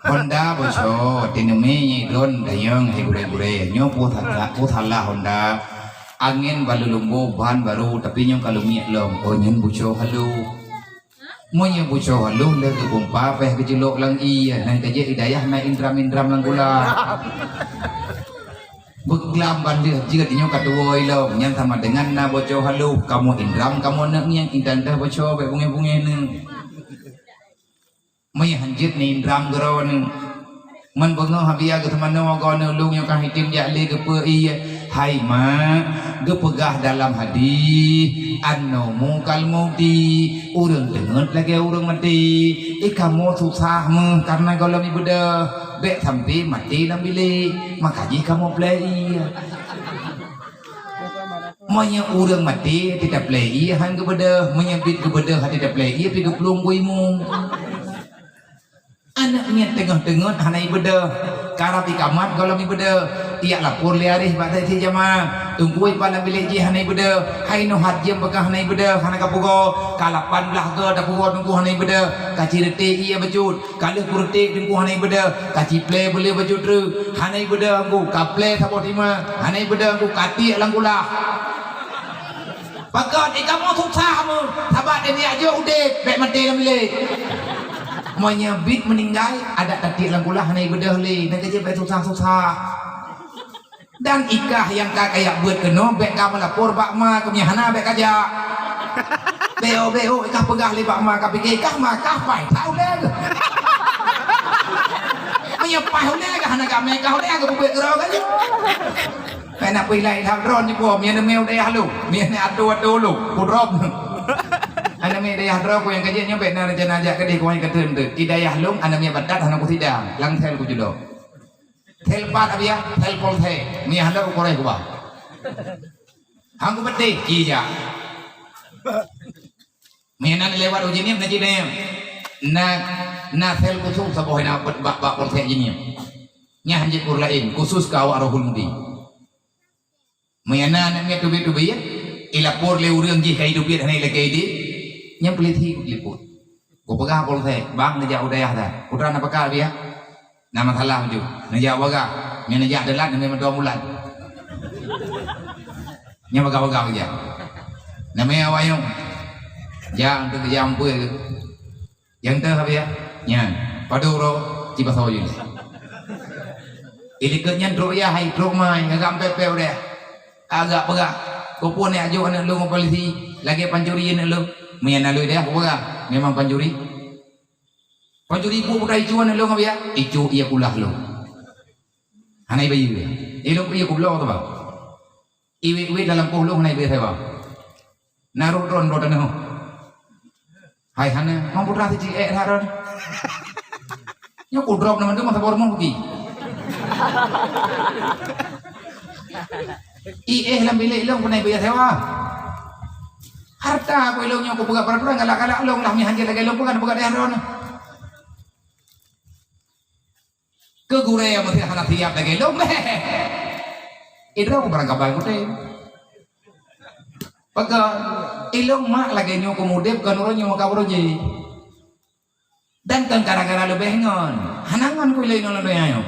Honda bosyo tineme nyai don dayang he gure nyo pu thalla Honda angin balu lumbo bahan baru tapi nyong kalau miak long oh nyen buco halu monya buco halu le ke pompa peh ke jelok lang iya nang kaje hidayah na indram lang gula beglam bandir jika nyong kaduoi lo nyen sama dengan na buco halu kamu indram kamu nak nyang indah buco be bunge ne monya hanjit ni indram geron man bengoh habia ke teman no gono lung yang kah hitim ya le ke pe iya hai ma gepegah dalam hadis annomu kal mauti urang denget lagi urang mati kamu susah me karena kalau ibu dah bek sampai mati dalam bilik makanya kamu play monya urang mati tidak play han ke beda menyebit ke beda tidak play pi ke pelung buimu anaknya tengah-tengah hanai beda karap ikamat kalau mi beda ia lapor liarih batai si jamaah tungguin pada bilik ji hanai beda hai no hajjem bekah hanai beda hana kapugo kalapan belah ke dapugo tunggu hanai beda kaci rete ia bejut kalih kurete tunggu hanai beda kaci play boleh bejut ru hanai beda angku kaple sabo tima hanai beda angku kati langkulah pakat kamu susah mu sabat dia aja udah bek mati dalam bilik monya bit meninggal ada tadi langkulah hanai bedah le nak kerja baik susah dan ikah yang kayak buat keno bek ka melapor bak ma ke hana bek kaja beo ikah pegah le bak ma ka pikir ikah ma kah pai tahu le monya pai le ka hana ka me ka le ka buat gero kan nak pilai thang ron ni po mien meo deh halu mien adu lu purop anak mi dayah roh yang kajian nyampe na rencana ajak ke dia kau yang ketem tu hidayah long anak mi badat anak ku tidak lang tel ku judo tel pat abia tel pol the mi handa ku korek ku ba hang ku bete iya mi nan lewat uji ni ngaji nem na tel ku sung saboh na bak pol the jini nya hanje kur lain khusus kau arahul mudi mi nan mi tu bi ila por le urang ji kai du bi hanai le kai di yang peliti liput, kau pegang pol teh, bang nejak udayah dah, putra nak pegang dia, nama salah maju, nejak waga, yang nejak delat, nama dua bulan, yang waga aja, nama awayung, yang tu kerja ampu itu, yang tu apa ya, yang paduro cipa sawo juga, ini kerja drop ya, hai drop main, agak pepe udah, agak pegang, kau pun ni ajo anak lu ngau polisi, lagi pancuri anak lu. Mian lalu dia aku pegang memang panjuri ibu bukai cuan lo ngabia icu ia kulah lo hanai bayi dia ilo ia kulah tu bang iwi dalam pulau hanai bayi saya bang naruh ron rotan ho hai hana mampu rasa cik haron nyok drop nama tu masa baru mau pergi lambil lo hanai bayi saya bang harta aku ilongnya aku pegang peraturan galak-galak long lah mi hanjir lagi long pegang deh ron ke gure yang mesti hana tiap lagi long itu aku berangkat bangun deh pegang ilong mak lagi nyoku mudep kan orang nyoku kabroji dan kan gara-gara lebih ngon hanangan ku ilong lo doyanyo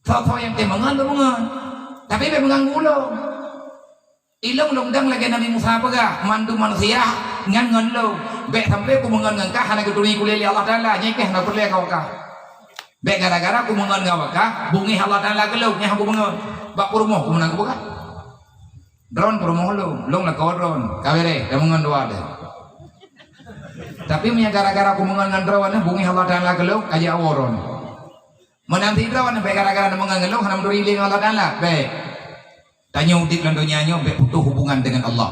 so yang temangan lo mengan tapi mengganggu lo ilong longdang lagi Nabi Musa pega mandu manusia ngan lo bek sampai ku mengan ngangkah hana keturi kulili Allah Taala nyekeh na perle kau kah bek gara-gara ku mengan ngawaka bungi Allah Taala ke lo nyah ku mengan bak purmoh ku menang ku pega drone purmoh lo long la kau drone kawere da mengan dua deh tapi punya gara-gara ku mengan ngan drone bungi Allah Taala ke lo aja aworon menanti drone bek gara-gara mengan lo hana menduri Allah Taala bek tanya udik lan donyanya butuh hubungan dengan Allah.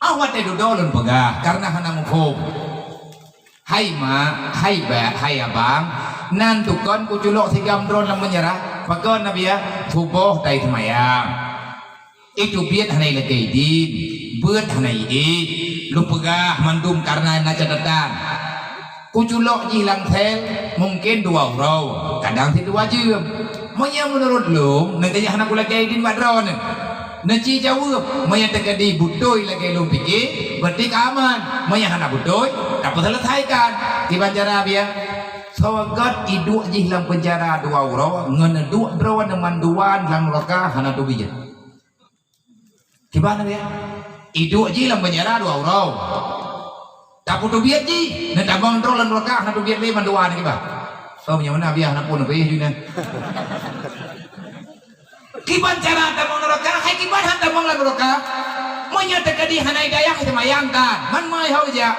Awat itu dolon pegah karena hana mufhum. Hai ma, hai ba, hai abang, nan tukon ku culok si gamdron lan menyerah. Pakon nabi ya, tubuh tai semayang. Itu biat hanai lagi din, buat hanai lu pegah mandum karena na catatan. Ku culok hilang sel mungkin 2 euro, kadang si 2 jam. Monya menurut lu nanti hana kula kaidin badron naci jauh monya terjadi butoi lagi lu pikir berarti aman monya hana butoi dapat selesaikan di banjara dia Sawagat iduk jih dalam penjara 2 orang ngeneduk drawan dengan duan dalam neraka hana tu bijak. Gimana ya? Iduk jih dalam penjara 2 orang. Tak putu biat jih, nak tabang dalam neraka hana tu biat le manduan gimana? So punya mana biar hana pun be juga. Kiban cara tabang neraka, hai kiban han tabang dalam neraka. Monya tekadi hana hidayah itu mayangkan. Man mai hau ja.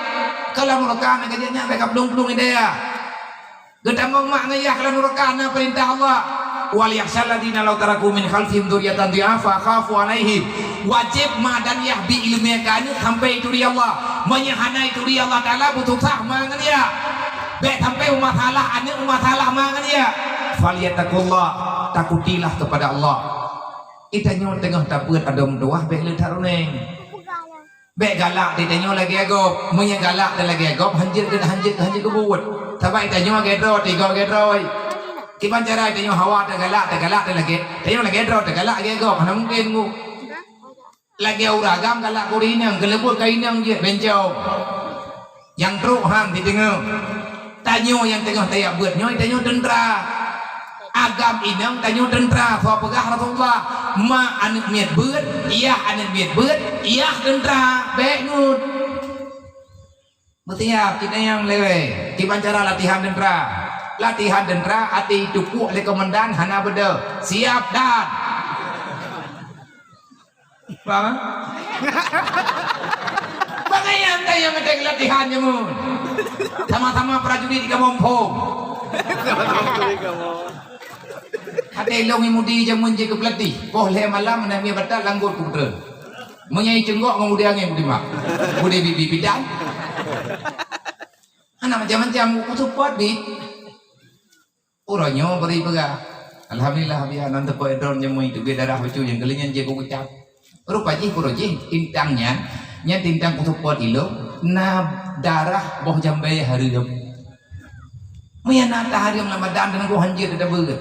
Kalau neraka nak kejanya backup plung-plung hidayah. Gedamang makna ya kalau nurakana perintah Allah wal yakhshal ladina law taraku min khalfihim dzurriyyatan dhi'afa khafu alaihim wajib madan ya bi ilmi kan sampai itu dia Allah menyahana itu dia Allah taala butuh sah mangan ya be sampai umat Allah ane umat Allah mangan ya falyattaqullah takutilah kepada Allah itanyo tengah tapeur adom doah be le taruneng be galak ditanyo lagi agop mun galak dan lagi agop hanjir kebut Sabai tanyo gedro tiga gedro. Kiban cara tanyo hawa galak lagi. Tanyo lagi gedro galak gego mana mungkin mu. Lagi uragam galak kurinang gelebur kainang je bencau. Yang truk hang di tengah. Tanyo yang tengah tayak buat nyoy tanyo dendra. Agam inang tanyo dendra fa pegah Rasulullah ma anak miat beut, iya anak miat beut, iya dendra be ngut. Mestiap kita yang lewe kiban cara latihan dendra hati cukup oleh komandan hana beda siap dan bang bagaimana anda yang ngedek latihan nyamun sama-sama prajurit di kampung hati longi mudi jamun je ke pelatih boleh malam nami batal langgur putra menyai cenggok ngomudi angin mudi mak mudi bibi bidang anak macam-macam aku support di orangnya beri pegah alhamdulillah biar nanti po edron nyemui itu biar darah lucu yang kelingan je ku kecap rupa ji kuroji tintangnya nya tintang ku support ilo na darah boh jambe harium maya nata harium Ramadan dan ku hanjir dah beut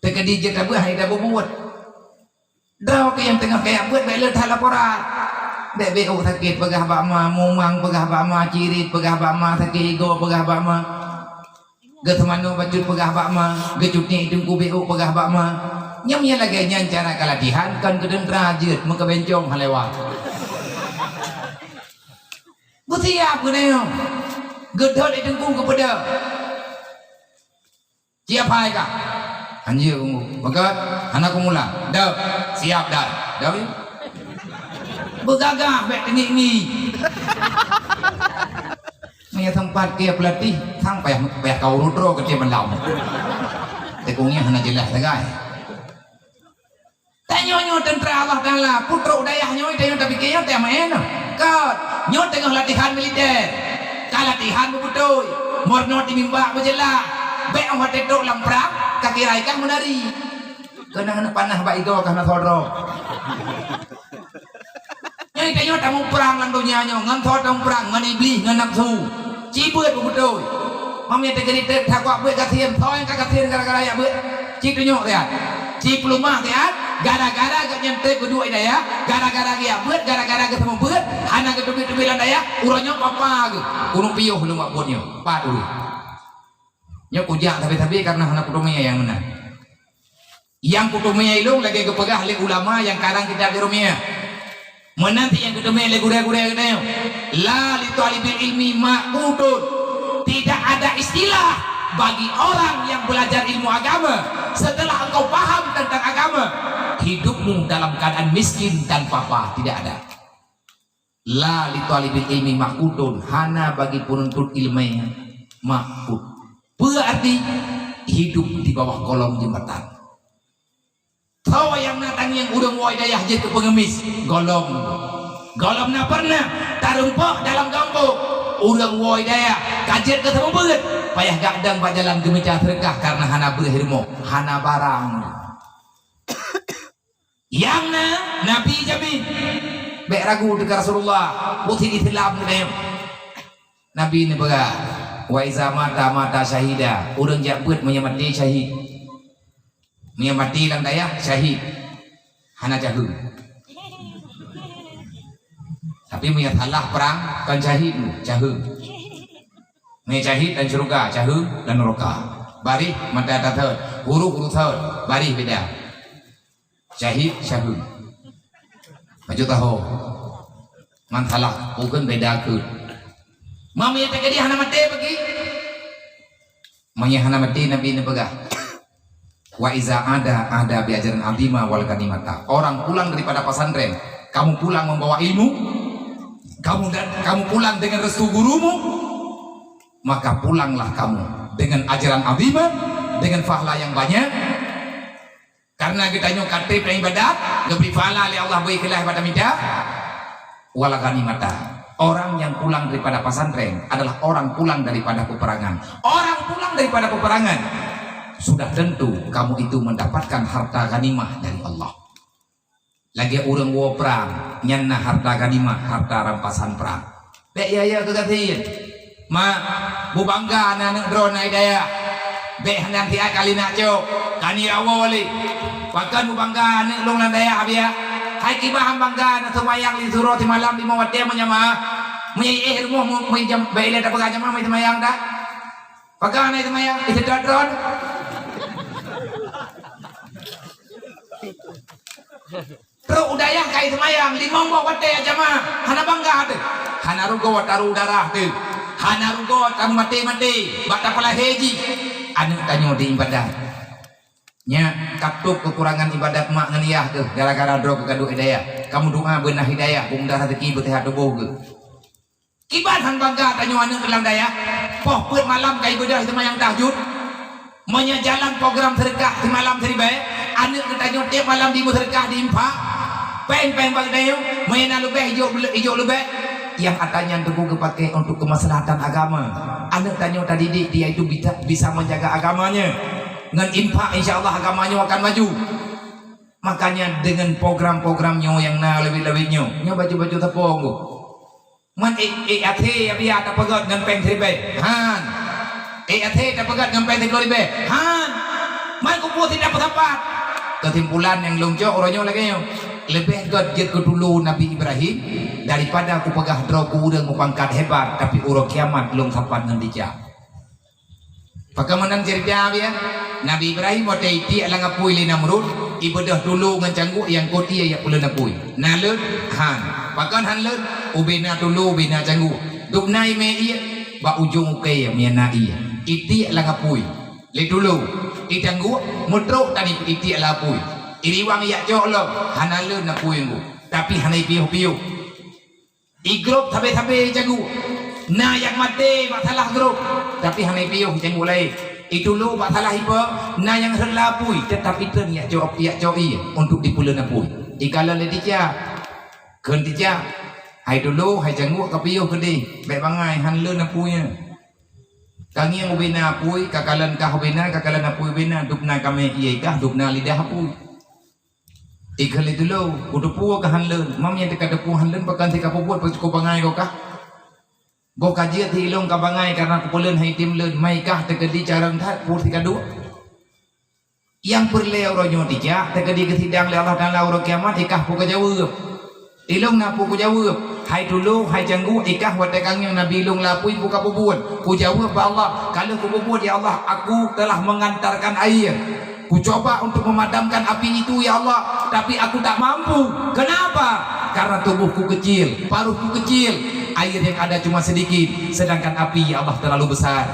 tekadi je dah beut hai dah buat draw ke yang tengah kayak buat bela laporan BBU sakit pegah bakma mumang pegah bakma cirit pegah bakma sakit ego pegah bakma getemanu bacut pegah bakma gecutnya hidung BU pegah bakma nyamnya lagi nyancara kalatihan kan kedeng rajut muka bencong halewat butiap keneo gedot hidung kepada siap hai kak anjir ungu bagat anak mula dah siap dah dah bergagah baik ini Maya tempat kia pelatih sang payah kau rudro ke dia mendaum tekungnya hanya jelas segai tanyonyo tentera Allah Ta'ala putra dayahnya itu tapi kaya tak main kau nyot tengah latihan militer kalau latihan betul morno timimba berjelas baik awak tetok lamprang kaki raikan menari kena panah baik itu karena sodro Nyai kayo tamu perang lang dunia nyo ngan thot dong perang ngan iblis ngan nafsu chi beut betul mamnya tegeri tek takwa beut katien thoy katien gara-gara ya beut chi tunyo ya chi pelumah ya gara-gara gak nyentek kedua ida ya gara-gara ya beut gara-gara ketemu beut hana kedubi-dubi landa ya uronyo papa ge kuno piuh lu mak bonyo pat dulu nyo kujak tapi karena hana kutumnya yang menang yang kutumnya ilung lagi kepegah oleh ulama yang karang kita gerumia menanti yang kedua le gure-gure gede la li talibil ilmi ma'qudun tidak ada istilah bagi orang yang belajar ilmu agama setelah engkau paham tentang agama hidupmu dalam keadaan miskin dan papa tidak ada la li talibil ilmi ma'qudun hana bagi penuntut ilmu ma'qud berarti hidup di bawah kolong jembatan tahu yang natang yang udah woi dayah je ke pengemis golom na pernah tarumpok dalam kampung udah woi dayah kajet ketemu beut payah gadang pak jalan gemecah terkah karena hana berhirmo hana barang yang nabi jamin bek ragu dekat Rasulullah putih ditilap nih nabi ini bega wa iza mata syahida urang jak beut menyamati syahid Mia mati lang daya syahid hana jahu tapi mia halah perang kan syahid jahu Ni cahit dan syurga, cahu dan neraka. Bari mata thơ, huruf thơ, bari beda. Cahit, cahu. Maju tahu. Mantalah, bukan beda ke. Mami yang terjadi hana mati bagi. Mami hana mati Nabi ni pegah. Wa iza ada biajaran azima wal ganimata. Orang pulang daripada pesantren, kamu pulang membawa ilmu, kamu pulang dengan restu gurumu, maka pulanglah kamu dengan ajaran azimah, dengan pahala yang banyak. Karena kita nyok katib dan ibadat, lebih pahala oleh Allah beri kelah pada minta. Wal ganimata. Orang yang pulang daripada pesantren adalah orang pulang daripada peperangan. Orang pulang daripada peperangan, sudah tentu kamu itu mendapatkan harta ganimah dari Allah. Lagi orang wo perang, nyana harta ganimah, harta rampasan perang. Bek ya kegatiin. Ma bu bangga anak drone naik daya. Bek nanti kali nak cok. Kani awali. Bahkan bu bangga anak long daya abia. Hai kibahan bangga anak semayang di suruh di malam di mawat dia menyama. Menyai rumah jam bela dapat gajah mah semayang dah. Bahkan anak semayang itu drone. Terus udaya kai semayang lima bawa wate aja mah hana bangga tu hana rugo taru darah tu hana rugo kamu mati bata pala heji anu tanyo di ibadat nya katup kekurangan ibadat mak nganiah tu gara-gara dro kegadu hidayah kamu doa beunah hidayah bumdah rezeki bertehat doboh ke kiban han bangga tanyo anu kelang daya poh peut malam kai bedah semayang tahajud monya jalan program sedekah di malam seribai anu tanyo tiap malam di sedekah di infak peng bang dayo mainan lebih hijau lebih yang katanya teguh kepakai untuk kemaslahatan agama. Anak tanya tadi dia itu bisa menjaga agamanya dengan infak, insya Allah agamanya akan maju. Makanya dengan program-programnya yang lebih-lebihnya baju-baju tepung man ate biar tak pegat dengan peng seribai han ate tak pegat dengan peng seribai han man kumpul tidak bertempat. Kesimpulan yang longcok orangnya lagi lebih gadget ke dulu Nabi Ibrahim daripada aku pegah droku udah ngupangkat hebat tapi urang kiamat belum sempat ngendija. Bagaimana cerita ya? Nabi Ibrahim waktu itu alang apui li Namrud ibadah dulu ngancanggu yang koti ya pula napui. Nalut han. Bahkan han lut ubena dulu ubena canggu. Duknai me iya ba ujung ke ya miana iya. Iti alang apui. Li dulu itanggu mutro tadi iti alang apui. Iriwang ya jok lo hanale na puinggu tapi hanai piu igrup tabe jagu na yang mate masalah grup tapi hanai piu jagu lai itu lo masalah ipo na yang relapui tetapi ten ya jok untuk dipulen apui ikala leticia kentia hai dulu hai jagu ka piu gede baik bangai hanle na puinya kangi yang ubena apui kakalan ubena kakalan apui bena dupna kame iya kah dupna lidah apui ikhal itu lo, udah puas ke hanlen, mam yang dekat depu hanlen bahkan tika puas cukup bangai kau kah? Kau kaji ti ilong ka bangai karena kupulen hai tim len, mai kah terkedi carang tat pur tika dua. Yang perle orang tika terkedi kesidang le Allah dan lauro kiamat ikah pu kejawab. Ilong na pu kejawab. Hai dulu hai janggu ikah watakang yang Nabi ilong lapui buka pubuan. Ku jawab Allah, kalau ku pubuan ya Allah, aku telah mengantarkan air. Ku coba untuk memadamkan api itu ya Allah, tapi aku tak mampu. Kenapa? Karena tubuhku kecil, paruhku kecil, air yang ada cuma sedikit, sedangkan api ya Allah terlalu besar.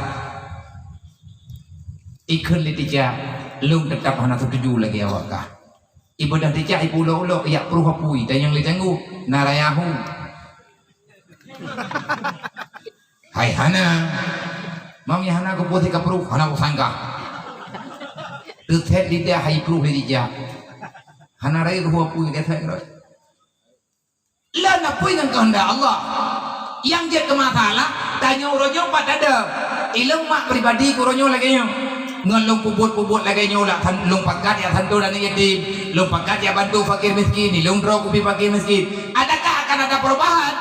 Ikut litija, lung tetap hana setuju lagi awak kah? Ibadah tica ibu ulo ya peruh apui dan yang licanggu narayahu. Hai hana, mam ya hana ku putih kapruh hana usangka. Terus lidah hai peruh lidah. Hana rai ruh apui dia tak rai. Lah napui dengan kehendak Allah. Yang dia kemasalah tanya uronyo pada ada. Ilmu mak pribadi uronyo lagi nyo. Ngelung pubut lagi nyo lah. Lung pakat ya santu dan yatim. Lung pakat ya bantu fakir miskin. Lung draw kupi fakir miskin. Adakah akan ada perubahan?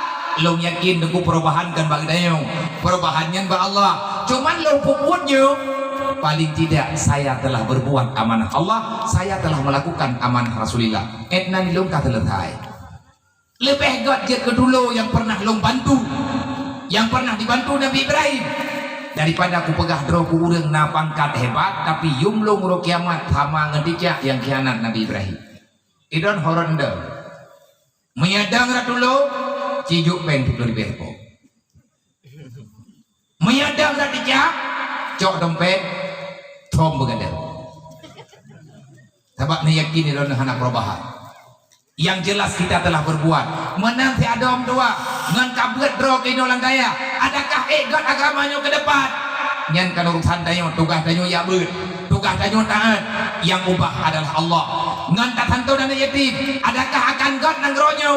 Lung yakin dengan perubahan kan bagi dia. Perubahannya ba Allah. Cuman lung puputnya paling tidak saya telah berbuat amanah Allah, saya telah melakukan amanah Rasulullah. Etna ni lung kata letai. Lebih god je ke dulu yang pernah lung bantu, yang pernah dibantu Nabi Ibrahim. daripada aku pegah dro ku urang na pangkat hebat tapi yumlung ro kiamat sama ngetika yang khianat Nabi Ibrahim. Idon horenda. Menyadang ratulo cijuk peng tu dari berpo. Menyadang ratika cok dompet tom begadang. Sebab ni yakin idon anak perubahan. Yang jelas kita telah berbuat menang si Adam dua ngan kabut dro ke inolang daya adakah egot agamanya ke depan nyan kan urusan dayo tugas dayo ya ber tugas dayo taat yang ubah adalah Allah ngan tatanto dan yatim adakah akan got nangronyo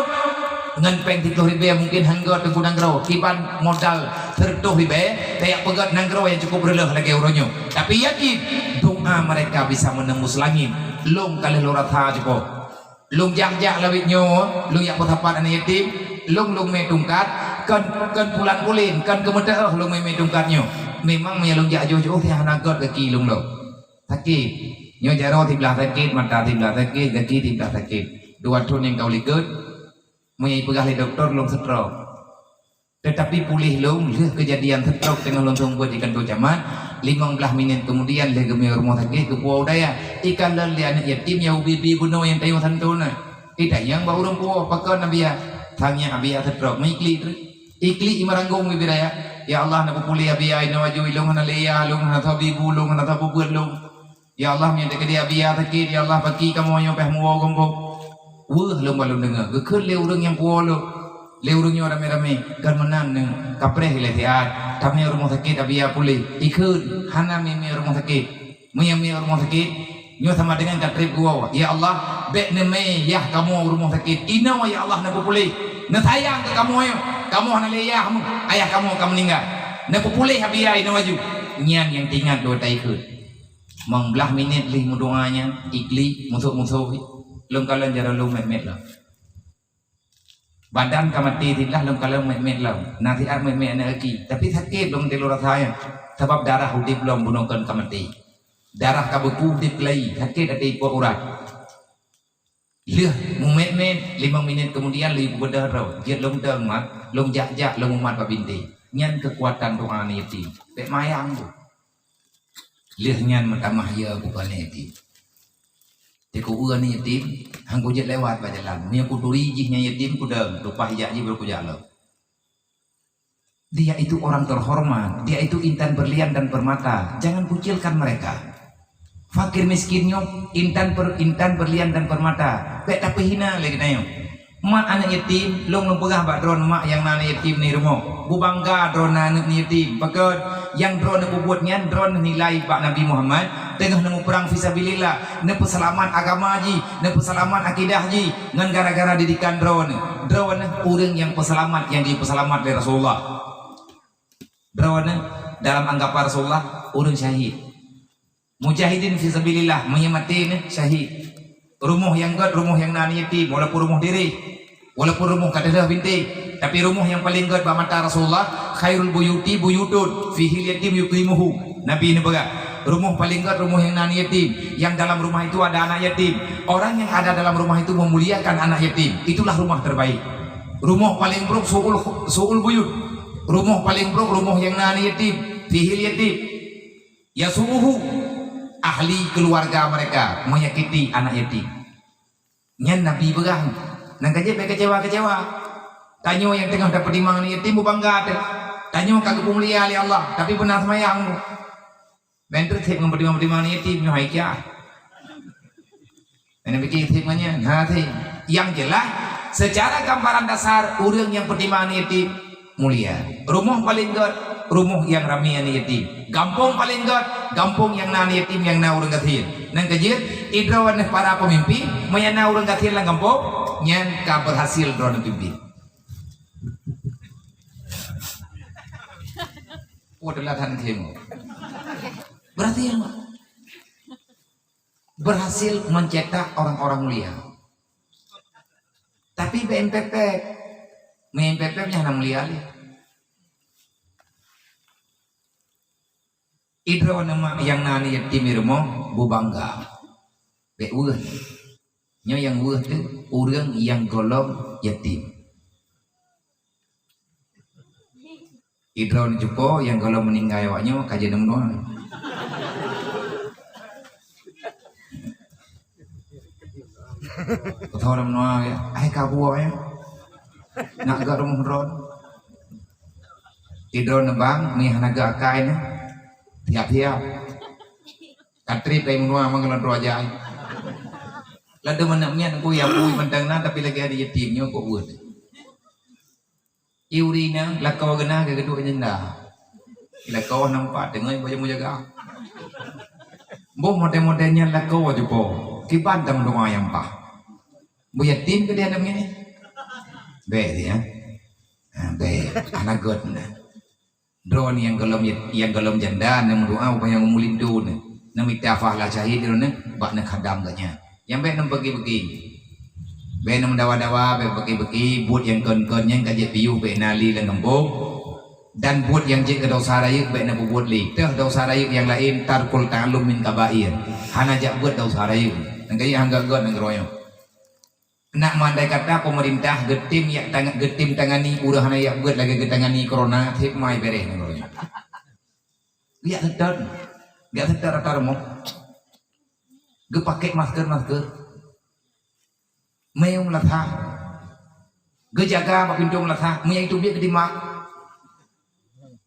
ngan peng 30.000 mungkin hanggot tengku nanggro kiban modal 30.000 kayak pegat nanggro yang cukup berleh lagi uronyo tapi yakin doa mereka bisa menembus langit long kali loratha cukup lung jak-jak lawit nyo lung yak bertapat anak yatim lung me tungkat kan pulan pulin kan kemudah lung me tungkat nyo memang lung jak jo thì anak god kaki lung lo sakit nyo jaro thì belah sakit mata thì belah sakit kaki thì belah sakit dua tahun yang kau ligut menyai pegah le doktor lung stroke tetapi pulih lung kejadian stroke tengah lung buat ikan tu jaman 15 minit kemudian le gemir rumah sakit ke puau daya ikan lele anak yatim yang bibi buno yang tayo santuna tidak yang bau orang puau pakai nabi ya tanya abi ya stroke ikli imaranggung bibi daya ya Allah nak pulih abi ya ina waju ilung na leya lung na tabi bulung na tabu lung ya Allah minta ke dia abi ya sakit ya Allah bagi kamu yang peh muau gombo lung balung dengar ke leu orang yang puau lo leurungnya rame-rame kan menang neng kapreh letiat kami rumah sakit abia pulih ikut hana mimi rumah sakit mimi rumah sakit nyo sama dengan katrip gua ya Allah bek neme ya kamu rumah sakit ina ya Allah nak pulih na sayang ke kamu ayo kamu hana leyah ayah kamu meninggal nak pulih abia ina waju nyan yang tinggal dua tai ikut mengbelah minit lih mudoanya ikli musuh-musuh lung kalan jara lung met lah badan kamati tidlah lom kalau met lau nanti met anak lagi tapi sakit lom telur rasanya sebab darah udip lom bunuhkan kamati darah kabuku udip lagi sakit ada ibu urat leh met 5 minit kemudian libu bedah rau jet lom deng mat lom jak lom umat babinti nyan kekuatan doa ni yatim pek mayang tu leh nyan mentamah ya bukan yatim Tiku ua ni yatim, hangku jet lewat pada jalan. Ni aku turi jihnya yatim ku deng, lupa hijak je berku jalan. Dia itu orang terhormat, dia itu intan berlian dan permata. Jangan kucilkan mereka. Fakir miskinnya intan berlian dan permata. Pek tapi hina lagi nayo. Mak anak yatim, long pegah bak dron mak yang anak yatim ni rumah. Bu bangga dron anak ni yatim. Pakat yang drone aku buatnya drone nilai Pak Nabi Muhammad tengah nemu perang fisabilillah nemu selamat agama ji nemu selamat akidah ji ngan gara-gara didikan drone orang yang peselamat yang dipeselamat dari Rasulullah drone dalam anggapan Rasulullah orang syahid mujahidin fisabilillah menyematin syahid rumah yang nani yatim walaupun rumah diri walaupun rumah kadadah binti tapi rumah yang paling gede mata Rasulullah khairul buyuti buyutun fihi yatim yukrimuhu Nabi ini baga rumah paling gede rumah yang nani yatim yang dalam rumah itu ada anak yatim orang yang ada dalam rumah itu memuliakan anak yatim itulah rumah terbaik rumah paling buruk suul buyut rumah paling buruk rumah yang nani yatim fihi yatim yasuhu ahli keluarga mereka menyakiti anak yatim nyan Nabi baga nang kecewa tanyo yang tengah dapat dimang ni yatim bangga tanyo kagak mulia oleh Allah tapi benar semayang bentuk thik ngemperdimang ni yatim nyo hai kya ini bikin thiknya nanti yang jelas secara gambaran dasar orang yang berdimang ni yatim mulia rumah paling gede rumah yang ramai ni yatim kampung paling gede kampung yang nani yatim yang na orang gathir nang kejir idrawan para pemimpin mayana orang gathir lang kampung nyan ka berhasil drone pimpin adalah thank berhasil mencetak orang-orang mulia tapi BNPP nya hana mulia idro nama yang nani yatim rumah bu bangga be weuh nya yang weuh tu urang yang golong yatim Idron jupo yang kalau meninggal awaknya kaji dem doang. Kau orang doang ya, kabu ya, nak gak rumah dron. Idron nebang, nih naga akai nih, tiap-tiap. Katri tay menua manggalan roja. Lalu menaknya aku ya pui mentang tapi lagi ada yatimnya kok buat. Iurina lakau gena ke kedua jenda. Lakau nampak dengan banyak jaga. Bo model-modelnya lakau aja po. Kiban tam doa yang pah. Bu yatim ke dia namanya ni. Be ya. Be anak god na. Drone yang gelom janda nam doa upaya memulindu na. Nami tafah la syahid na bak nak khadam katnya. Yang be nam bagi-bagi. Be nam dawa-dawa be bagi-bagi buat yang kon-kon yang kajet piu be nali lang ngembong. Dan buat yang jik ke dosa raya be nak buat li. Teh dosa raya yang lain tarkul ta'allum min kabair. Hana jak buat dosa raya. Nang kaya hangga god nang royo. Nak mandai kata pemerintah getim ya getim tangani urang hana yak buat lagi getangani corona thip mai bereh nang royo. Lihat sedar. Lihat sedar atar mo. Ge pakai masker. Meong latha. Ge jaga mak pintu latha, meong itu biar kedimak.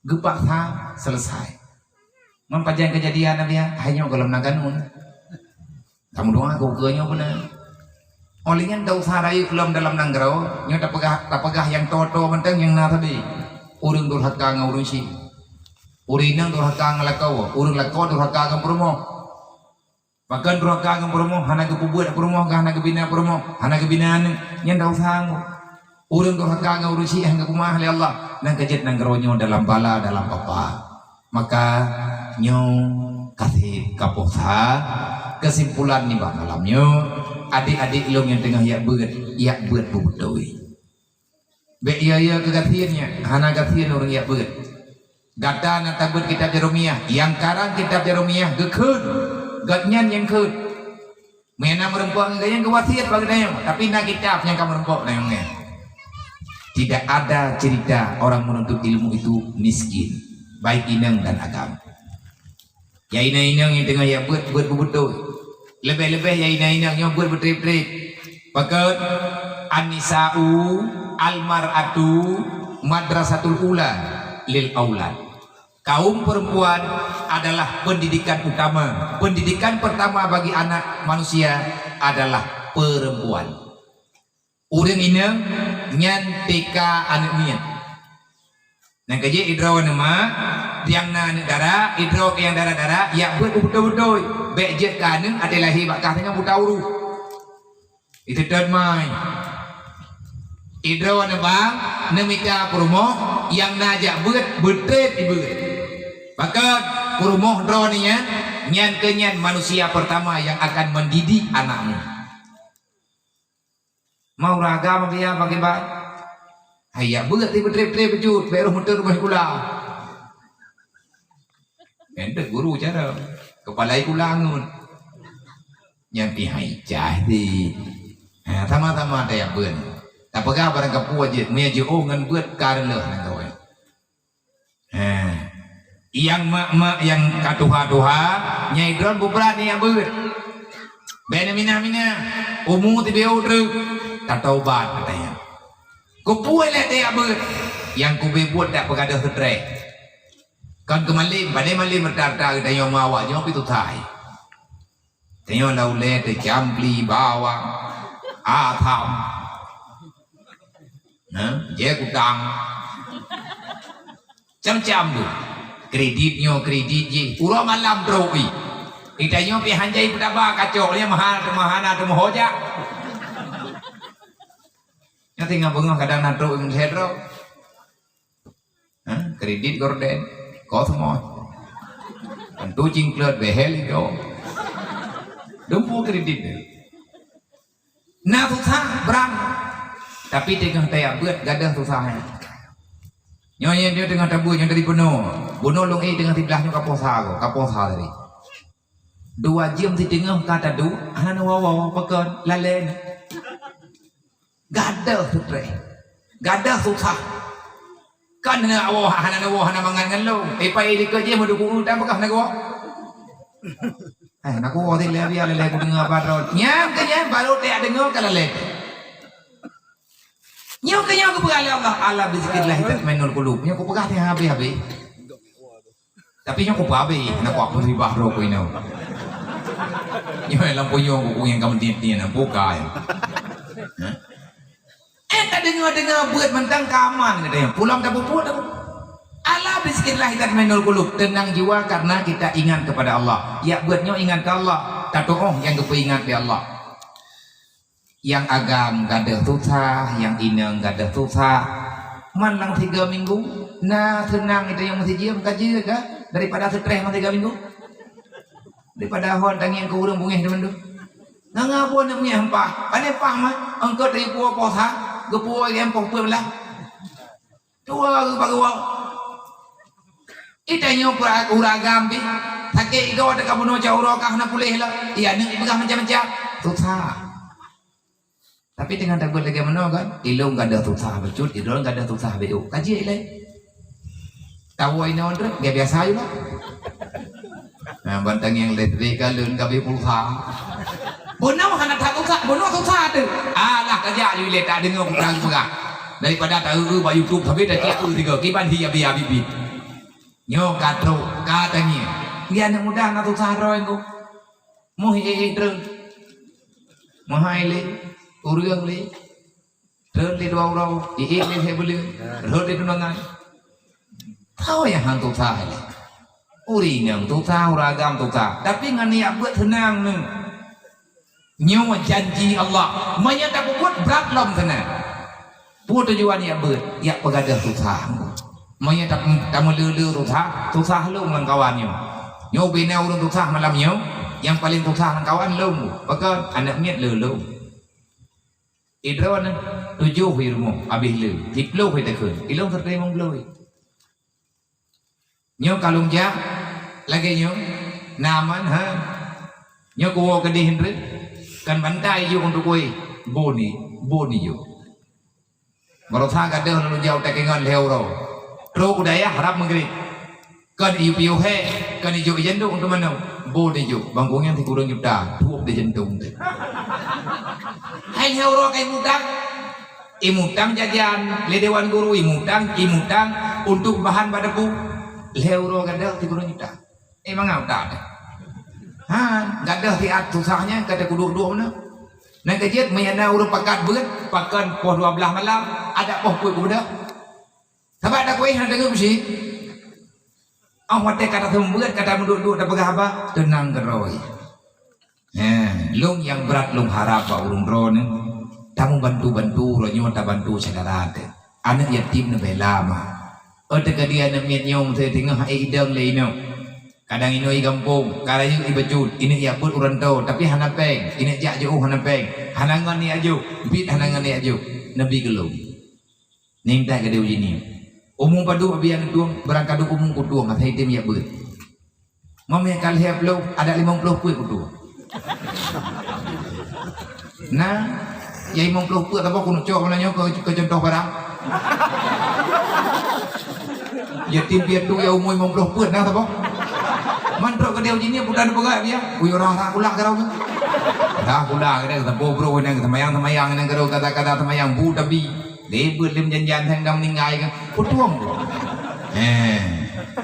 Ge paksa selesai. Mempajang kejadian dia hanya golem naganun. Kamu doa kau kenyang benar. Olehnya dau sarai belum dalam nanggrau, nyo tapagah yang toto menteng yang na tadi. Urang durhaka ngurung si. Urinang durhaka ngalakau, urang lakau durhaka ngam promo. Bahkan durhaka ngam promo, hana ke pubuat promo, hana ke bina promo, hana ke binaan yang dau sang. Urang durhaka ngurung si hangga kumah oleh Allah. Nang kajet nanggrau nyo dalam bala dalam apa. Maka nyo kasih kaposa kesimpulan nih bah malamnya adik-adik long yang tengah yak buat bubutoi be iya kegatiannya hana gatian orang yak buat gata na tabut kitab Jeremia yang karang kitab Jeremia gekun gatnyan yang kun mena merempok yang kewasiat baginanya tapi na kitab yang kamu merempok nayongnya tidak ada cerita orang menuntut ilmu itu miskin baik inang dan agama. Ya inang yang tengah ya buat betul. Lebih-lebih ya inang yang buat betrip-trip. Pakat anisa'u almar'atu madrasatul ula lil aulad. Kaum perempuan adalah pendidikan utama. Pendidikan pertama bagi anak manusia adalah perempuan. Urang inang nyantika anak niat. Nang kaji idraw nama tiang na negara idraw yang darah-darah ya buat betul-betul bejet kaneng ada lahir bakah dengan buta uru itu dan mai idraw nama nemika promo yang najak buat betret ibu maka promo draw niya nyan kenyan manusia pertama yang akan mendidik anakmu mau ragam dia pakai baik ayah buat tiba trip pecut baru muter rumah kula ente guru cara kepala kulangun yang pihai jadi sama-sama ada yang buen tapi kau barang kapua je meja ngan buat karle nanti yang mak yang katuha nyai drone bubrani yang buat bena mina umu tiba udru tatobat katanya kupuai le dia ber yang kube buat tak pegada setrek kan kemali pada mali mertarta kita yang mawa jom itu thai tengok laule te campli bawang atham je kutang cam-cam tu kreditnya kredit je urang malam teroi kita nyo pi hanjai pedaba kacau dia mahana tu mohoja yang tinggal bengah kadang nato yang sedro kredit gorden có semua tentu cingklet behel itu dumpu kredit nah susah berang tapi tengah tayak buat gadah susahnya nyonya dia tengah tabunya dari bunuh long tengah tibelahnya kaposa tadi 2 jam di tengah kata du anak wawa pekan lalen gadah susah kan na hana mangan lo pai di kerja mendukung tak bekah nak gua nak gua ti le biar le ku dengar baru nyam ke nyam baru tak dengar kalau le nyam ke nyam ku pegang Allah ala bizikrillah tatmainul qulub nyam ku pegang habis tapi nyam ku habis nak ku apa ribah ro ku ino nyam lampu nyam ku yang kamu tian buka tak dengar buat mentang kaman katanya pulang tak puput ala bizikrillah tatmainul qulub tenang jiwa karena kita ingat kepada Allah ya buatnya ingat ke Allah tak yang kepe ingat ke Allah yang agam gak ada susah yang inang gak ada susah malang 3 minggu nah tenang itu yang masih diam kaji ke daripada stres 3 minggu daripada hon tangi yang kurang bungih teman tu ngapun nak punya hempah pandai pah mah engkau dari puas posa gepua yang pokok belah tua bagus itanya uragam bi sakit itu ada kamu nak jauh rokah nak pulih lah iya nak pegang macam-macam susah tapi dengan tak boleh bagaimana kan ilung gak ada susah becut ilung gak ada susah betul kaji ilai tahu ini orang dia biasa juga nah bantang yang letri kalun kabi pulsa bonau hana tak susah bonau susah tu alah kerja you tak dengar orang pegang daripada tahu ba YouTube tapi dah tiap tiga kiban dia biar bibit nyo katro katanya dia nak mudah nak susah roy ko mau terus mahai le urang le terus le dua orang le hebel terus le tunangan tahu ya hang susah le uri yang susah uragam susah tapi ngan niat buat tenang ni nyawa janji Allah menyata buat berat lom sana buat tujuan ya ber ya pegadah susah menyata kamu lulu susah lu dengan kawannya nyawa bina urang susah malamnya yang paling susah dengan kawan lu maka anak miat lulu idron 7 hirmu habis lu 10 hari tekun ilung tertemu belum nyawa kalung ja lagi nyawa naman ha nyawa kuwa kedih hendrik kan bantai you untuk kue boni you merasa kadang lalu jauh tekengan lehoro terus budaya harap menggeri kan iu piu he kan iu jentung untuk mana boni you bangkungnya ti kurang juta tuup di jentung hai lehoro kai mutang imutang jajan le dewan guru imutang untuk bahan badapu lehoro kadang ti kurang juta emang ngau gak ada tiap susahnya kata kuduk-duk mana nak kejit menyana urut pakat berat pakan poh 12 malam ada poh kuih kuda sebab ada kuih yang dengar mesti awak kata berat kata menduduk dah pegah apa tenang geroi lung yang berat lung harap pak urung drone tamu bantu-bantu ronyo tak bantu saudara anak yatim na belama dia na miat nyong saya tengah idang lainnya kadang ini kampung, kadang ini bejut, ini ia pun urantau, tapi hana peng, ini jak jauh hana peng, hanangan ni aju, bit hanangan ni aju, nabi gelum, ningtai ke dia ini, umum padu abiang tuang, berangkat umum kutuang, atai tim ia ber, mami kal hiap lo, ada 50 kuih kutuang, nah, ya 50 kuih, tapi aku nak cakap malahnya ke contoh barang, ya tim biar tu ya umum 50 kuih, nah tapi mantrok ke dia ini bukan pegang dia. Uyo rah kulah kerau. Rah kulah kita tempo bro nang semayang nang kerau kata-kata semayang bu tapi lebet lim janjan hang dam ningai kan. Putuang.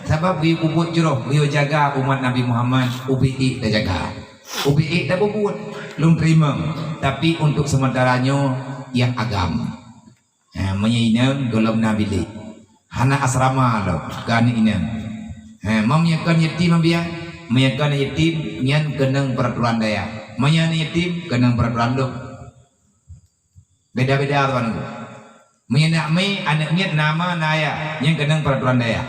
Sebab dia kubut jeroh, dia jaga umat Nabi Muhammad, UPI dia jaga. UPI tak buat, belum terima. Tapi untuk sementaranya yang agam. Menyainam golong Nabi le. Hana asrama lo, kan ini. Memyakan yatim biar menyakan yatim nyan kenang peraturan daya menyan yatim kenang peraturan lo beda-beda tuan menyanak me anaknya nama naya yang kenang peraturan daya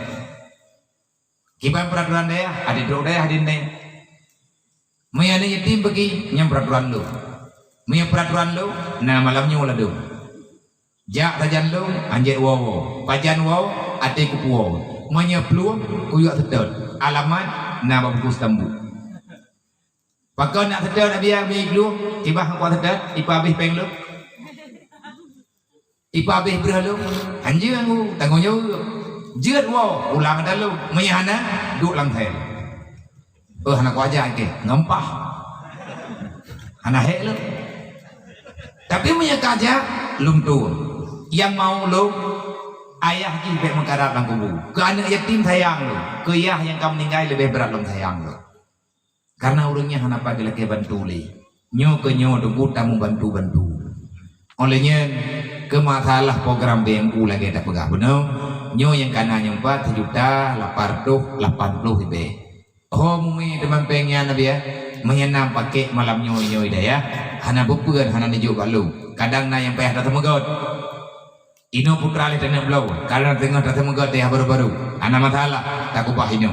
kiban peraturan daya ada dua daya hadin daya menyan yatim bagi yang peraturan lo menyan peraturan lo nah malamnya ulah do jak tajan lo anjek wawo pajan wawo ate kupuwo manya peluang kuyak sedot alamat nama bungkus tambu pakau nak sedot nak biar biar dulu ibah kuat sedot ipa habis peng lu ipa habis berah lu anjir aku tanggung jawab jeut wo ulang dalu mayana duk lang thel anak wajah ke ngempah anak hek lu tapi punya kaja lum tu yang mau lu ayah jibe mengkarat lang kubu ke anak yatim sayang lu ke ayah yang kamu meninggal lebih berat lang sayang lu karena orangnya anak pagi lagi bantu li nyo ke nyo tunggu tamu bantu olehnya ke masalah program BMU lagi ada pegah benar nyo yang kananya 4 juta 880 ibe oh mumi teman pengen nabi ya menyenam pakai malam nyo ida ya hana bupeun hana nijo balu kadang na yang payah datang megot ino putra li tanah belau karena tengah datang megot ya baru-baru hana masalah tak ubah ino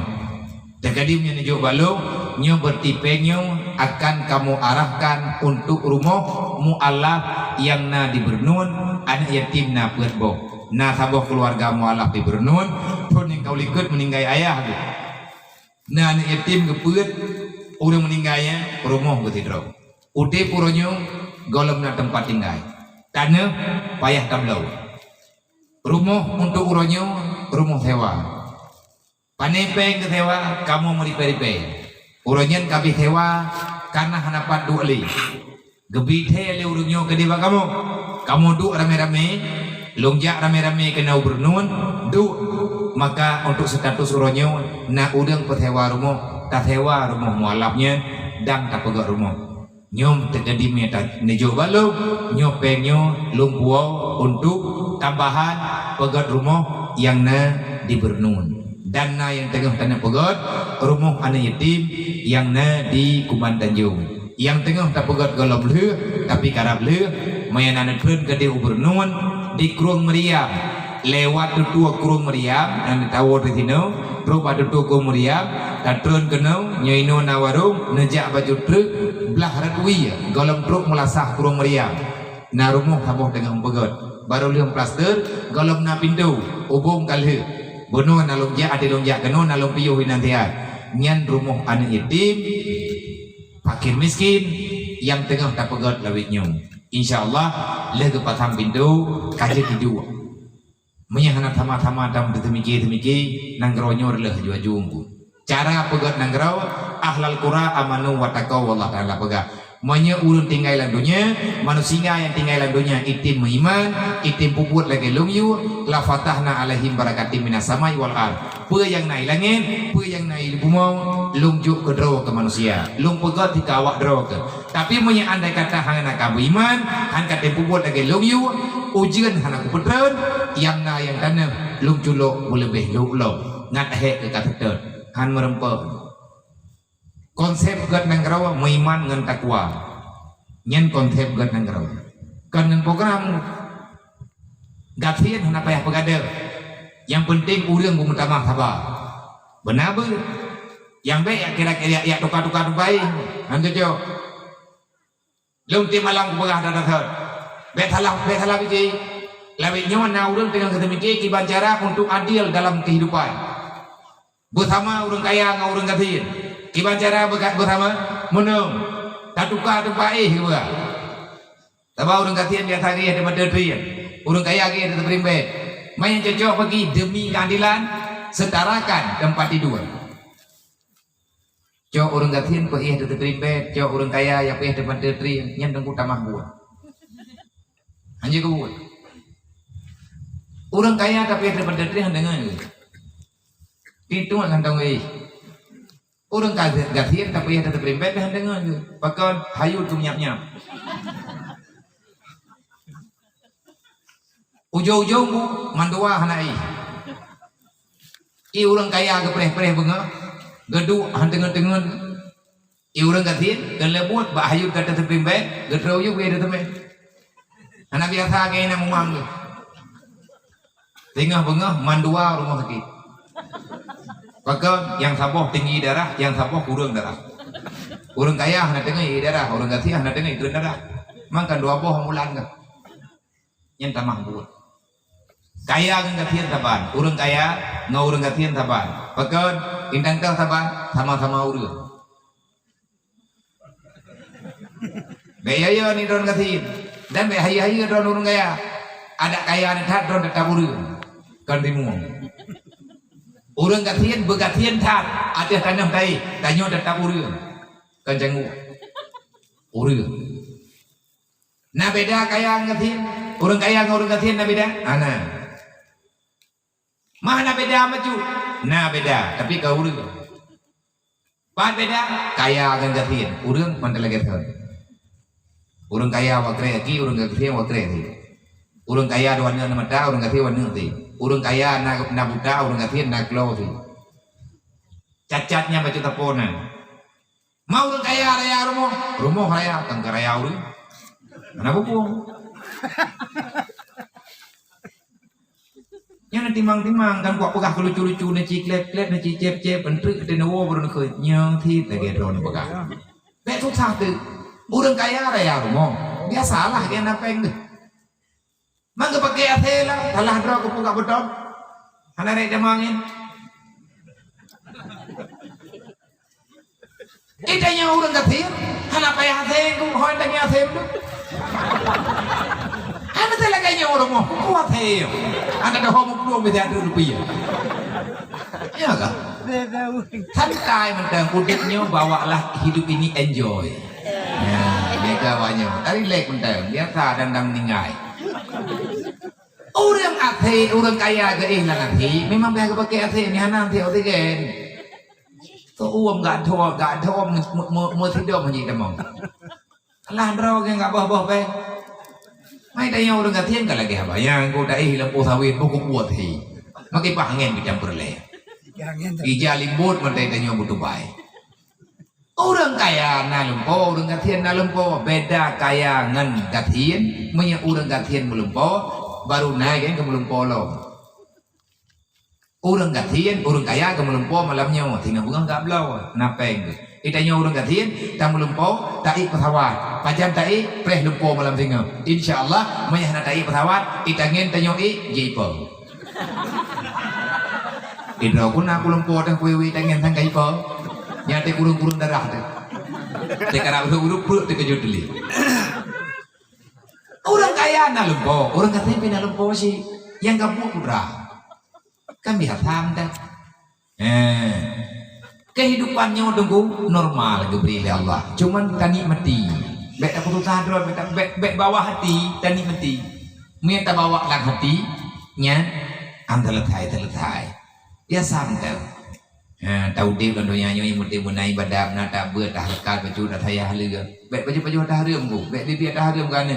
terkadim yang nijo balu nyo bertipe nyo akan kamu arahkan untuk rumah mu'alaf yang na di Bernun anak yatim na perbo na saboh keluarga mu'alaf di Bernun pun yang kau likut meninggal ayah tu na anak yatim kepeut udah meninggalnya rumah ketidro ude puronyo golem na tempat tinggal tanah payah tablau rumah untuk uronyo rumah sewa panepeng ke sewa kamu mau diperipe uronyan kabi sewa karena hanapan dua li gebite le urunyo ke dewa kamu duk rame-rame longjak rame-rame kena Bernun duk maka untuk status uronyo na udang pesewa rumah tak sewa rumah mualafnya dan tak pegat rumah nyom terjadi meta nejo balu nyopengnya lumpuau untuk tambahan pegat rumah yang na di Bernun dan na yang tengah tanah pegat rumah anak yatim yang na di Kuman Tanjung yang tengah tak pegat golom leh tapi karab leh mayan anak pun ke di Bernun di Kurung Meriam lewat tutua Kurung Meriam dan tahu di sini berupa tutua Kurung Meriam dan turun kena nyoino nawarum nejak baju truk belah radui golom truk melasah Kurung Meriam na rumah saboh dengan pegat baru liam plaster golom na pintu ubung kalhe bono na longjak ade longjak kena na lompiyo hinantian nyan rumah anak yatim fakir miskin yang tengah tak pegat lawit nyong insyaallah le ke patam pintu kaje tidu menyahana tama-tama dam demiki nangronyor le juajungku cara pegat nangrau ahlal qura amanu wa taqaw wallah taala pegat manya urun tinggal dunia manusia yang tinggal dunia itim iman itim puput lagi lungyu la fatahna alaihim barakatim minas samai wal ard pe yang naik langit pe yang naik bumi lungjuk ke draw ke manusia lung pegat di kawak draw ke tapi manya andai kata hang nak kamu iman hang kata puput lagi lungyu ujian hana kuputreun yang na yang tanam lung julok lebih luk ngat he ke kata han merempek konsep gat nangrawa muiman ngan takwa nyen konsep gat nangrawa kan ngan program gatien hana payah pegade yang penting urang bumutamah sabar benar be yang be ya kira-kira ya tukar-tukar baik nanti jo lung ti malang pegah dadah betalah biji lawi nyon na urang dengan ketemiki kiban cara untuk adil dalam kehidupan bersama urang kaya ngau urang gatien kiban cara bekat bersama menung tak tukar baik juga tabau urang gatien dia tadi ada madri urang kaya lagi ada terimbe main cocok bagi demi keadilan setarakan tempat tidur cok urang gatien perih ada terimbe cok urang kaya yang perih ada madri nyen tengku tamah buat hanya ku buat urang kaya tapi ada madri handangan itu handang orang gatien tapi ada terimpet dah dengar je pakai hayut tu nyap-nyap ujung-ujung bu mandua hanai i orang kaya ke pereh-pereh benga gedu handengan-dengan i orang gatien kelebut ba hayut kata terimpet getrau je be teme anak biasa ke nak mumam tu tengah benga mandua rumah sakit maka yang saboh tinggi darah, yang saboh kurang darah. Orang kaya hanya tinggi darah, orang gatih hanya tinggi turun darah. Makan dua boh mulan kan? Yang tamah buat. Kaya kan gatian taban, orang kaya ngau orang gatian taban. Maka intang tel taban sama-sama urang. Bayaya ni orang gatian dan bayaya orang kaya. Ada kaya ni tak orang tetap urang. Kan dimuang. Urang gatien begatien tat ada tanam tai tanyo tetap urang kanjangu urang na beda kaya gatien urang kaya ngurang gatien na beda ana mana beda maju na beda tapi ka urang pan beda kaya kan gatien urang mandala gatien urang kaya wa kre ki urang gatien wa kre ti urang kaya do wana mata urang gatien wana ti urang kaya na buta urang gatien na klo ti cacatnya baju taponan mau urang kaya raya rumo raya tang raya urang mana bupung nya timang-timang kan kuak pegah lucu-lucu na ciklet-klet na cicep-cep pentrik de nawo baru ke nyang thi ta ge ron pegah be tu sa tu urang kaya raya rumo biasalah dia napeng deh mangga pakai athela talah dro ke puka beton ana rek demangin kita nya urang gathir hana payah athe ku hoy tanya athe tu ana tela kaya urang mo ku athe ana dah homo belum bisa ada rupiah ya kah santai mentang udipnya bawalah hidup ini enjoy ya mereka banyak dari lek mentang biasa dandang ningai orang athe orang kaya ke lah nanti memang biasa pakai athe ni hana athe athe gen tu gak thua mua tidur menjadi demam lah draw ke gak bah pe mai tay nhau orang gatien ka lagi apa yang ku dai lampu sawit buku buat hi makai pangen dicampur le ija limbut mentai tanyo butuh baik orang kaya na lempo orang gatien na lempo beda kaya ngan gatien punya orang gatien melempo baru naik kan ke melempo lo orang gatien orang kaya ke melempo malamnya tinggal bunga gak blau napeng itanya orang gatien tang melempo tai pesawat pajan tai preh lempo malam tinggal insyaallah maya na tai pesawat itangen tanyo jipo idro kun aku lempo tang kuwi tangen tang kaipo nyate kurung-kurung darah teh tekara urut perut terkejut deli orang kaya na lempo orang gatien pina lempo sih yang gabut pura kan bisa dah kehidupannya tunggu normal diberi oleh Allah cuman tani mati bek aku tuh sadar bek bawa hati tani mati minta bawa lang hati nya am terletai ya sampai tahu dia kan doanya yang mesti menai badam nata ber dah lekat baju dah saya halia bek baju dah harum bu bek bibi dah harum kan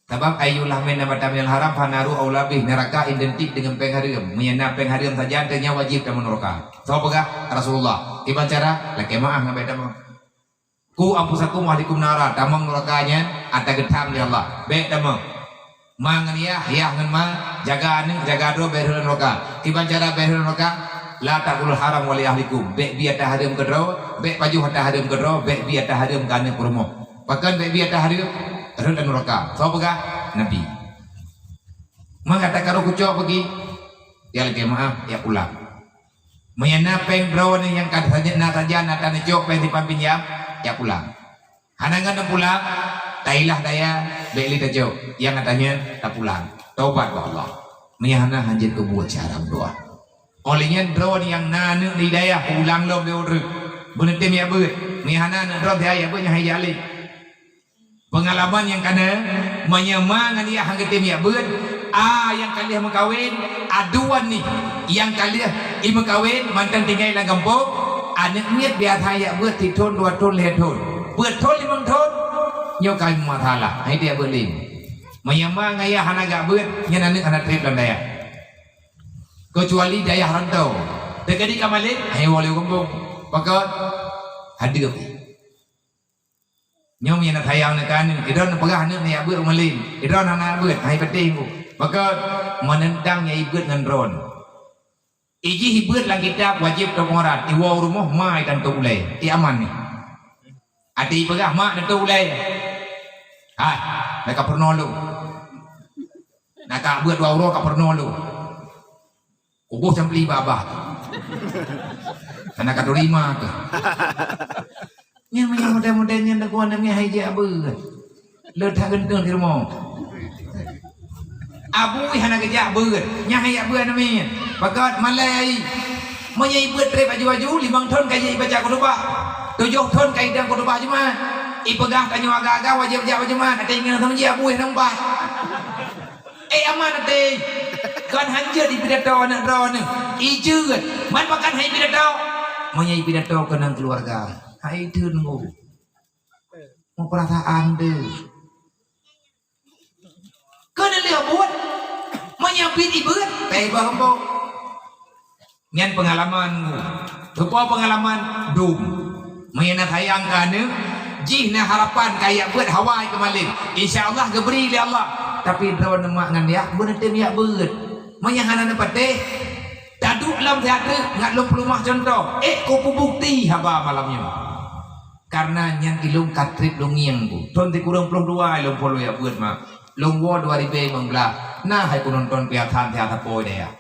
sebab ayulah men nama tamil haram fanaru aulabih neraka identik dengan pengharum menyana pengharum saja artinya wajib dan neraka so pegah Rasulullah iban cara laki maah ngabe damang ku ampusakum walikum nara damang nerakanya ada getam ya Allah be damang mangan ya ngan ma jaga ane jaga do berhul neraka iban cara berhul neraka la taqul haram wali ahlikum be biat harum kedro be baju harum kedro be biat harum kane promo bahkan be biat harum terus dan neraka. So pegah Nabi. Mengatakan kucok pergi. Ya lagi maaf ya pulang. Menyana peng drone yang kan saja nataja nata necok peng di pampinjam ya pulang. Hanangan pulang tailah daya beli tejok yang katanya tak pulang. Taubat wa Allah. Menyana hanjit kebuat cara doa. Olehnya drone yang nanu di daya pulang lo beurut. Benetim ya ber. Menyana drone daya bernya hayali. Pengalaman yang kana menyemangan dia hangga tim ya beut yang kalian mengkawin aduan nih yang kalian ibu kawin mantan tinggal lang kampung anak miet biasa ya beut titon 2 ton le ton beut ton 5 ton nyo kai masalah hai dia belim menyemangan ya hanaga beut nya anak anak trip dan daya kecuali daya rantau dekadi kamalik hai wali kampung pakot hadir nyom yang nak hayang nak kan idon pegah nak ni abut umalin idon anak abut hai penting maka menentang nyai ibut dengan ron iji hibut lang kitab wajib tomorat iwa rumah mai dan tulai aman ni ati pegah mak dan tulai mereka pernah lu nak abut dua orang ka pernah lu kubuh campli babah anak kadurima ke yang mudah-mudahnya nak kuan namanya haji abu. Letak genteng di rumah. Abu hana kerja beut, nyai beut nami. Pakat Malay, menyai beut trip aju-aju 5 ton kaji baca khutbah, 7 ton kai dang khutbah cuma. Ipegah kanyu agak-agak wajib cuma, ada ingin sama dia Abu nampak. Aman nanti, kan hanja di pidato nak drone, ijut, man pakan hai pidato, menyai pidato kenang keluarga, hai tunggu, mau perasaan deh. Kena lihat buat menyapit ibu tebah hamba nyan pengalaman rupa pengalaman dum meyenak hayang kana jihna harapan kayak buat Hawaii kemarin insyaallah geberi li Allah tapi drawan mak ngan dia bener tem ya beut menyahana nepate daduk lam teater ngat lom pelumah contoh ko bukti haba malamnya karena nyan ilung katrip lungiang bu ton ti kurang 22 ilung polo ya beut mak Long War 2015 nah hai penonton piatan teater poi dia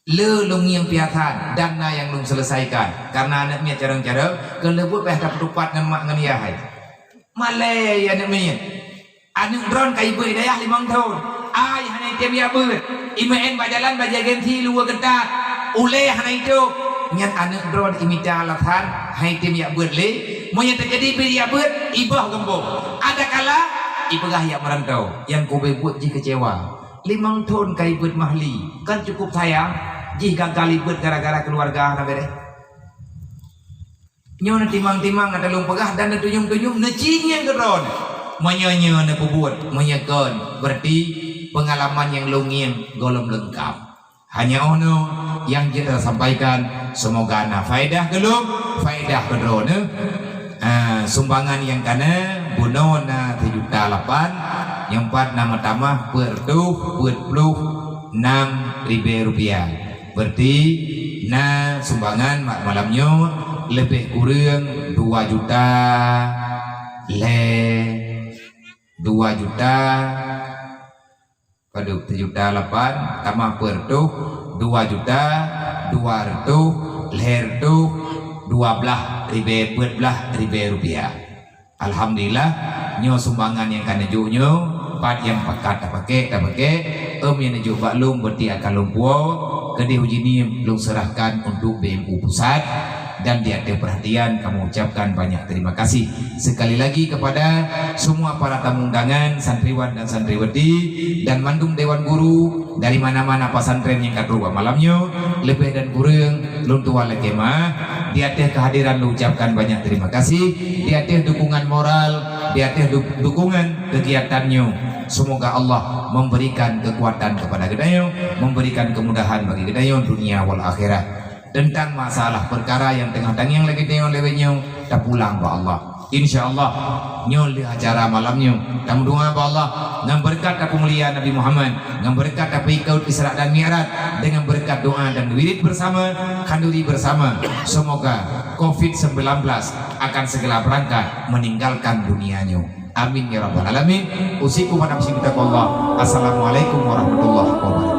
le long yang piatan dan na yang long selesaikan karena anaknya jarang-jarang ke lebut peh dapat rupat ngan mak ngan ya hai malay anaknya anak drone kai beui daya 5 tahun ai hanai tem ya beut imaen bajalan baja genti luar ketat ule hanai itu nyat anak drone imita latan hai tem ya beut le monya terjadi be ya beut ibah gembong ada kala Ipegah yang merantau yang kau buat jika kecewa 5 tahun kai buat mahli kan cukup sayang jika kali buat gara-gara keluarga na bere nyo na timang-timang ada lung pegah dan tuyung-tuyung necing yang geron menyanyi na buat menyekan berarti pengalaman yang lungiang golom lengkap hanya ono yang kita sampaikan semoga na faedah gelum faedah gedron sumbangan yang kana buno na 7 juta 8 yang 4 nama tamah pertuh 26 ribu rupiah berarti na sumbangan malamnya lebih kurang 2 juta le 2 juta Paduh 7 juta 8 tamah pertuh 2 juta 200 leher tuh 12 ribu rupiah Alhamdulillah nyo sumbangan yang kana nyo pat yang pakat tak pakai yang nyo baklum berarti akan lumpuo kedi uji ni belum serahkan untuk BMU pusat dan dia ada perhatian kamu ucapkan banyak terima kasih sekali lagi kepada semua para tamu undangan santriwan dan santriwati dan mandung dewan guru dari mana-mana pesantren yang kadua malamnya lebih dan kurang luntua lekemah dia ada kehadiran lu ucapkan banyak terima kasih dia ada dukungan moral dia ada dukungan kegiatannya semoga Allah memberikan kekuatan kepada gedayo memberikan kemudahan bagi gedayo dunia wal akhirat tentang masalah perkara yang tengah-tengah lagi tengok lewatnya tak pulang ba Allah insyaallah nyol di acara malamnya tamu doa ba Allah dengan berkat aku mulia Nabi Muhammad dengan berkat apa ikut Isra dan Mi'raj dengan berkat doa dan wirid bersama kanduri bersama semoga COVID-19 akan segera berangkat meninggalkan dunianya amin ya rabbal alamin usikum wa nafsi kita Allah assalamualaikum warahmatullahi wabarakatuh